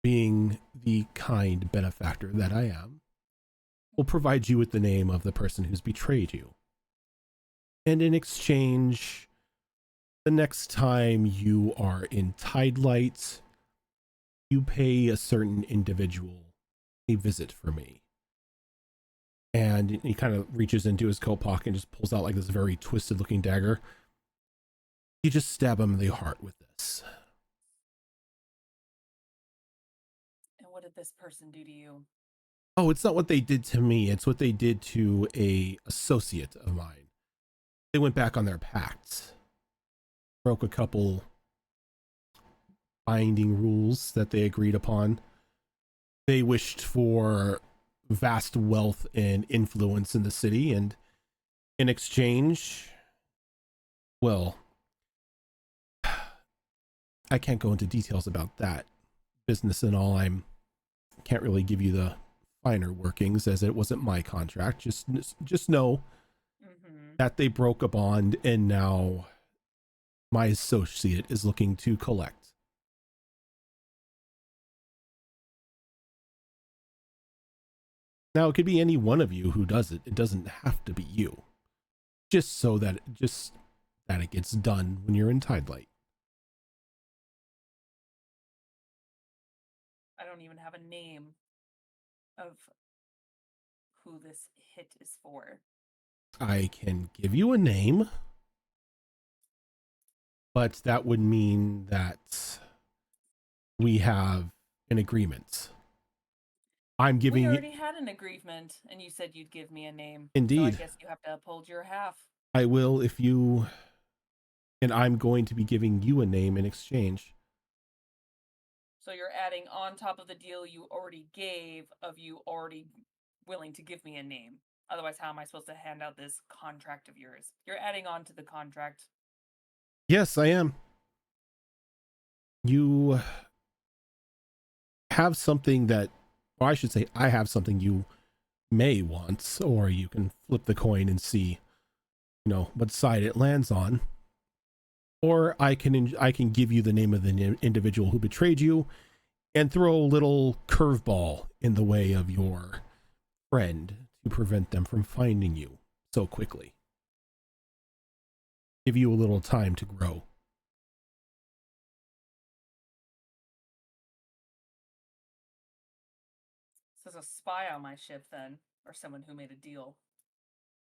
Speaker 2: being the kind benefactor that I am, will provide you with the name of the person who's betrayed you. And in exchange, the next time you are in Tidelight, you pay a certain individual a visit for me. And he kind of reaches into his coat pocket and just pulls out like this very twisted looking dagger. You just stab him in the heart with this.
Speaker 4: And what did this person do to you?
Speaker 2: Oh, it's not what they did to me. It's what they did to a associate of mine. They went back on their pact. Broke a couple binding rules that they agreed upon. They wished for vast wealth and influence in the city, and in exchange, well, I can't go into details about that. Business and all, can't really give you the finer workings as it wasn't my contract. Just know that they broke a bond, and now my associate is looking to collect. Now, it could be any one of you who does it. It doesn't have to be you. Just that it gets done when you're in Tidelight.
Speaker 4: I don't even have a name of who this hit is for.
Speaker 2: I can give you a name, but that would mean that we have an agreement. I'm giving
Speaker 4: We
Speaker 2: you.
Speaker 4: already had an agreement, and you said you'd give me a name.
Speaker 2: Indeed.
Speaker 4: So I guess you have to uphold your half.
Speaker 2: I will if you. And I'm going to be giving you a name in exchange.
Speaker 4: So you're adding on top of the deal you already gave of you already willing to give me a name. Otherwise, how am I supposed to hand out this contract of yours? You're adding on to the contract.
Speaker 2: Yes, I am. You have something that, or I should say, I have something you may want, or you can flip the coin and see, what side it lands on. Or I can give you the name of the individual who betrayed you and throw a little curveball in the way of your friend to prevent them from finding you so quickly. Give you a little time to grow.
Speaker 4: So there's a spy on my ship then, or someone who made a deal.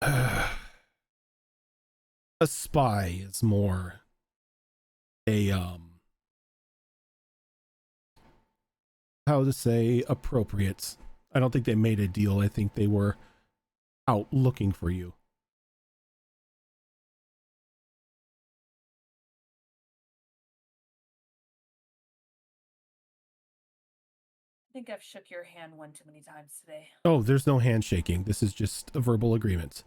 Speaker 2: A spy is more a how to say appropriate. I don't think they made a deal. I think they were out looking for you.
Speaker 4: I think I've shook your hand one too many times today.
Speaker 2: Oh, there's no handshaking. This is just a verbal agreement.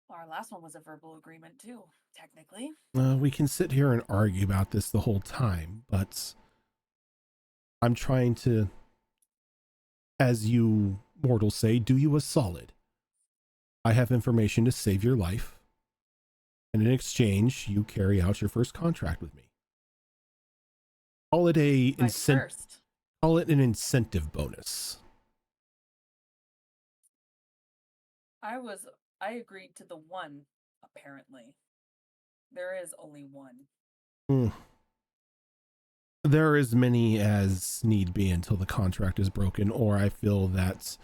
Speaker 4: Our last one was a verbal agreement too, technically.
Speaker 2: We can sit here and argue about this the whole time, but I'm trying to, as you mortals say, do you a solid. I have information to save your life, and in exchange, you carry out your first contract with me. Call it Call it an incentive bonus.
Speaker 4: I agreed to the one, apparently. There is only one.
Speaker 2: There are as many as need be until the contract is broken, or I feel that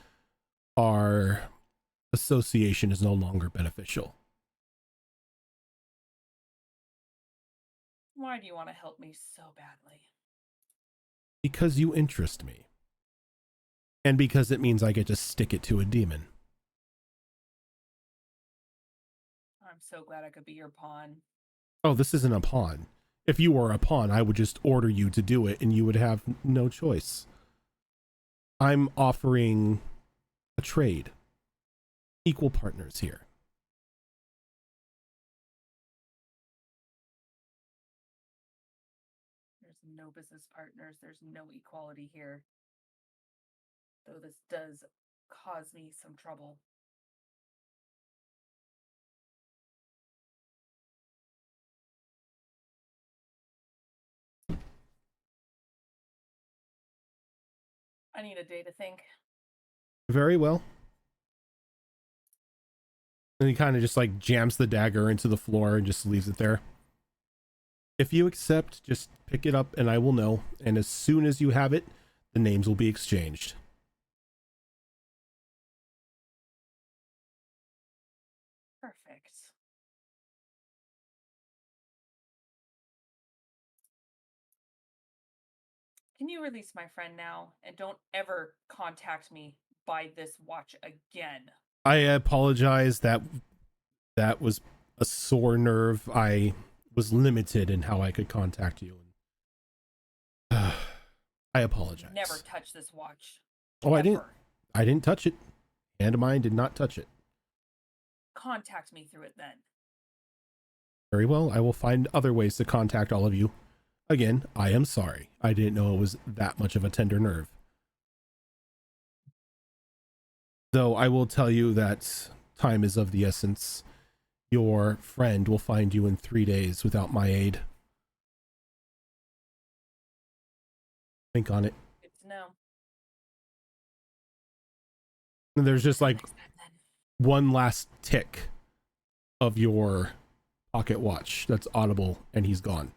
Speaker 2: our association is no longer beneficial.
Speaker 4: Why do you want to help me so badly?
Speaker 2: Because you interest me. And because it means I get to stick it to a demon.
Speaker 4: I'm so glad I could be your pawn.
Speaker 2: Oh, this isn't a pawn. If you were a pawn, I would just order you to do it and you would have no choice. I'm offering a trade. Equal partners here.
Speaker 4: There's no business partners. There's no equality here. Though this does cause me some trouble. I need a day to think.
Speaker 2: Very well. And he kind of just like jams the dagger into the floor and just leaves it there. If you accept, just pick it up and I will know. And as soon as you have it, the names will be exchanged.
Speaker 4: Perfect. Can you release my friend now and don't ever contact me by this watch again?
Speaker 2: I apologize. That was a sore nerve. I was limited in how I could contact you. I apologize.
Speaker 4: Never touch this watch.
Speaker 2: Oh,
Speaker 4: Ever.
Speaker 2: I didn't touch it. Hand of mine did not touch it.
Speaker 4: Contact me through it then.
Speaker 2: Very well. I will find other ways to contact all of you. Again, I am sorry. I didn't know it was that much of a tender nerve. Though I will tell you that time is of the essence. Your friend will find you in 3 days without my aid. Think on it.
Speaker 4: Good to know.
Speaker 2: And there's just like
Speaker 4: Next time, then.
Speaker 2: one last tick of your pocket watch that's audible, and he's gone.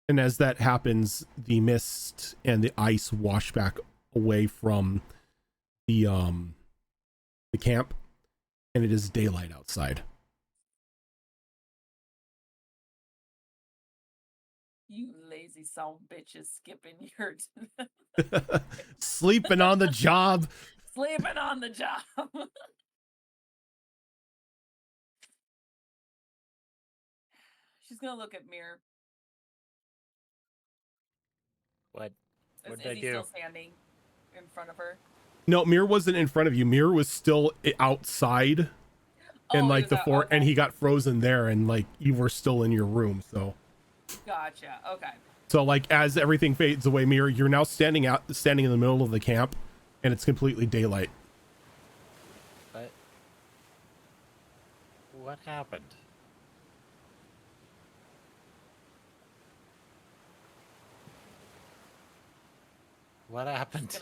Speaker 2: And as that happens, the mist and the ice wash back away from the camp, and it is daylight outside.
Speaker 4: You lazy son of bitches skipping your
Speaker 2: Sleeping on the job.
Speaker 4: sleeping on the job. She's gonna look at Mir.
Speaker 1: What?
Speaker 4: Is,
Speaker 1: What
Speaker 4: is
Speaker 1: did I
Speaker 4: he
Speaker 1: do?
Speaker 4: still standing in front of her?
Speaker 2: No, Mir wasn't in front of you. Mir was still outside in
Speaker 4: he
Speaker 2: like
Speaker 4: was
Speaker 2: the
Speaker 4: out-
Speaker 2: fort, and
Speaker 4: okay.
Speaker 2: he got frozen there, and like you were still in your room.
Speaker 4: Gotcha. Okay.
Speaker 2: So like as everything fades away, Mir, you're now standing in the middle of the camp, and it's completely daylight.
Speaker 1: What happened? What happened?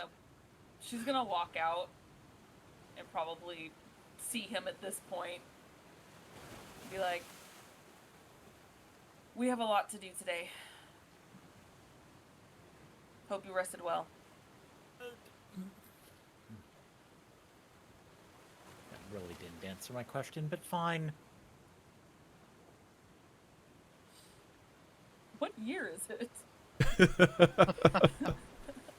Speaker 4: She's gonna walk out and probably see him at this point. Be like, we have a lot to do today. Hope you rested well.
Speaker 1: That really didn't answer my question, but fine.
Speaker 4: What year is it?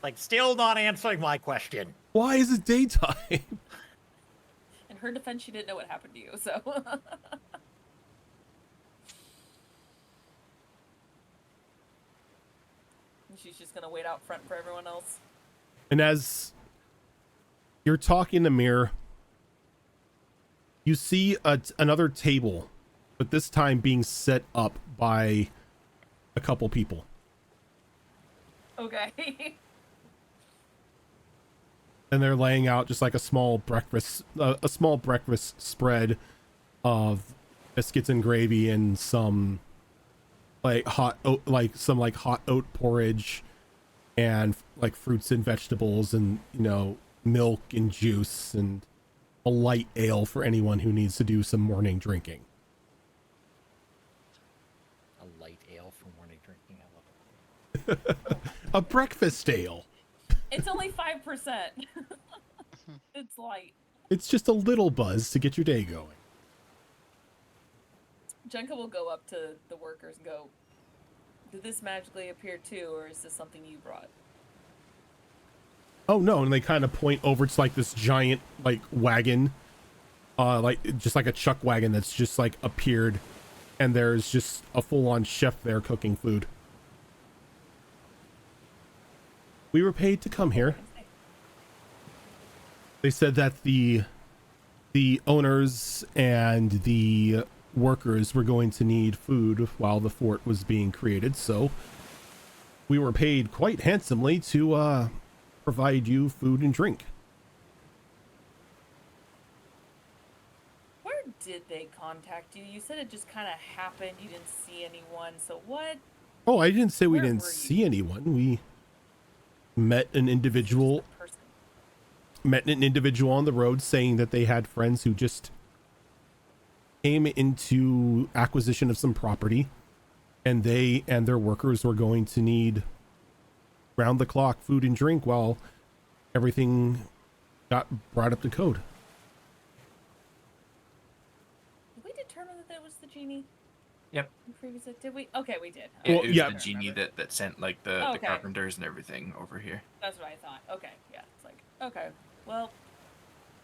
Speaker 1: Like, still not answering my question.
Speaker 2: Why is it daytime?
Speaker 4: In her defense, she didn't know what happened to you, so. And she's just gonna wait out front for everyone else.
Speaker 2: And as you're talking to Mir, you see another table, but this time being set up by a couple people.
Speaker 4: Okay.
Speaker 2: And they're laying out just like a small breakfast spread of biscuits and gravy and some like hot oat porridge and like fruits and vegetables and milk and juice and a light ale for anyone who needs to do some morning drinking.
Speaker 1: A light ale for morning drinking. I love it.
Speaker 2: A breakfast ale.
Speaker 4: It's only 5%. It's light.
Speaker 2: It's just a little buzz to get your day going.
Speaker 4: Jenka will go up to the workers and go, did this magically appear too, or is this something you brought?
Speaker 2: Oh no, and they kind of point over to like this giant like wagon, like just like a chuck wagon that's just like appeared, and there's just a full-on chef there cooking food. We were paid to come here. They said that the owners and the workers were going to need food while the fort was being created, so we were paid quite handsomely to provide you food and drink.
Speaker 4: Where did they contact you? You said it just kind of happened. You didn't see anyone. So what?
Speaker 2: Oh, I didn't say we
Speaker 4: Where
Speaker 2: didn't
Speaker 4: were you?
Speaker 2: see anyone. We met an individual on the road saying that they had friends who just came into acquisition of some property, and they and their workers were going to need round the clock food and drink while everything got brought up to code.
Speaker 4: Did we determine that was the genie?
Speaker 6: Yep.
Speaker 4: Previously, did we? Okay, we did.
Speaker 6: Yeah,
Speaker 2: Well,
Speaker 6: it was
Speaker 2: yeah.
Speaker 6: the genie that sent like the
Speaker 4: Okay.
Speaker 6: carpenters and everything over here.
Speaker 4: That's what I thought. Okay, yeah. It's like, okay, well,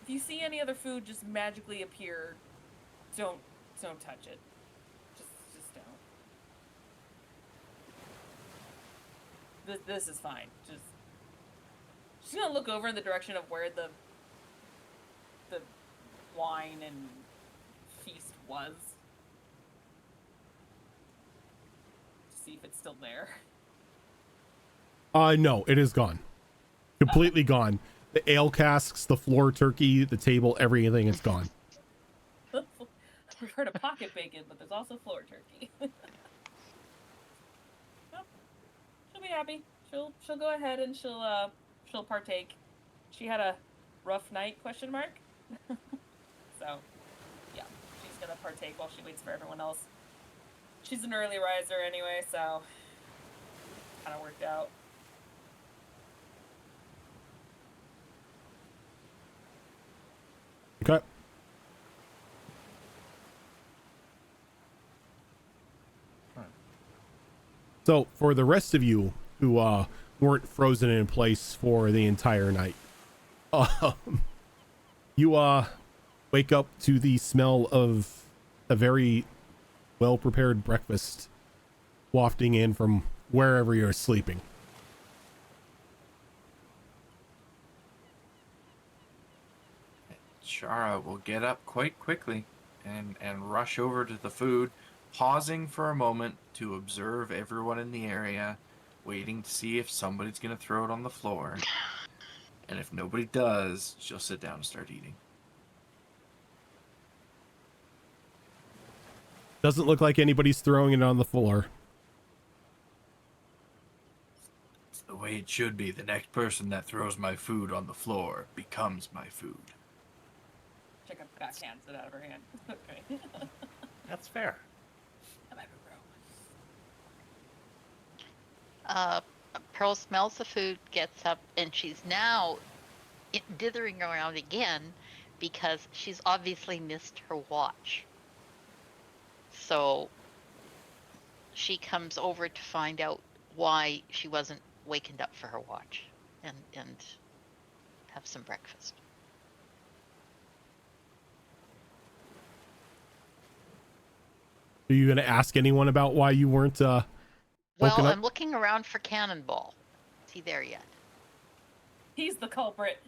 Speaker 4: if you see any other food just magically appear, don't touch it. Just don't. This is fine. Just she's gonna look over in the direction of where the wine and feast was. To see if it's still there.
Speaker 2: No, it is gone. Completely gone. The ale casks, the floor turkey, the table, everything is gone.
Speaker 4: We've heard of pocket bacon, but there's also floor turkey. Well, she'll be happy. She'll go ahead and she'll partake. she had a rough night, question mark. So, yeah, she's gonna partake while she waits for everyone else. She's an early riser anyway, so kind of worked out.
Speaker 2: Okay. So for the rest of you who weren't frozen in place for the entire night, you wake up to the smell of a very well prepared breakfast wafting in from wherever you're sleeping.
Speaker 6: Shara will get up quite quickly and rush over to the food, pausing for a moment to observe everyone in the area, waiting to see if somebody's going to throw it on the floor. And if nobody does, she'll sit down and start eating.
Speaker 2: Doesn't look like anybody's throwing it on the floor.
Speaker 6: It's the way it should be. The next person that throws my food on the floor becomes my food.
Speaker 4: Chicken backhands it out of her hand. Okay.
Speaker 1: That's fair.
Speaker 7: Pearl smells the food, gets up, and she's now dithering around again because she's obviously missed her watch. So she comes over to find out why she wasn't wakened up for her watch and have some breakfast.
Speaker 2: Are you going to ask anyone about why you weren't
Speaker 7: Well,
Speaker 2: woken up?
Speaker 7: I'm looking around for Cannonball. Is he there yet?
Speaker 4: He's the culprit.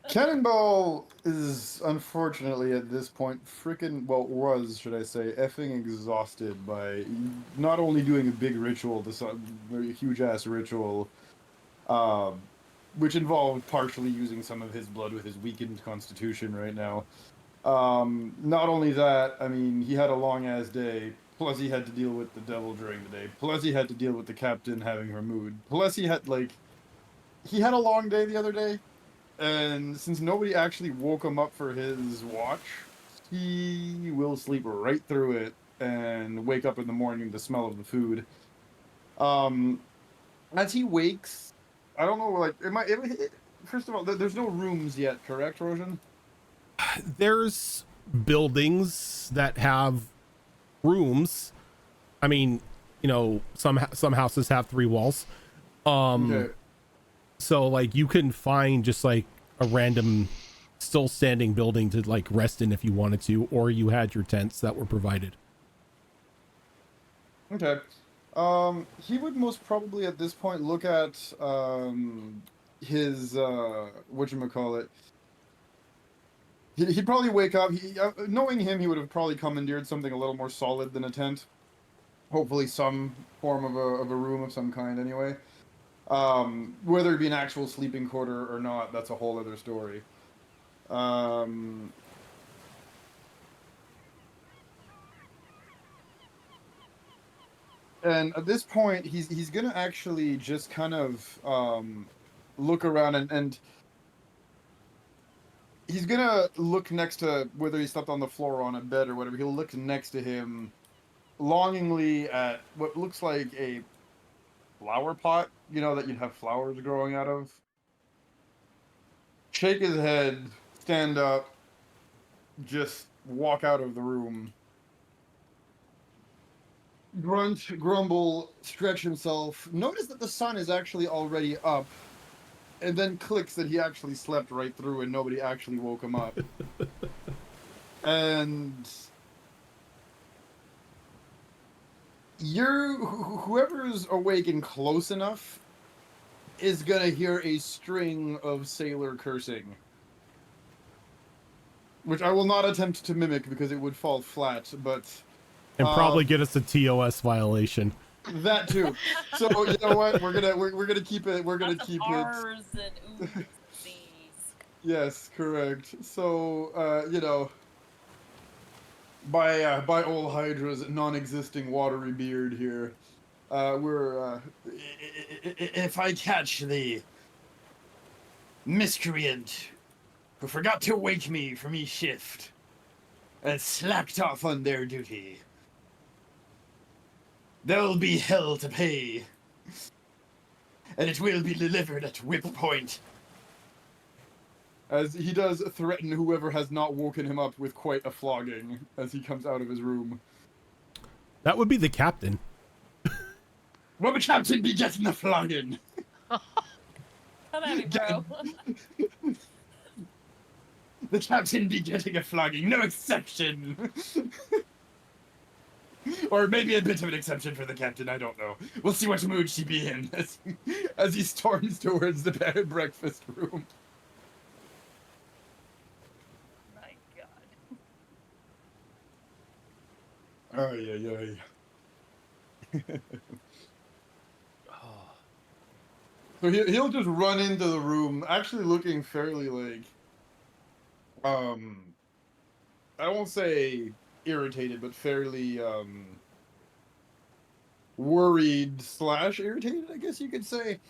Speaker 5: Cannonball is unfortunately at this point freaking, well, was, should I say, effing exhausted by not only doing a big ritual, a huge ass ritual, which involved partially using some of his blood with his weakened constitution right now. Not only that, I mean, he had a long ass day, plus he had to deal with the devil during the day, plus he had to deal with the captain having her mood, plus he had, like, he had a long day the other day. And since nobody actually woke him up for his watch, he will sleep right through it and wake up in the morning to the smell of the food. As he wakes, I don't know, like, first of all, there's no rooms yet, correct, Roshan?
Speaker 2: There's buildings that have rooms. I mean, you know, some houses have 3 walls.
Speaker 5: Okay.
Speaker 2: So like you can find just like a random still standing building to like rest in if you wanted to, or you had your tents that were provided.
Speaker 5: Okay. He would most probably at this point look at his whatchamacallit. He'd probably wake up. Knowing him, he would have probably commandeered something a little more solid than a tent. Hopefully, some form of a room of some kind. Anyway, whether it be an actual sleeping quarter or not, that's a whole other story. And at this point, he's gonna actually just kind of look around and he's gonna look next to whether he slept on the floor or on a bed or whatever. He'll look next to him longingly at what looks like a flower pot, you know, that you'd have flowers growing out of. Shake his head, stand up, just walk out of the room. Grunt, grumble, stretch himself. Notice that the sun is actually already up, and then clicks that he actually slept right through and nobody actually woke him up. And whoever's awake and close enough is gonna hear a string of sailor cursing, which I will not attempt to mimic because it would fall flat, but
Speaker 2: And probably get us a TOS violation.
Speaker 5: that too. So you know what? We're gonna keep it. We're gonna
Speaker 4: Lots of
Speaker 5: keep
Speaker 4: R's and oohs, Z's.
Speaker 5: Yes, correct. So you know, by old Hydra's non-existing watery beard here, we're if I catch thee,
Speaker 8: miscreant who forgot to wake me from me shift and slacked off on their duty. There'll be hell to pay, and it will be delivered at whip point.
Speaker 5: As he does threaten whoever has not woken him up with quite a flogging as he comes out of his room.
Speaker 2: That would be the captain.
Speaker 8: Will the captain be getting the flogging?
Speaker 4: Come at me, bro.
Speaker 8: The captain be getting a flogging, no exception. Or maybe a bit of an exception for the captain, I don't know. We'll see what mood she be in as he storms towards the bed breakfast room.
Speaker 4: My God.
Speaker 5: Ay, ay, ay. So he'll just run into the room, actually looking fairly like, I won't say irritated, but fairly worried / irritated, I guess you could say.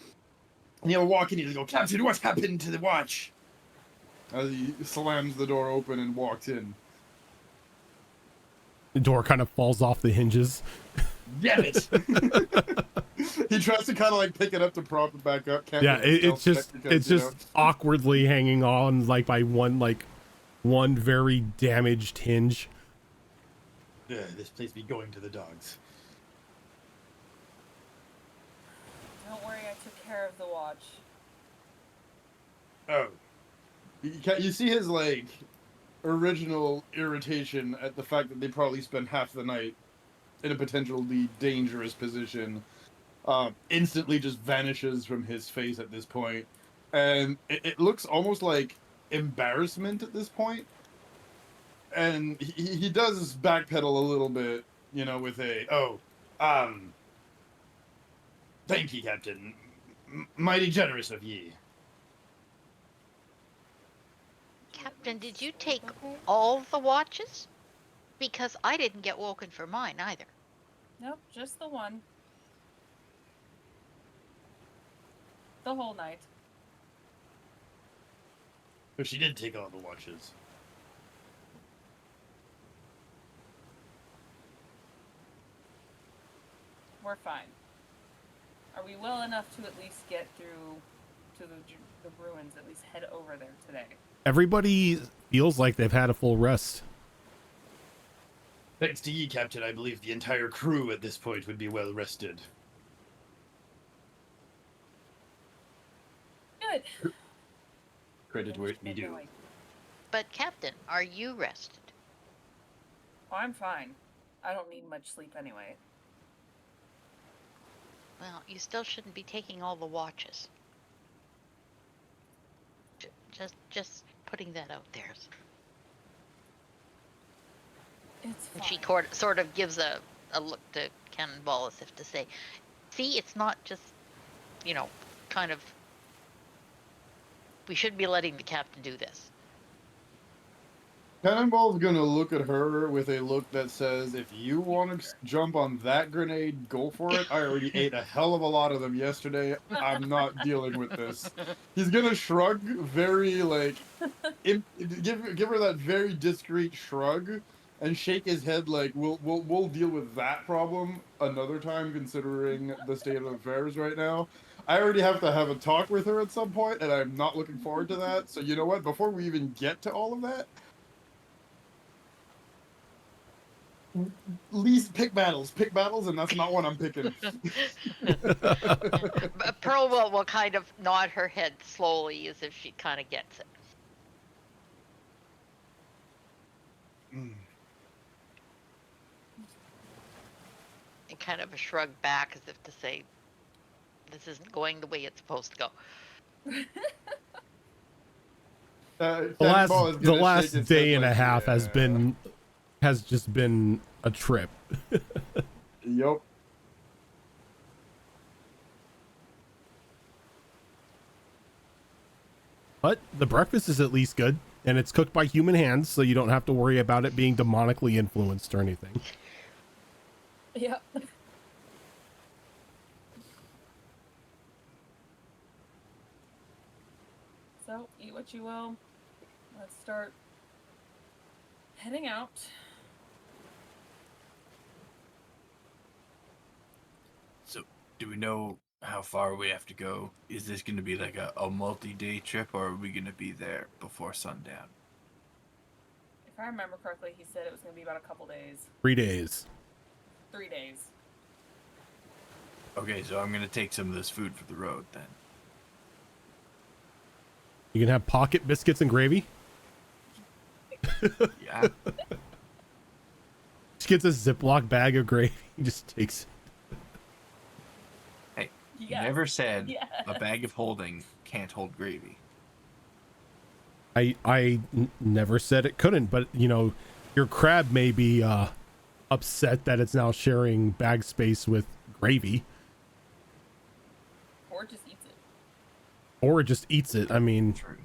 Speaker 5: And he'll walk in and he'll go, "Captain, what happened to the watch?" As he slams the door open and walks in.
Speaker 2: The door kind of falls off the hinges.
Speaker 8: Damn it!
Speaker 5: He tries to kind of like pick it up to prop it back up. Can't
Speaker 2: Yeah,
Speaker 5: make a
Speaker 2: it's
Speaker 5: stealth
Speaker 2: just
Speaker 5: check because,
Speaker 2: it's
Speaker 5: you
Speaker 2: just awkwardly hanging on like by one very damaged hinge.
Speaker 8: This place be going to the dogs.
Speaker 4: Don't worry, I took care of the watch.
Speaker 5: Oh. You see his, like, original irritation at the fact that they probably spent half the night in a potentially dangerous position. Instantly just vanishes from his face at this point. And it looks almost like embarrassment at this point. And he does backpedal a little bit, you know, with
Speaker 8: thank ye, Captain. Mighty generous of ye.
Speaker 7: Captain, did you take all the watches? Because I didn't get woken for mine either.
Speaker 4: Nope, just the one. The whole night.
Speaker 8: But she did take all the watches.
Speaker 4: We're fine. Are we well enough to at least get through to the ruins, at least head over there today?
Speaker 2: Everybody feels like they've had a full rest.
Speaker 8: Thanks to ye, Captain, I believe the entire crew at this point would be well rested.
Speaker 4: Good.
Speaker 8: Credit where it me due.
Speaker 7: But Captain, are you rested?
Speaker 4: Oh, I'm fine. I don't need much sleep anyway.
Speaker 7: Well, you still shouldn't be taking all the watches. Just putting that out there.
Speaker 4: It's fine.
Speaker 7: And she sort of gives a look to Cannonball as if to say, see, it's not just, you know, kind of, we should be letting the captain do this.
Speaker 5: Cannonball's gonna look at her with a look that says, if you want to jump on that grenade, go for it. I already ate a hell of a lot of them yesterday. I'm not dealing with this. He's gonna shrug very, like, give her that very discreet shrug and shake his head like, we'll deal with that problem another time, considering the state of affairs right now. I already have to have a talk with her at some point, and I'm not looking forward to that. So you know what? Before we even get to all of that, least pick battles, and that's not what I'm picking.
Speaker 7: Pearl will kind of nod her head slowly as if she kind of gets it.
Speaker 8: Mm.
Speaker 7: And kind of a shrug back as if to say, this isn't going the way it's supposed to go.
Speaker 2: The last day and a half has just been a trip.
Speaker 5: Yup.
Speaker 2: But the breakfast is at least good, and it's cooked by human hands, so you don't have to worry about it being demonically influenced or anything.
Speaker 4: Yep. So So, eat what you will. Let's start heading out.
Speaker 6: So, do we know how far we have to go? Is this going to be like a multi-day trip, or are we going to be there before sundown?
Speaker 4: If I remember correctly, he said it was going to be about a couple days.
Speaker 2: 3 days.
Speaker 4: 3 days.
Speaker 6: Okay, so I'm going to take some of this food for the road then.
Speaker 2: You can have pocket biscuits and gravy.
Speaker 6: Yeah.
Speaker 2: Just gets a Ziploc bag of gravy. He just takes it.
Speaker 6: Hey,
Speaker 4: Yes.
Speaker 6: never said
Speaker 4: Yes.
Speaker 6: a bag of holding can't hold gravy.
Speaker 2: Never said it couldn't, but you know, your crab may be upset that it's now sharing bag space with gravy.
Speaker 4: Or just eats it.
Speaker 2: Or it just eats it. I mean,
Speaker 6: True.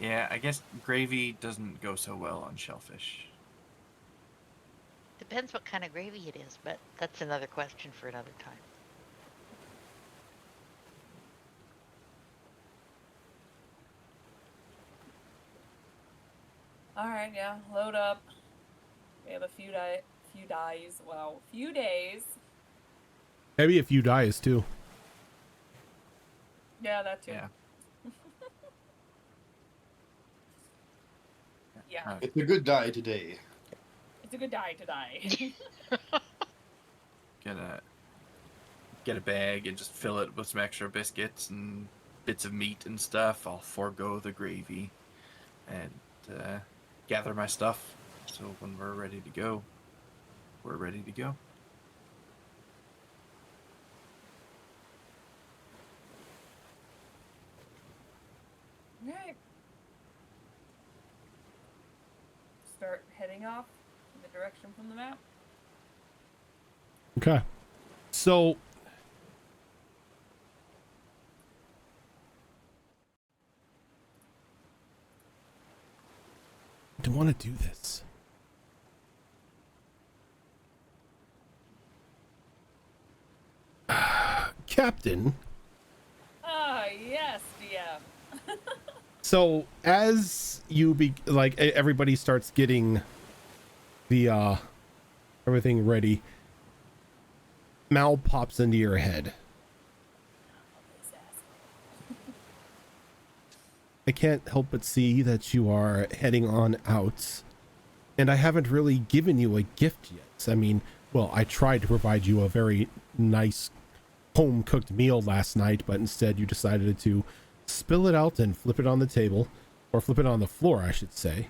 Speaker 6: Yeah, I guess gravy doesn't go so well on shellfish.
Speaker 7: Depends what kind of gravy it is, but that's another question for another time.
Speaker 4: Alright, yeah. Load up. We have a few days.
Speaker 2: maybe a few dies too.
Speaker 4: Yeah, that too.
Speaker 6: Yeah.
Speaker 4: Yeah.
Speaker 5: It's a good die today.
Speaker 4: It's a good die to die.
Speaker 6: Get a bag and just fill it with some extra biscuits and bits of meat and stuff. I'll forego the gravy and gather my stuff. So when we're ready to go, we're ready to go.
Speaker 4: Alright. Start heading off in the direction from the map.
Speaker 2: Okay. So I don't want to do this. Captain,
Speaker 4: Ah, yes, DM.
Speaker 2: so as you everybody starts getting the everything ready, Mal pops into your head. I can't help but see that you are heading on out, and I haven't really given you a gift yet. I mean, well, I tried to provide you a very nice home-cooked meal last night, but instead you decided to spill it out and flip it on the table, or flip it on the floor, I should say.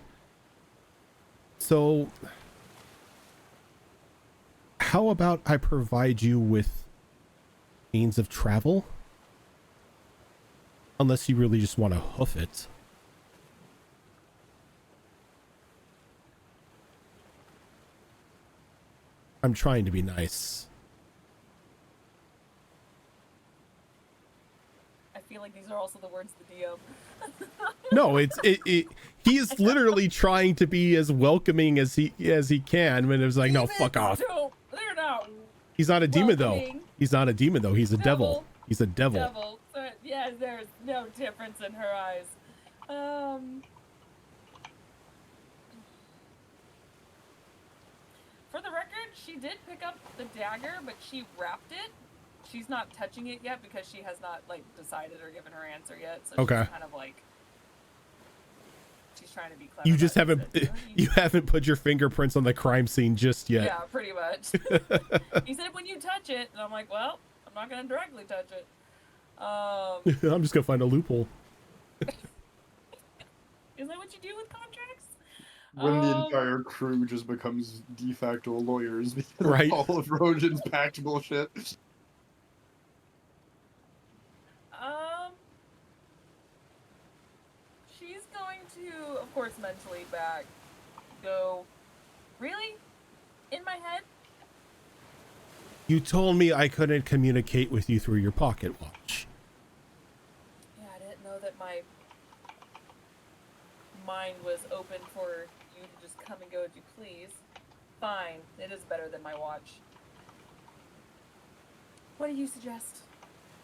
Speaker 2: So, how about I provide you with means of travel? Unless you really just want to hoof it. I'm trying to be nice.
Speaker 4: I feel like these are also the words of the DM.
Speaker 2: No, he is literally trying to be as welcoming as he can, when it was like, no, fuck off.
Speaker 4: They're not
Speaker 2: He's not a demon though.
Speaker 4: welcoming.
Speaker 2: He's not a demon though. He's a devil. He's a devil.
Speaker 4: Devil. Yeah, there's no difference in her eyes. For the record, she did pick up the dagger, but she wrapped it. She's not touching it yet because she has not decided or given her answer yet. So
Speaker 2: Okay.
Speaker 4: she's kind of she's trying to be clever.
Speaker 2: You just
Speaker 4: about
Speaker 2: haven't
Speaker 4: it.
Speaker 2: you haven't put your fingerprints on the crime scene just yet.
Speaker 4: Yeah, pretty much. He said when you touch it, and I'm like, well, I'm not gonna directly touch it.
Speaker 2: I'm just gonna find a loophole.
Speaker 4: Is that what you do with contracts?
Speaker 5: When the entire crew just becomes de facto lawyers because
Speaker 2: Right.
Speaker 5: of all of Rojan's packed bullshit.
Speaker 4: She's going to, of course, mentally go, really? In my head?
Speaker 2: You told me I couldn't communicate with you through your pocket watch.
Speaker 4: Yeah, I didn't know that my mind was open for you to just come and go as you please. Fine, it is better than my watch. What do you suggest?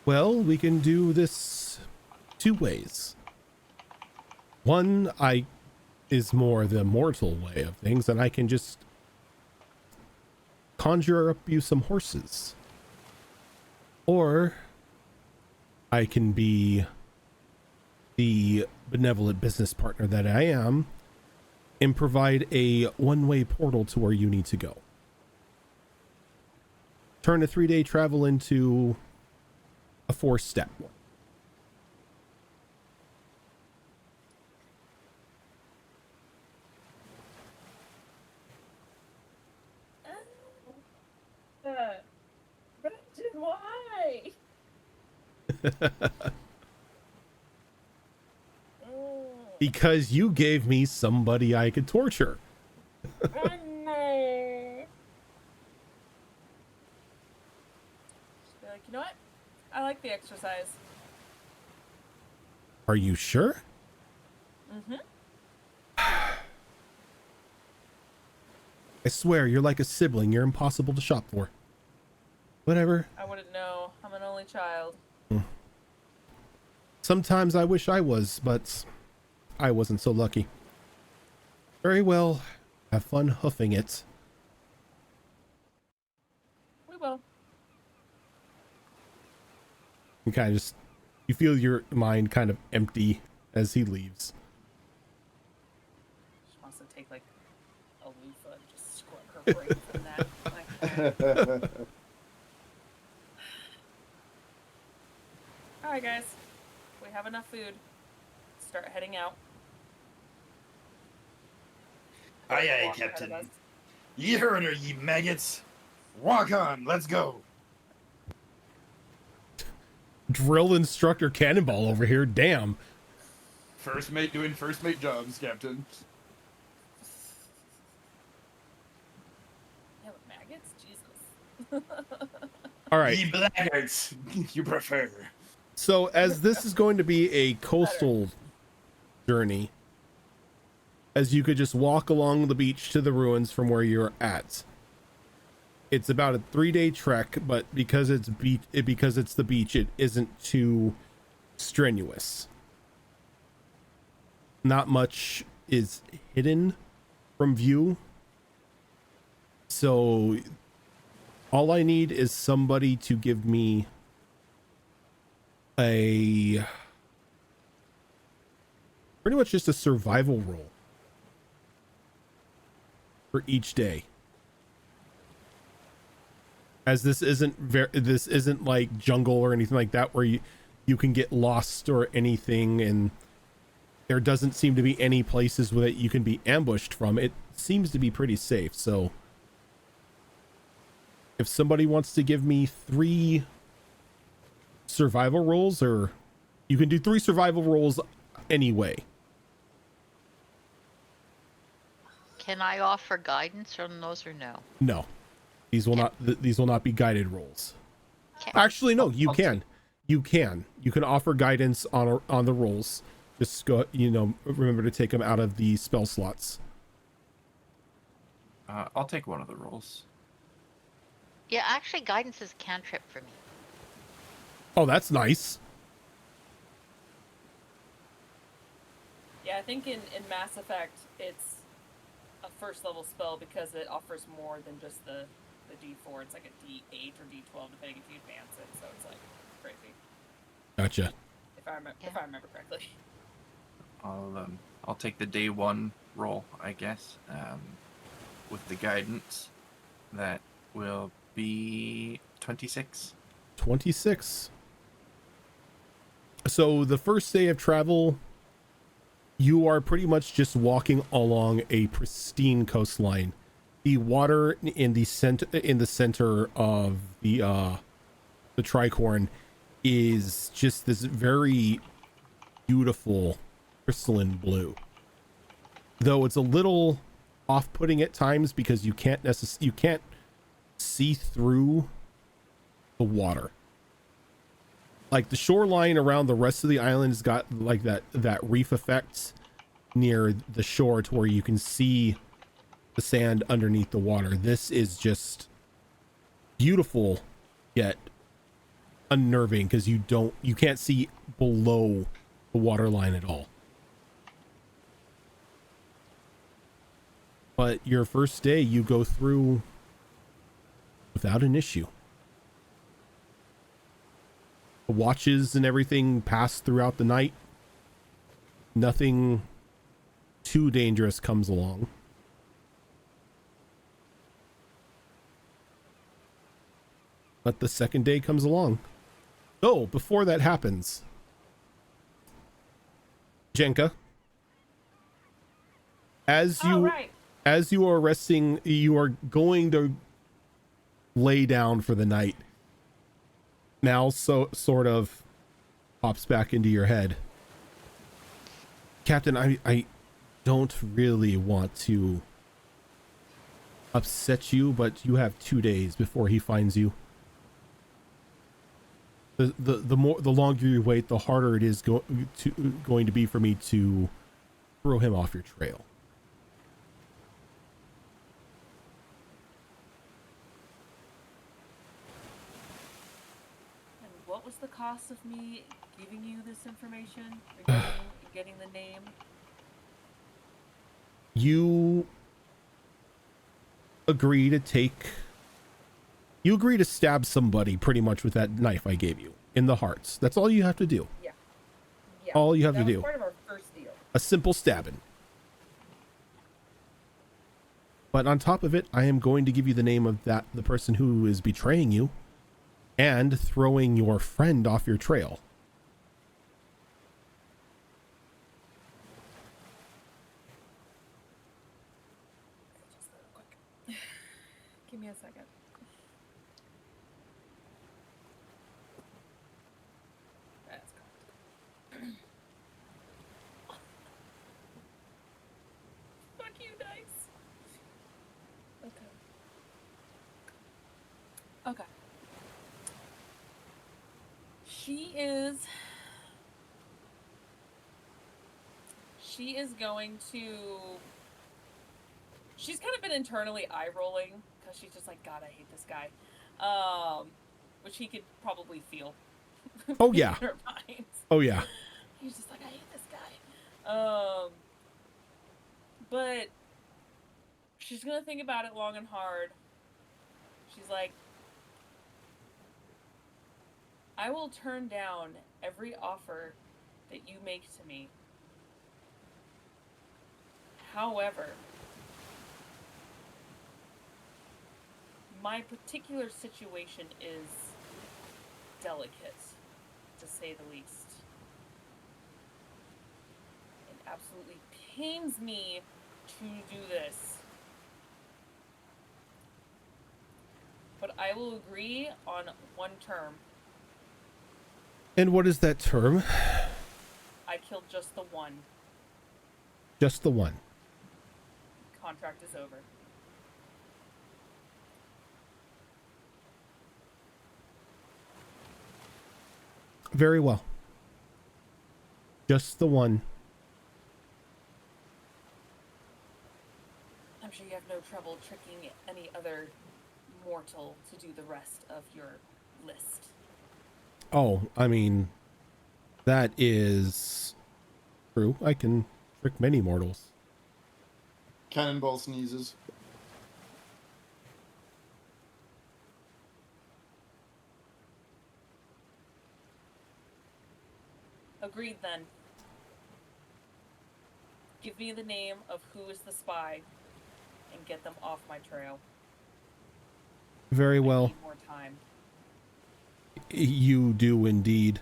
Speaker 2: Well, we can do this two ways. One is more the mortal way of things, and I can just conjure up you some horses. Or I can be the benevolent business partner that I am and provide a one-way portal to where you need to go. Turn a 3-day travel into a 4-step one.
Speaker 3: Brenton, why?
Speaker 2: Because you gave me somebody I could torture.
Speaker 3: Oh, no.
Speaker 4: Just be like, you know what? I like the exercise.
Speaker 2: Are you sure?
Speaker 4: Mm-hmm.
Speaker 2: I swear, you're like a sibling. You're impossible to shop for. Whatever.
Speaker 4: I wouldn't know. I'm an only child.
Speaker 2: Sometimes I wish I was, but I wasn't so lucky. Very well. Have fun hoofing it.
Speaker 4: We will.
Speaker 2: You kind of just, you feel your mind kind of empty as he leaves.
Speaker 4: She wants to take like a loofah and just scrub her brains in that. Like, all right, guys. We have enough food. Start heading out.
Speaker 8: Aye, aye,
Speaker 4: Walk ahead of
Speaker 8: Captain.
Speaker 4: us.
Speaker 8: Ye heard her, ye maggots. Walk on, let's go.
Speaker 2: Drill instructor Cannonball over here. Damn.
Speaker 8: First mate doing first mate jobs, Captain.
Speaker 4: Yeah, but maggots? Jesus.
Speaker 2: All right.
Speaker 8: Ye blackguards, you prefer.
Speaker 2: So as this is going to be a coastal journey, as you could just walk along the beach to the ruins from where you're at. It's about a 3-day trek, but because it's the beach, it isn't too strenuous. Not much is hidden from view. So all I need is somebody to give me pretty much just a survival roll for each day, as this isn't like jungle or anything like that where you can get lost or anything, and there doesn't seem to be any places that you can be ambushed from. It seems to be pretty safe. So if somebody wants to give me 3 survival rolls, or you can do 3 survival rolls anyway.
Speaker 7: Can I offer guidance on those or no?
Speaker 2: No, these will not be guided rolls.
Speaker 7: Okay.
Speaker 2: Actually, no, you can offer guidance on the rolls. Just go, remember to take them out of the spell slots.
Speaker 6: I'll take one of the rolls.
Speaker 7: Yeah, actually, guidance is a cantrip for me.
Speaker 2: Oh, that's nice.
Speaker 4: Yeah, I think in Mass Effect, it's a first level spell because it offers more than just the D4. It's like a D8 or D12 depending if you advance it. So it's like crazy.
Speaker 2: Gotcha.
Speaker 4: If I remember correctly.
Speaker 6: I'll take the day 1 roll, I guess. With the guidance, that will be 26.
Speaker 2: 26. So the first day of travel, you are pretty much just walking along a pristine coastline. The water in the center of the Tricorn is just this very beautiful crystalline blue. Though it's a little off-putting at times because you can't see through the water. Like the shoreline around the rest of the island has got like that reef effect near the shore to where you can see the sand underneath the water. This is just beautiful yet unnerving because you can't see below the water line at all. But your first day, you go through without an issue. The watches and everything pass throughout the night. Nothing too dangerous comes along. But the second day comes along. Oh, before that happens, Jenka, as you are resting, you are going to lay down for the night. Now, so sort of pops back into your head. Captain, I don't really want to upset you, but you have 2 days before he finds you. The longer you wait, the harder it is going to be for me to throw him off your trail.
Speaker 4: And what was the cost of me giving you this information regarding getting the name?
Speaker 2: You agree to stab somebody pretty much with that knife I gave you in the hearts. That's all you have to do.
Speaker 3: Yeah.
Speaker 2: All you have to do.
Speaker 3: Part of our first deal.
Speaker 2: A simple stabbing. But on top of it, I am going to give you the name of the person who is betraying you and throwing your friend off your trail.
Speaker 4: Just real quick. Give me a second. That's correct. Fuck you, dice. Okay. She is going to. She's kind of been internally eye rolling because she's just like, God, I hate this guy. Which he could probably feel.
Speaker 2: Oh yeah.
Speaker 4: In her mind.
Speaker 2: Oh yeah.
Speaker 4: He's just like, I hate this guy. But she's gonna think about it long and hard. She's like, I will turn down every offer that you make to me. However, my particular situation is delicate, to say the least. It absolutely pains me to do this. But I will agree on one term.
Speaker 2: And what is that term?
Speaker 4: I killed just the one.
Speaker 2: Just the one.
Speaker 4: Contract is over.
Speaker 2: Very well. Just the one.
Speaker 4: I'm sure you have no trouble tricking any other mortal to do the rest of your list.
Speaker 2: Oh, I mean, that is true. I can trick many mortals.
Speaker 5: Cannonball sneezes.
Speaker 4: Agreed then. Give me the name of who is the spy and get them off my trail.
Speaker 2: Very
Speaker 4: I
Speaker 2: well.
Speaker 4: need more time.
Speaker 2: You do indeed.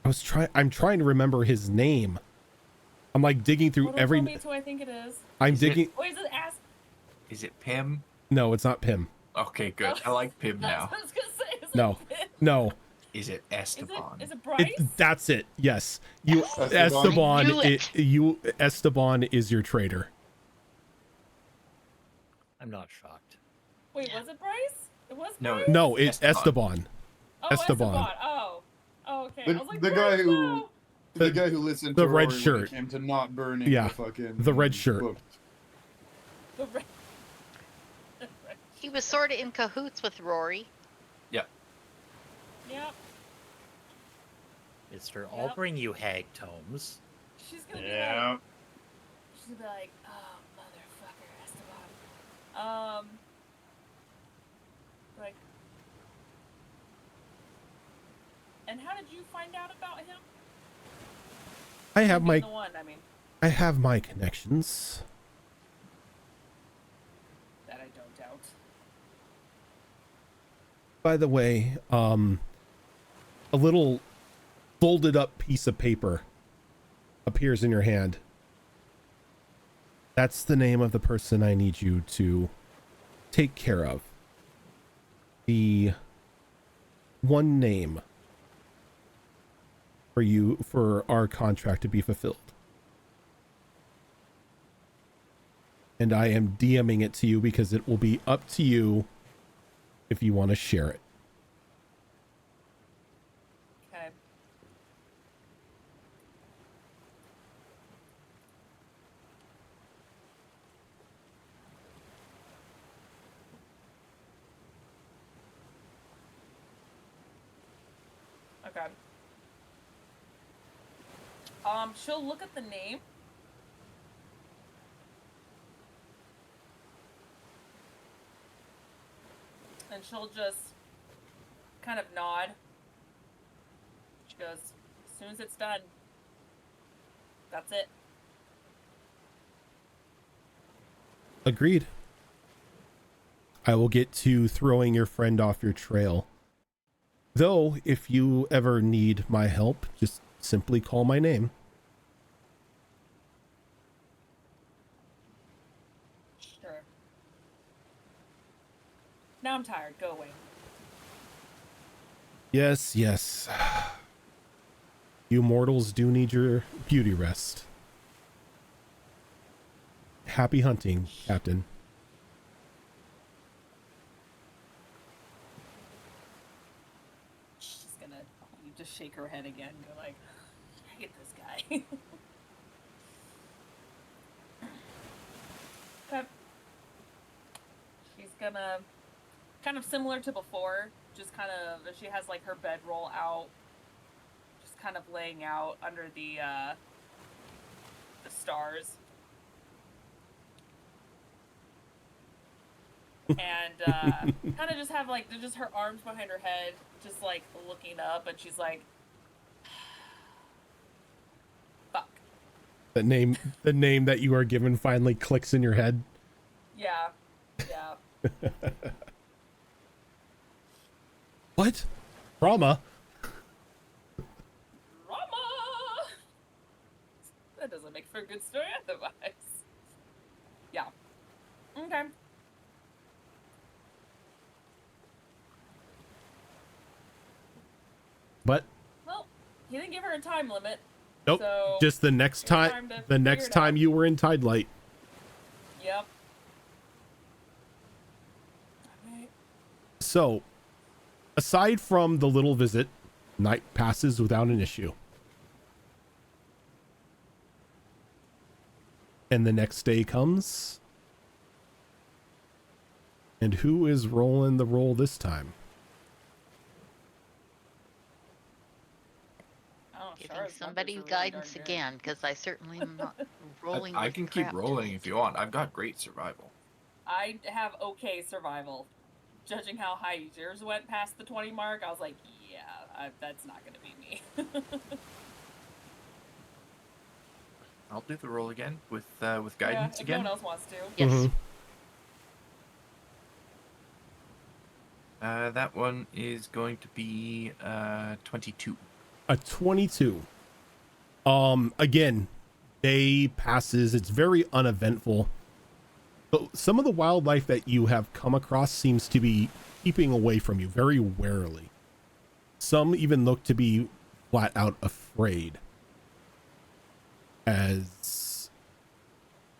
Speaker 2: I'm trying to remember his name. I'm like digging through
Speaker 4: Well, don't
Speaker 2: every.
Speaker 4: tell me who I think it is.
Speaker 2: I'm
Speaker 6: Is it-
Speaker 2: digging.
Speaker 4: Oh, is it ass?
Speaker 6: Is it Pim?
Speaker 2: No, it's not Pim.
Speaker 6: Okay, good. I like Pim
Speaker 4: That's
Speaker 6: now.
Speaker 4: what I was gonna say. Is
Speaker 2: No,
Speaker 4: it Finn?
Speaker 2: no.
Speaker 6: Is it Esteban?
Speaker 4: Is it Bryce?
Speaker 2: That's it. Yes, you
Speaker 5: Esteban.
Speaker 7: I knew it.
Speaker 2: Esteban is your traitor.
Speaker 1: I'm not shocked.
Speaker 4: Wait, was it Bryce? It was
Speaker 6: No,
Speaker 4: Bryce?
Speaker 2: No, it's
Speaker 6: Esteban.
Speaker 2: Esteban.
Speaker 4: Oh,
Speaker 2: Esteban.
Speaker 4: Oh, okay.
Speaker 5: The-
Speaker 4: I was like,
Speaker 5: the
Speaker 4: Bryce,
Speaker 5: guy who-
Speaker 4: no!
Speaker 5: The guy who listened
Speaker 2: the
Speaker 5: to
Speaker 2: red
Speaker 5: Rory when
Speaker 2: shirt.
Speaker 5: it came to not burning
Speaker 2: Yeah,
Speaker 5: the fucking
Speaker 2: the red shirt.
Speaker 5: book.
Speaker 4: The red...
Speaker 7: He was sort of in cahoots with Rory.
Speaker 6: Yeah.
Speaker 4: Yeah.
Speaker 1: Mister, I'll
Speaker 4: Yep.
Speaker 1: bring you hag tomes.
Speaker 4: She's gonna
Speaker 8: Yeah.
Speaker 4: she's gonna be like, oh, motherfucker, Esteban. Like, and how did you find out about him?
Speaker 2: I have
Speaker 4: Him being
Speaker 2: my
Speaker 4: the one, I mean,
Speaker 2: I have my connections.
Speaker 4: that I don't doubt.
Speaker 2: By the way, a little folded up piece of paper appears in your hand. That's the name of the person I need you to take care of. The one name for our contract to be fulfilled. And I am DMing it to you because it will be up to you if you want to share it.
Speaker 4: Okay. Okay. She'll look at the name. And she'll just kind of nod. She goes, as soon as it's done, that's it.
Speaker 2: Agreed. I will get to throwing your friend off your trail. Though, if you ever need my help, just simply call my name.
Speaker 4: Sure. Now I'm tired. Go away.
Speaker 2: Yes, yes. You mortals do need your beauty rest. Happy hunting, Captain.
Speaker 4: She's gonna you just shake her head again. Go like, I hate this guy. Okay. She's gonna kind of similar to before. Just kind of she has like her bedroll out, just kind of laying out under the stars. And kind of just have like just her arms behind her head, just like looking up, and she's like, "Fuck."
Speaker 2: The name that you are given finally clicks in your head.
Speaker 4: Yeah, yeah.
Speaker 2: What? Trauma?
Speaker 4: Drama. That doesn't make for a good story otherwise. Yeah. Okay.
Speaker 2: But
Speaker 4: Well, he didn't give her a time limit.
Speaker 2: nope.
Speaker 4: So
Speaker 2: Just the next
Speaker 4: your
Speaker 2: time.
Speaker 4: to
Speaker 2: The
Speaker 4: figure
Speaker 2: next
Speaker 4: it
Speaker 2: time
Speaker 4: out.
Speaker 2: you were in Tide Light.
Speaker 4: Yep. Alright.
Speaker 2: So, aside from the little visit, night passes without an issue. And the next day comes. And who is rolling the roll this time?
Speaker 4: Oh,
Speaker 7: Giving
Speaker 4: Shara's
Speaker 7: somebody
Speaker 4: numbers are really
Speaker 7: guidance
Speaker 4: darn good.
Speaker 7: again, because I certainly am not rolling.
Speaker 6: I
Speaker 7: with
Speaker 6: can keep
Speaker 7: crap
Speaker 6: rolling
Speaker 7: today.
Speaker 6: if you want. I've got great survival.
Speaker 4: I have okay survival. Judging how high yours went past the 20 mark, I was like, yeah, that's not going to be me.
Speaker 6: I'll do the roll again with
Speaker 4: Yeah,
Speaker 6: guidance
Speaker 4: if no
Speaker 6: again.
Speaker 4: one else wants to.
Speaker 7: Yes.
Speaker 2: Mhm.
Speaker 6: That one is going to be 22.
Speaker 2: A 22. Again, day passes. It's very uneventful. But some of the wildlife that you have come across seems to be keeping away from you very warily. Some even look to be flat out afraid. As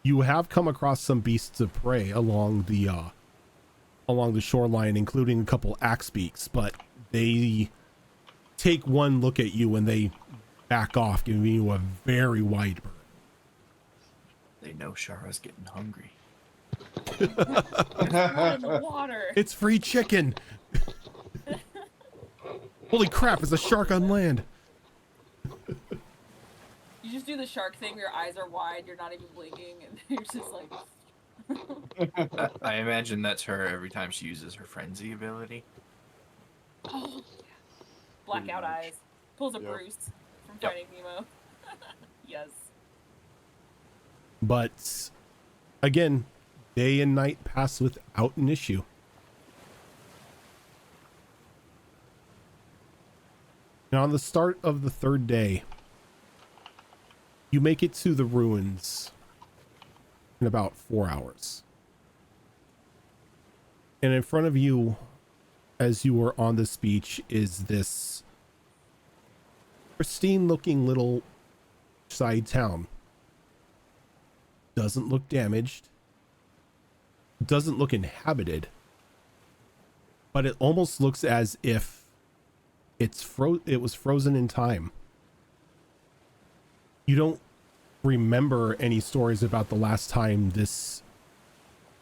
Speaker 2: you have come across some beasts of prey along the shoreline, including a couple axe beaks, but they take one look at you and they back off, giving you a very wide berth.
Speaker 6: They know Shara's getting hungry.
Speaker 4: There's blood in the water.
Speaker 2: It's free chicken. Holy crap, it's a shark on land.
Speaker 4: You just do the shark thing where your eyes are wide, you're not even blinking, and you're just like.
Speaker 6: I imagine that's her every time she uses her frenzy ability.
Speaker 4: Oh, blackout
Speaker 5: much.
Speaker 4: eyes. Pulls a
Speaker 5: Yep.
Speaker 4: Bruce from
Speaker 6: Yep.
Speaker 4: Finding Nemo. Yes.
Speaker 2: But again, day and night pass without an issue. And on the start of the third day, you make it to the ruins in about 4 hours. And in front of you, as you are on this beach, is this pristine looking little side town. Doesn't look damaged. Doesn't look inhabited. But it almost looks as if it was frozen in time. You don't remember any stories about the last time this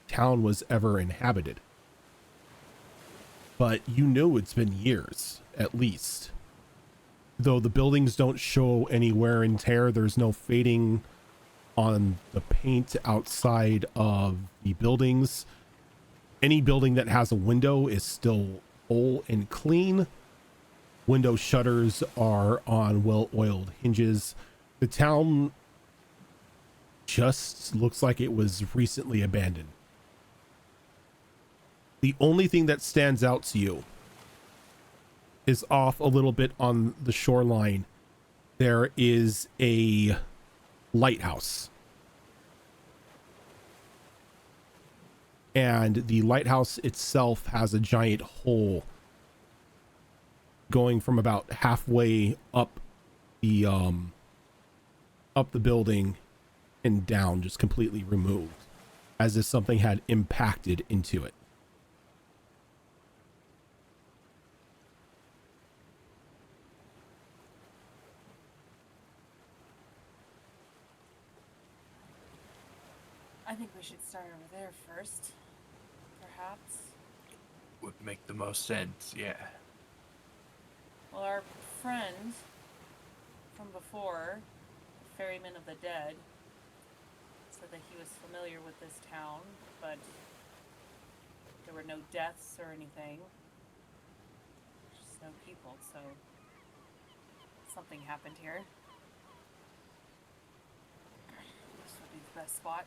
Speaker 2: town was ever inhabited. But you know it's been years, at least. Though the buildings don't show any wear and tear, there's no fading on the paint outside of the buildings. Any building that has a window is still whole and clean. Window shutters are on well-oiled hinges. The town just looks like it was recently abandoned. The only thing that stands out to you is off a little bit on the shoreline. There is a lighthouse. And the lighthouse itself has a giant hole going from about halfway up the building and down, just completely removed, as if something had impacted into it.
Speaker 4: I think we should start over there first. Perhaps.
Speaker 6: Would make the most sense, yeah.
Speaker 4: Well, our friend from before, the Ferryman of the Dead, said that he was familiar with this town, but there were no deaths or anything. Just no people, so something happened here. This would be the best spot.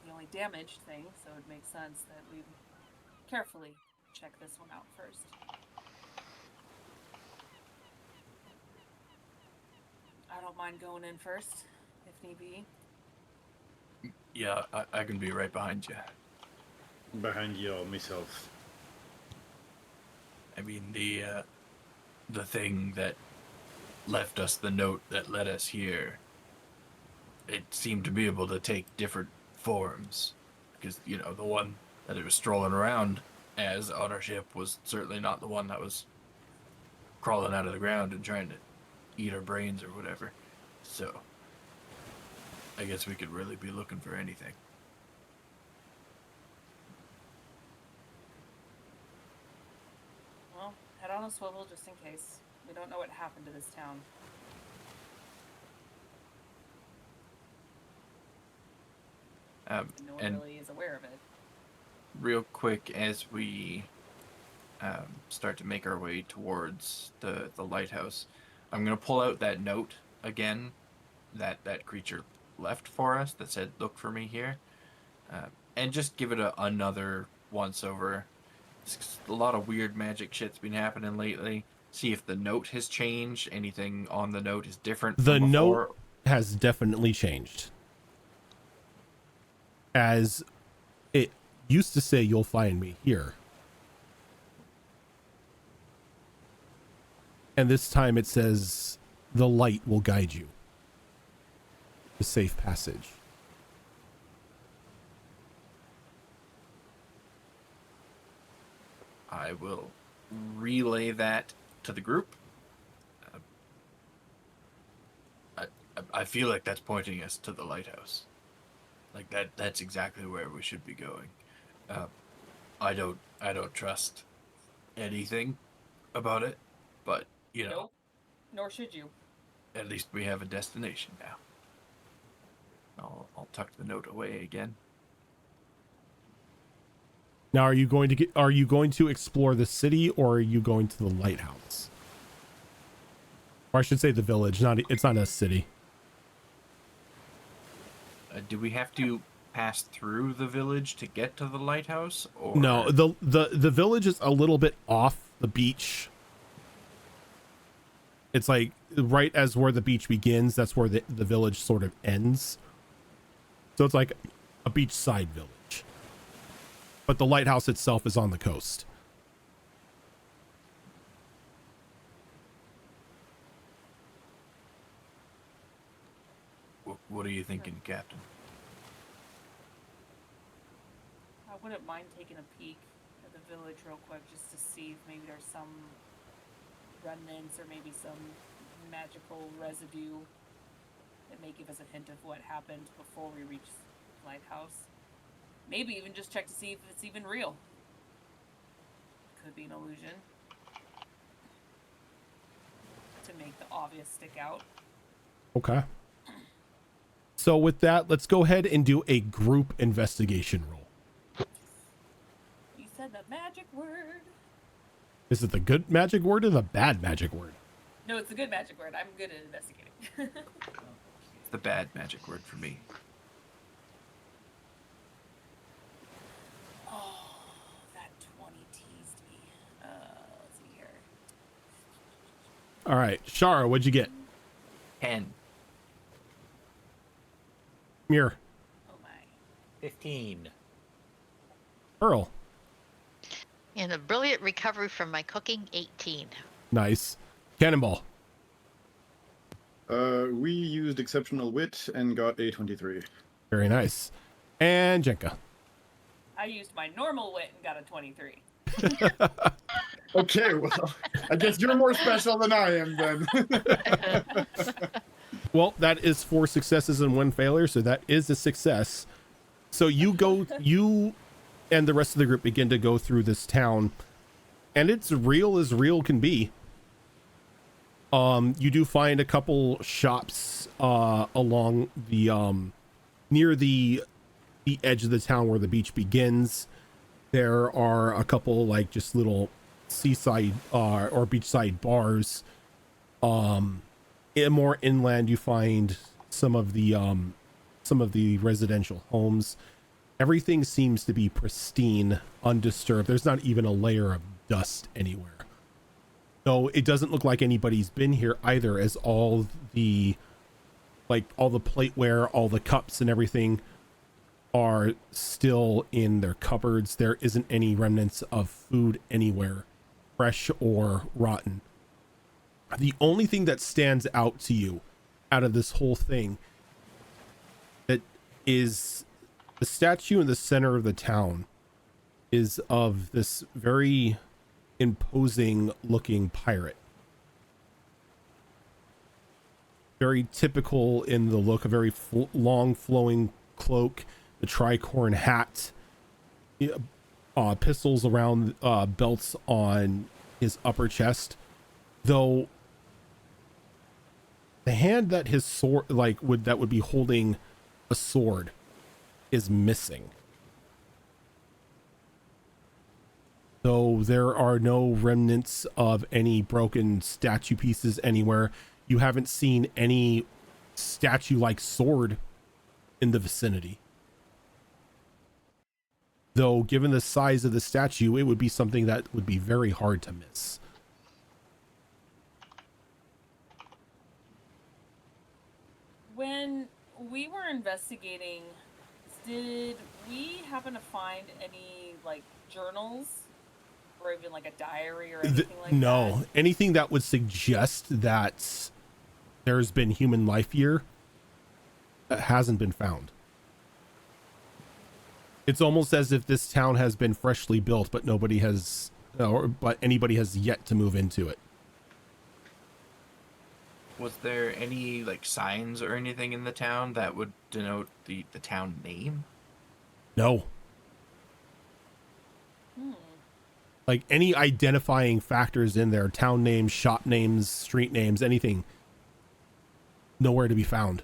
Speaker 4: The only damaged thing, so it makes sense that we carefully check this one out first. I don't mind going in first, if need be.
Speaker 6: Yeah, I can be right behind you.
Speaker 5: Behind you, myself.
Speaker 6: I mean, the thing that left us the note that led us here, it seemed to be able to take different forms. Because, you know, the one that it was strolling around as on our ship was certainly not the one that was crawling out of the ground and trying to eat our brains or whatever. So, I guess we could really be looking for anything.
Speaker 4: Well, head on a swivel just in case. We don't know what happened to this town. No one
Speaker 6: And
Speaker 4: really is aware of it.
Speaker 6: real quick, as we start to make our way towards the lighthouse, I'm going to pull out that note again that creature left for us that said, "Look for me here," and just give it another once over. A lot of weird magic shit's been happening lately. See if the note has changed. Anything on the note is different
Speaker 2: The
Speaker 6: from before.
Speaker 2: note has definitely changed. As it used to say, "You'll find me here." And this time it says, "The light will guide you. The safe passage."
Speaker 6: I will relay that to the group. I feel like that's pointing us to the lighthouse. Like that's exactly where we should be going. I don't trust anything about it, but you know,
Speaker 4: Nope. Nor should you.
Speaker 6: at least we have a destination now. I'll tuck the note away again.
Speaker 2: Now, are you going to explore the city, or are you going to the lighthouse? Or I should say the village. It's not a city.
Speaker 6: Do we have to pass through the village to get to the lighthouse? Or
Speaker 2: No, the village is a little bit off the beach. It's like right as where the beach begins, that's where the village sort of ends. So it's like a beachside village. But the lighthouse itself is on the coast.
Speaker 6: What are you thinking, Captain?
Speaker 4: I wouldn't mind taking a peek at the village real quick just to see if maybe there's some remnants or maybe some magical residue that may give us a hint of what happened before we reach the lighthouse. Maybe even just check to see if it's even real. Could be an illusion. To make the obvious stick out.
Speaker 2: Okay. So with that, let's go ahead and do a group investigation roll.
Speaker 4: You said the magic word.
Speaker 2: Is it the good magic word or the bad magic word?
Speaker 4: No, it's a good magic word. I'm good at investigating.
Speaker 6: It's the bad magic word for me.
Speaker 4: Oh, that 20 teased me. Let's see here.
Speaker 2: All right, Shara, what'd you get?
Speaker 6: 10.
Speaker 2: Mir,
Speaker 4: Oh my.
Speaker 1: 15.
Speaker 2: Earl,
Speaker 7: In a brilliant recovery from my cooking, 18.
Speaker 2: nice. Cannonball,
Speaker 5: We used exceptional wit and got a 23.
Speaker 2: very nice. And Jenka.
Speaker 4: I used my normal wit and got a 23.
Speaker 5: Okay, well, I guess you're more special than I am then.
Speaker 2: Well, that is 4 successes and 1 failure, so that is a success. So you and the rest of the group begin to go through this town, and it's real as real can be. You do find a couple shops along the near the edge of the town where the beach begins. There are a couple like just little seaside or beachside bars. More inland, you find some of the residential homes. Everything seems to be pristine, undisturbed. There's not even a layer of dust anywhere. Though it doesn't look like anybody's been here either, as all the plateware, all the cups and everything are still in their cupboards. There isn't any remnants of food anywhere, fresh or rotten. The only thing that stands out to you out of this whole thing that is the statue in the center of the town is of this very imposing looking pirate. Very typical in the look, a very long flowing cloak, the tricorn hat, pistols around belts on his upper chest, though the hand that his sword that would be holding a sword is missing. Though there are no remnants of any broken statue pieces anywhere. You haven't seen any statue-like sword in the vicinity. Though given the size of the statue, it would be something that would be very hard to miss.
Speaker 4: When we were investigating, did we happen to find any like journals or even like a diary or anything like that?
Speaker 2: No, anything that would suggest that there's been human life here hasn't been found. It's almost as if this town has been freshly built, but anybody has yet to move into it.
Speaker 6: Was there any like signs or anything in the town that would denote the town name?
Speaker 2: No. Like any identifying factors in there, town names, shop names, street names, anything, nowhere to be found.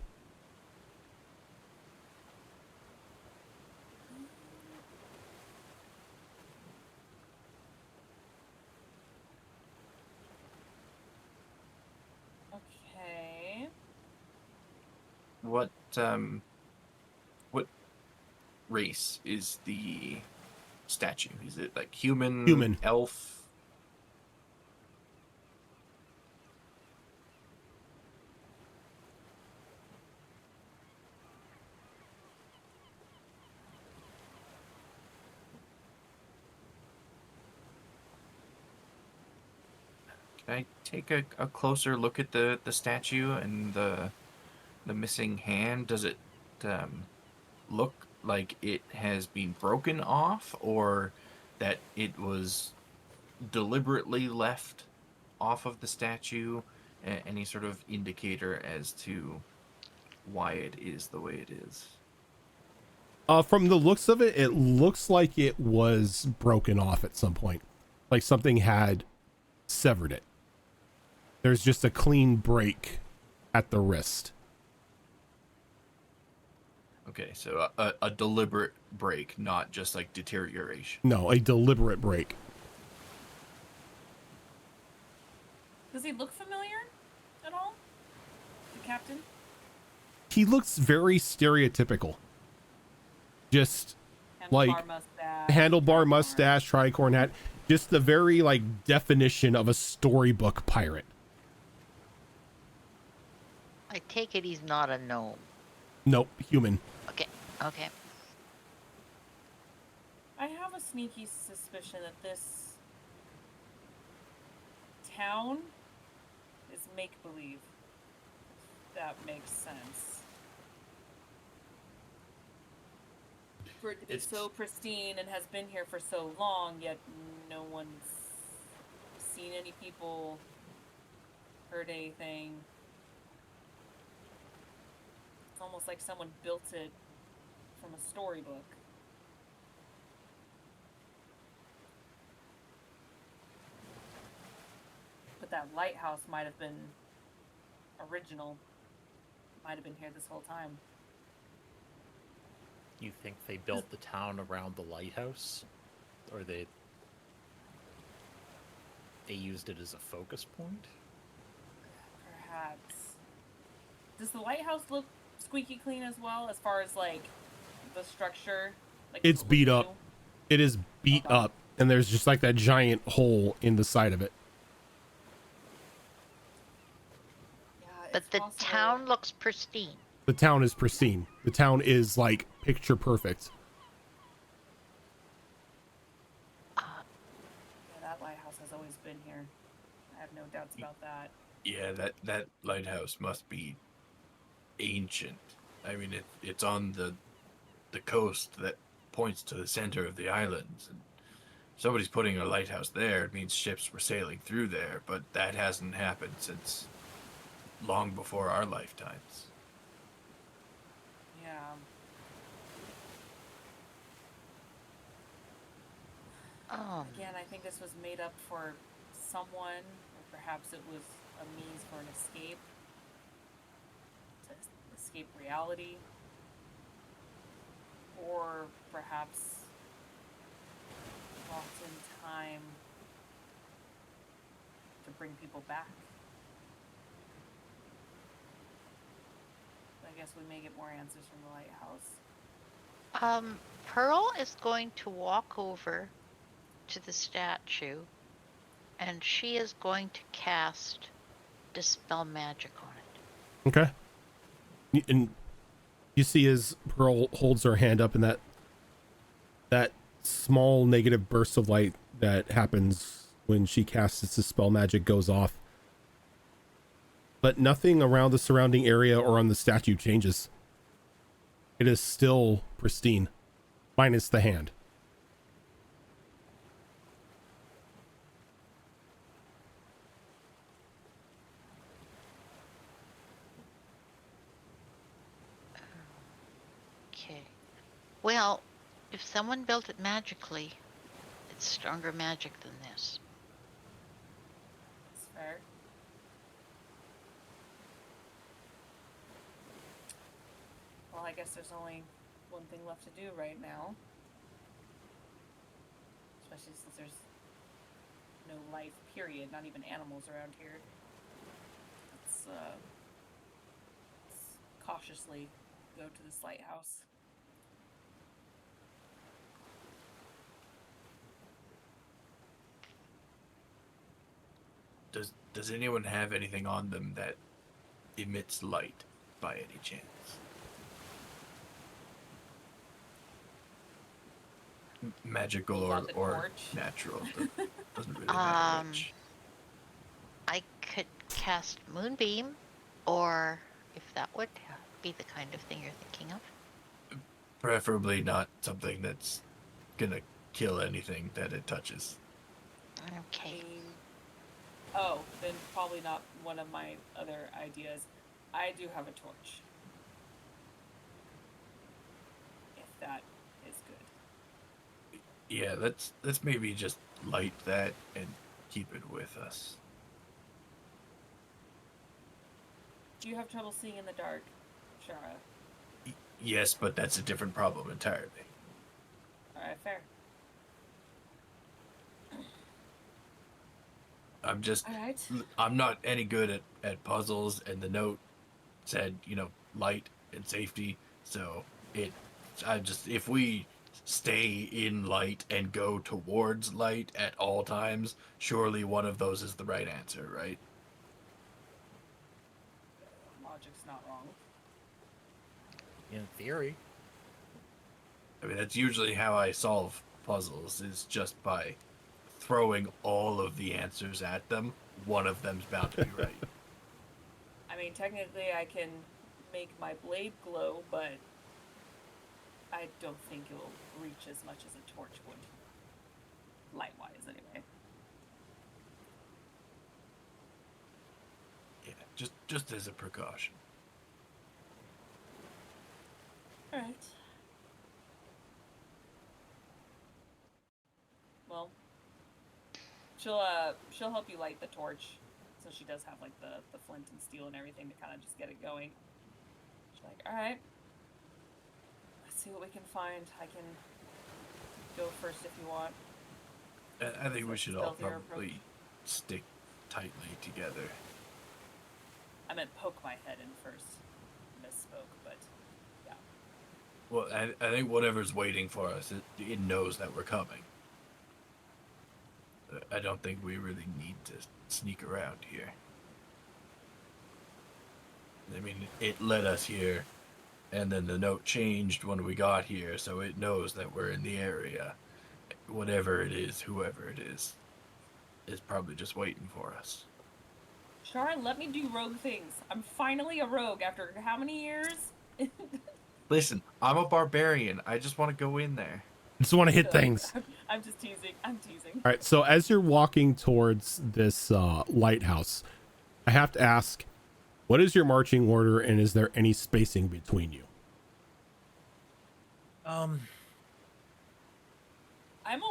Speaker 6: what race is the statue? Is it like human,
Speaker 2: Human.
Speaker 6: elf? Can I take a closer look at the statue and the missing hand? Does it look like it has been broken off, or that it was deliberately left off of the statue? Any sort of indicator as to why it is the way it is?
Speaker 2: From the looks of it, it looks like it was broken off at some point. Like something had severed it. There's just a clean break at the wrist.
Speaker 6: Okay, so a deliberate break, not just like deterioration.
Speaker 2: No, a deliberate break.
Speaker 4: Does he look familiar at all? The captain?
Speaker 2: He looks very stereotypical. Just like
Speaker 4: mustache,
Speaker 2: handlebar
Speaker 4: tricorn.
Speaker 2: mustache, tricorn hat. Just the very like definition of a storybook pirate.
Speaker 7: I take it he's not a gnome.
Speaker 2: Nope, human.
Speaker 7: Okay. Okay.
Speaker 4: I have a sneaky suspicion that this town is make-believe. If that makes sense. For it to be so pristine and has been here for so long, yet no one's seen any people, heard anything. It's almost like someone built it from a storybook. But that lighthouse might have been original. Might have been here this whole time.
Speaker 1: You think they built the town around the lighthouse? Or they used it as a focus point?
Speaker 4: Perhaps. Does the lighthouse look squeaky clean as well, as far as like the structure? Like,
Speaker 2: It's
Speaker 4: does it look
Speaker 2: beat
Speaker 4: new?
Speaker 2: up. It is beat
Speaker 4: Okay.
Speaker 2: up, and there's just like that giant hole in the side of it.
Speaker 4: Yeah,
Speaker 7: But
Speaker 4: it's
Speaker 7: the
Speaker 4: possible.
Speaker 7: town looks pristine.
Speaker 2: The town is pristine. The town is like picture perfect.
Speaker 4: Yeah, that lighthouse has always been here. I have no doubts about that.
Speaker 6: Yeah, that lighthouse must be ancient. I mean, it's on the coast that points to the center of the islands. And somebody's putting a lighthouse there. It means ships were sailing through there, but that hasn't happened since long before our lifetimes.
Speaker 4: Yeah. Again, I think this was made up for someone, or perhaps it was a means for an escape. To escape reality. Or perhaps locked in time to bring people back. I guess we may get more answers from the lighthouse.
Speaker 7: Pearl is going to walk over to the statue, and she is going to cast Dispel Magic on it.
Speaker 2: Okay. And you see as Pearl holds her hand up, and that small negative burst of light that happens when she casts its Dispel Magic goes off. But nothing around the surrounding area or on the statue changes. It is still pristine, minus the hand.
Speaker 7: Okay. Well, if someone built it magically, it's stronger magic than this.
Speaker 4: That's fair. Well, I guess there's only one thing left to do right now. Especially since there's no life, period, not even animals around here. Let's cautiously cautiously go to this lighthouse.
Speaker 6: Does anyone have anything on them that emits light by any chance? Magical
Speaker 4: Pulls
Speaker 6: or,
Speaker 4: out the
Speaker 6: or
Speaker 4: torch.
Speaker 6: natural. Doesn't really matter which.
Speaker 7: I could cast Moonbeam, or if that would be the kind of thing you're thinking of.
Speaker 6: Preferably not something that's gonna kill anything that it touches.
Speaker 7: Okay.
Speaker 4: Oh, then probably not one of my other ideas. I do have a torch. If that is good.
Speaker 6: Yeah, let's maybe just light that and keep it with us.
Speaker 4: Do you have trouble seeing in the dark, Shara?
Speaker 6: Yes, but that's a different problem entirely.
Speaker 4: Alright, fair. Alright.
Speaker 6: I'm not any good at puzzles, and the note said, light and safety. So if we stay in light and go towards light at all times, surely one of those is the right answer, right?
Speaker 4: Logic's not wrong.
Speaker 1: In theory.
Speaker 6: I mean, that's usually how I solve puzzles, is just by throwing all of the answers at them. One of them's bound to be right.
Speaker 4: I mean, technically I can make my blade glow, but I don't think it'll reach as much as a torch would. Light-wise, anyway.
Speaker 6: Yeah, just as a precaution.
Speaker 4: Alright. Well, she'll help you light the torch. So she does have, like, the flint and steel and everything to kind of just get it going. She's like, alright. Let's see what we can find. I can go first if you want.
Speaker 6: I think we should all
Speaker 4: Stealthier
Speaker 6: probably
Speaker 4: approach.
Speaker 6: stick tightly together.
Speaker 4: I meant poke my head in first. Misspoke, but yeah.
Speaker 6: Well, I think whatever's waiting for us, it knows that we're coming. I don't think we really need to sneak around here. I mean, it led us here, and then the note changed when we got here, so it knows that we're in the area. Whatever it is, whoever it is probably just waiting for us.
Speaker 4: Shara, let me do rogue things. I'm finally a rogue after how many years?
Speaker 6: Listen, I'm a barbarian. I just want to go in there.
Speaker 2: Just want to hit things.
Speaker 4: I'm just teasing. I'm teasing.
Speaker 2: All right. So as you're walking towards this lighthouse, I have to ask, what is your marching order, and is there any spacing between you?
Speaker 4: I'm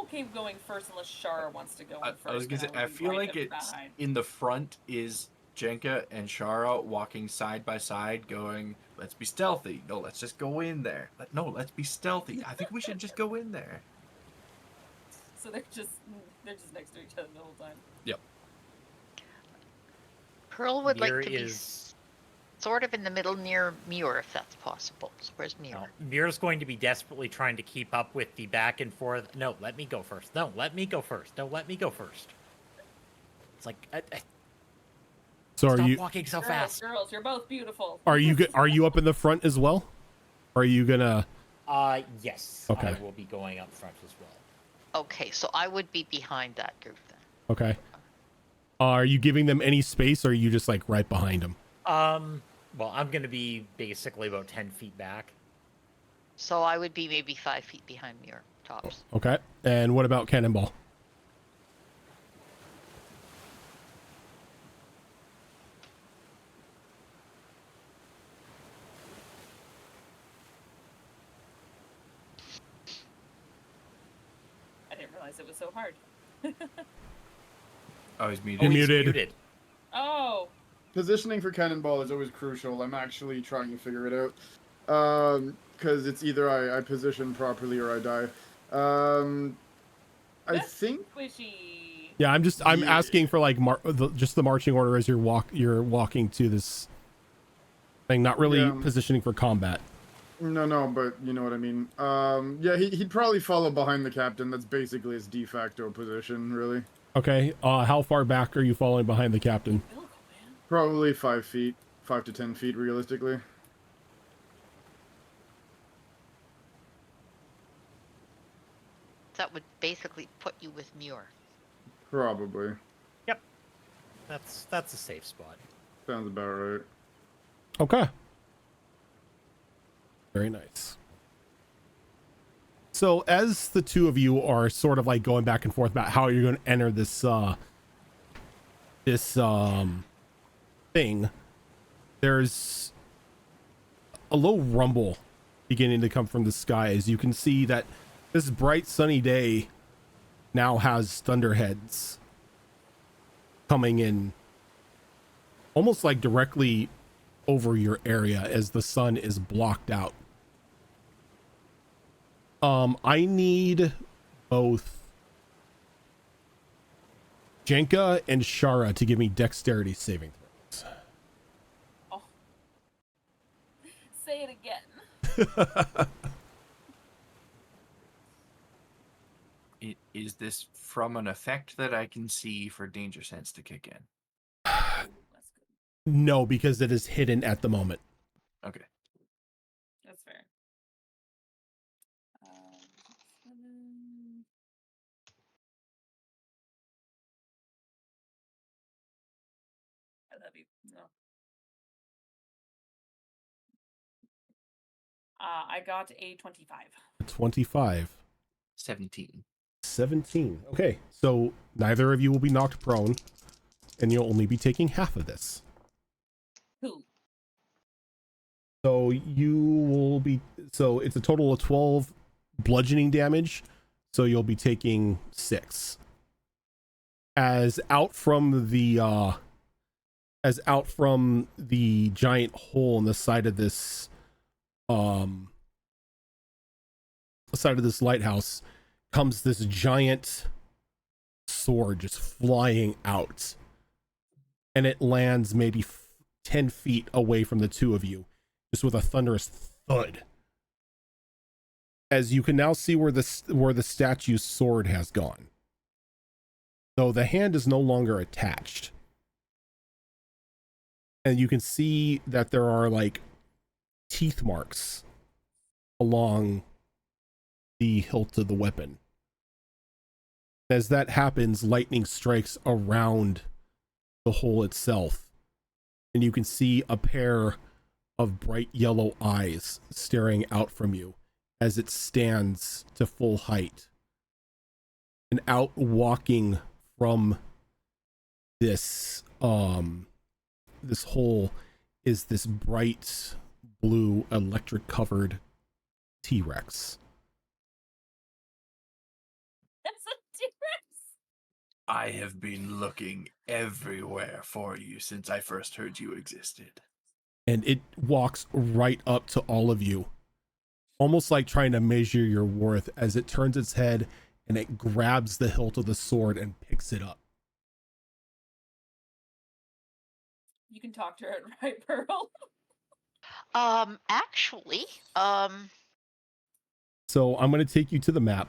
Speaker 4: okay with going first unless Shara wants to go in first.
Speaker 6: I was gonna say,
Speaker 4: and
Speaker 6: I
Speaker 4: will be
Speaker 6: feel
Speaker 4: right
Speaker 6: like it's
Speaker 4: behind.
Speaker 6: in the front is Jenka and Shara walking side by side, going, "Let's be stealthy." No, let's just go in there. No, let's be stealthy. I think we should just go in there.
Speaker 4: So they're just next to each other the whole time.
Speaker 6: Yep.
Speaker 7: Pearl would
Speaker 1: Mir
Speaker 7: like to be sort of in the middle near Muir, if that's possible. So where's Muir?
Speaker 1: No, Mir's going to be desperately trying to keep up with the back and forth. No, let me go first. No, let me go first. No, let me go first. It's like,
Speaker 2: So are
Speaker 1: stop
Speaker 2: you
Speaker 1: walking so
Speaker 4: Girls,
Speaker 1: fast.
Speaker 4: girls, you're both beautiful.
Speaker 2: are you up in the front as well? Or are you gonna?
Speaker 1: Yes.
Speaker 2: Okay.
Speaker 1: I will be going up front as well.
Speaker 7: Okay, so I would be behind that group then.
Speaker 2: Okay. Are you giving them any space, or are you just like right behind them?
Speaker 1: Well, I'm going to be basically about 10 feet back.
Speaker 7: So I would be maybe 5 feet behind Muir, tops.
Speaker 2: Okay. And what about Cannonball?
Speaker 4: I didn't realize it was so hard.
Speaker 6: Oh, he's muted.
Speaker 2: You're
Speaker 1: he's
Speaker 2: muted.
Speaker 4: Oh,
Speaker 5: Positioning for cannonball is always crucial. I'm actually trying to figure it out. Because it's either I position properly or I die. I
Speaker 4: that's
Speaker 5: think
Speaker 4: squishy.
Speaker 2: Yeah, I'm
Speaker 5: Yeah.
Speaker 2: asking for like just the marching order as you're walking to this Saying not really
Speaker 5: Yeah.
Speaker 2: positioning for combat.
Speaker 5: No, but you know what I mean. Yeah, he'd probably follow behind the captain. That's basically his de facto position, really.
Speaker 2: Okay. How far back are you following behind the captain?
Speaker 4: Biblical, man.
Speaker 5: Probably 5 feet, 5 to 10 feet, realistically.
Speaker 7: That would basically put you with Muir.
Speaker 5: Probably.
Speaker 1: That's a safe spot.
Speaker 5: Sounds about right.
Speaker 2: Okay. Very nice. So as the two of you are sort of like going back and forth about how you're going to enter this thing, there's a low rumble beginning to come from the sky as you can see that this bright sunny day now has thunderheads coming in almost like directly over your area as the sun is blocked out. I need both Jenka and Shara to give me dexterity saving throws.
Speaker 4: Oh. Say it again.
Speaker 6: Is this from an effect that I can see for danger sense to kick in?
Speaker 4: That's good.
Speaker 2: No, because it is hidden at the moment.
Speaker 6: Okay.
Speaker 4: That's fair. 7. I love you. No. I got a 25.
Speaker 2: 25.
Speaker 6: 17.
Speaker 2: 17. Okay, so neither of you will be knocked prone, and you'll only be taking half of this.
Speaker 4: Who?
Speaker 2: So you will be, so it's a total of 12 bludgeoning damage, so you'll be taking 6. As out from the giant hole in the side of this lighthouse comes this giant sword just flying out, and it lands maybe 10 feet away from the two of you, just with a thunderous thud. As you can now see where the statue's sword has gone. So the hand is no longer attached. And you can see that there are like teeth marks along the hilt of the weapon. As that happens, lightning strikes around the hole itself, and you can see a pair of bright yellow eyes staring out from you as it stands to full height. And out walking from this this hole is this bright blue electric covered T-Rex.
Speaker 4: That's a T-Rex.
Speaker 6: I have been looking everywhere for you since I first heard you existed.
Speaker 2: And it walks right up to all of you, almost like trying to measure your worth, as it turns its head and it grabs the hilt of the sword and picks it up.
Speaker 4: You can talk to it, right, Pearl?
Speaker 7: Actually,
Speaker 2: So I'm going to take you to the map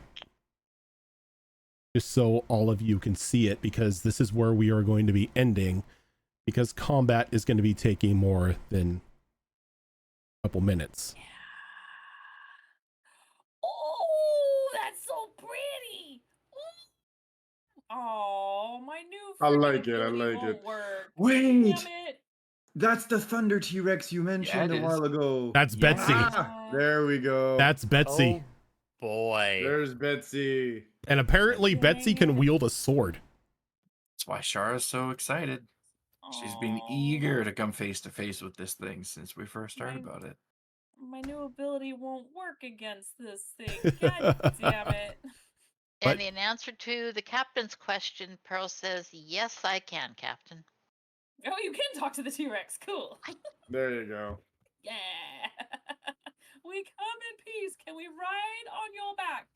Speaker 2: just so all of you can see it, because this is where we are going to be ending, because combat is going to be taking more than a couple minutes.
Speaker 4: Oh, that's so pretty. Oh, my new.
Speaker 5: I
Speaker 4: freaking
Speaker 5: like it, I
Speaker 4: ability
Speaker 5: like
Speaker 4: won't
Speaker 5: it.
Speaker 4: Work.
Speaker 5: Wait!
Speaker 4: Damn it.
Speaker 5: That's the Thunder T-Rex you mentioned
Speaker 6: it
Speaker 5: a while ago.
Speaker 2: That's
Speaker 6: Yeah.
Speaker 2: Betsy.
Speaker 5: Ah, there we go.
Speaker 2: That's Betsy.
Speaker 1: Oh boy.
Speaker 5: There's Betsy.
Speaker 2: And apparently Betsy can
Speaker 4: Dang it.
Speaker 2: wield a sword.
Speaker 6: That's why Shara's so excited. She's been
Speaker 4: Aw,
Speaker 6: eager to come face to face with this thing since we first heard
Speaker 4: My-
Speaker 6: about it.
Speaker 4: My new ability won't work against this thing. God damn it.
Speaker 2: But-
Speaker 7: and in answer to the captain's question, Pearl says, "Yes, I can, Captain."
Speaker 4: Oh, you can talk to the T-Rex. Cool.
Speaker 5: There you go.
Speaker 4: Yeah. We come in peace. Can we ride on your back?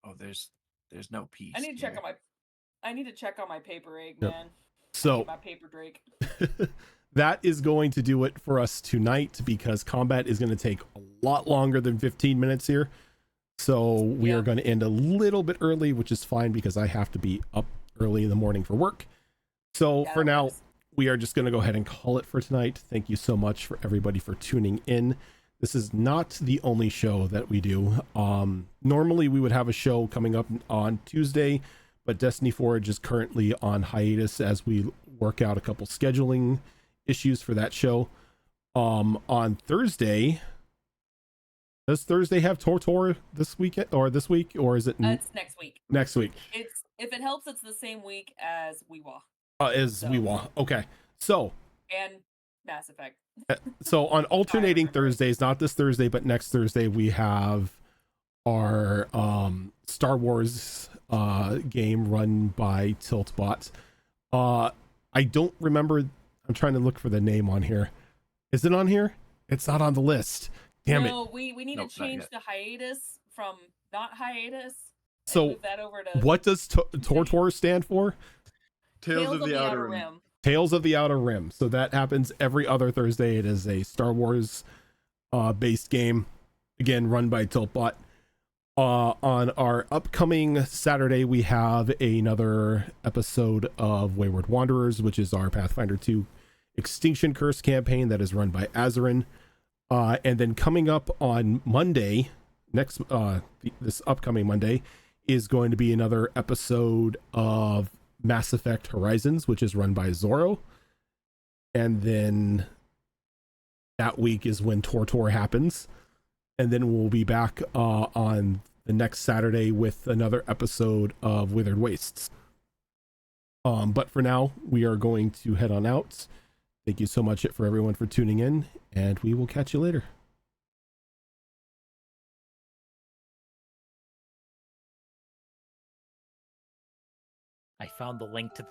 Speaker 6: Oh, there's no peace.
Speaker 4: I need to check
Speaker 6: here.
Speaker 4: on my. I need to check on my paper egg,
Speaker 2: Yep.
Speaker 4: man.
Speaker 2: So
Speaker 4: My paper Drake.
Speaker 2: that is going to do it for us tonight because combat is going to take a lot longer than 15 minutes here. So we are going to end a little bit early, which is fine because I have to be up early in the morning for work. So for now, we are just going to go ahead and call it for tonight. Thank you so much for everybody for tuning in. This is not the only show that we do. Normally we would have a show coming up on Tuesday, but Destiny Forge is currently on hiatus as we work out a couple scheduling issues for that show. On Thursday, does Thursday have Tortor this weekend or this week, or is it
Speaker 4: It's next week.
Speaker 2: Next week.
Speaker 4: It's, if it helps, it's the same week as Weewa.
Speaker 2: Weewa. Okay. So
Speaker 4: And Mass Effect.
Speaker 2: so on alternating Thursdays, not this Thursday, but next Thursday, we have our Star Wars game run by Tiltbot. I don't remember. I'm trying to look for the name on here. Is it on here? It's not on the list. Damn it.
Speaker 4: No, we need to change the hiatus from not hiatus.
Speaker 2: So
Speaker 4: move that over to
Speaker 2: what does Tortor stand for?
Speaker 5: Tales of the Outer Rim.
Speaker 2: Tales of the Outer Rim. So that happens every other Thursday. It is a Star Wars based game, again run by Tiltbot. On our upcoming Saturday, we have another episode of Wayward Wanderers, which is our Pathfinder 2 Extinction Curse campaign that is run by Azarin. And then coming up on Monday, this upcoming Monday, is going to be another episode of Mass Effect Horizons, which is run by Zorro. And then that week is when Tortor happens. And then we'll be back on the next Saturday with another episode of Withered Wastes. But for now, we are going to head on out. Thank you so much for everyone for tuning in, and we will catch you later.
Speaker 1: I found the link to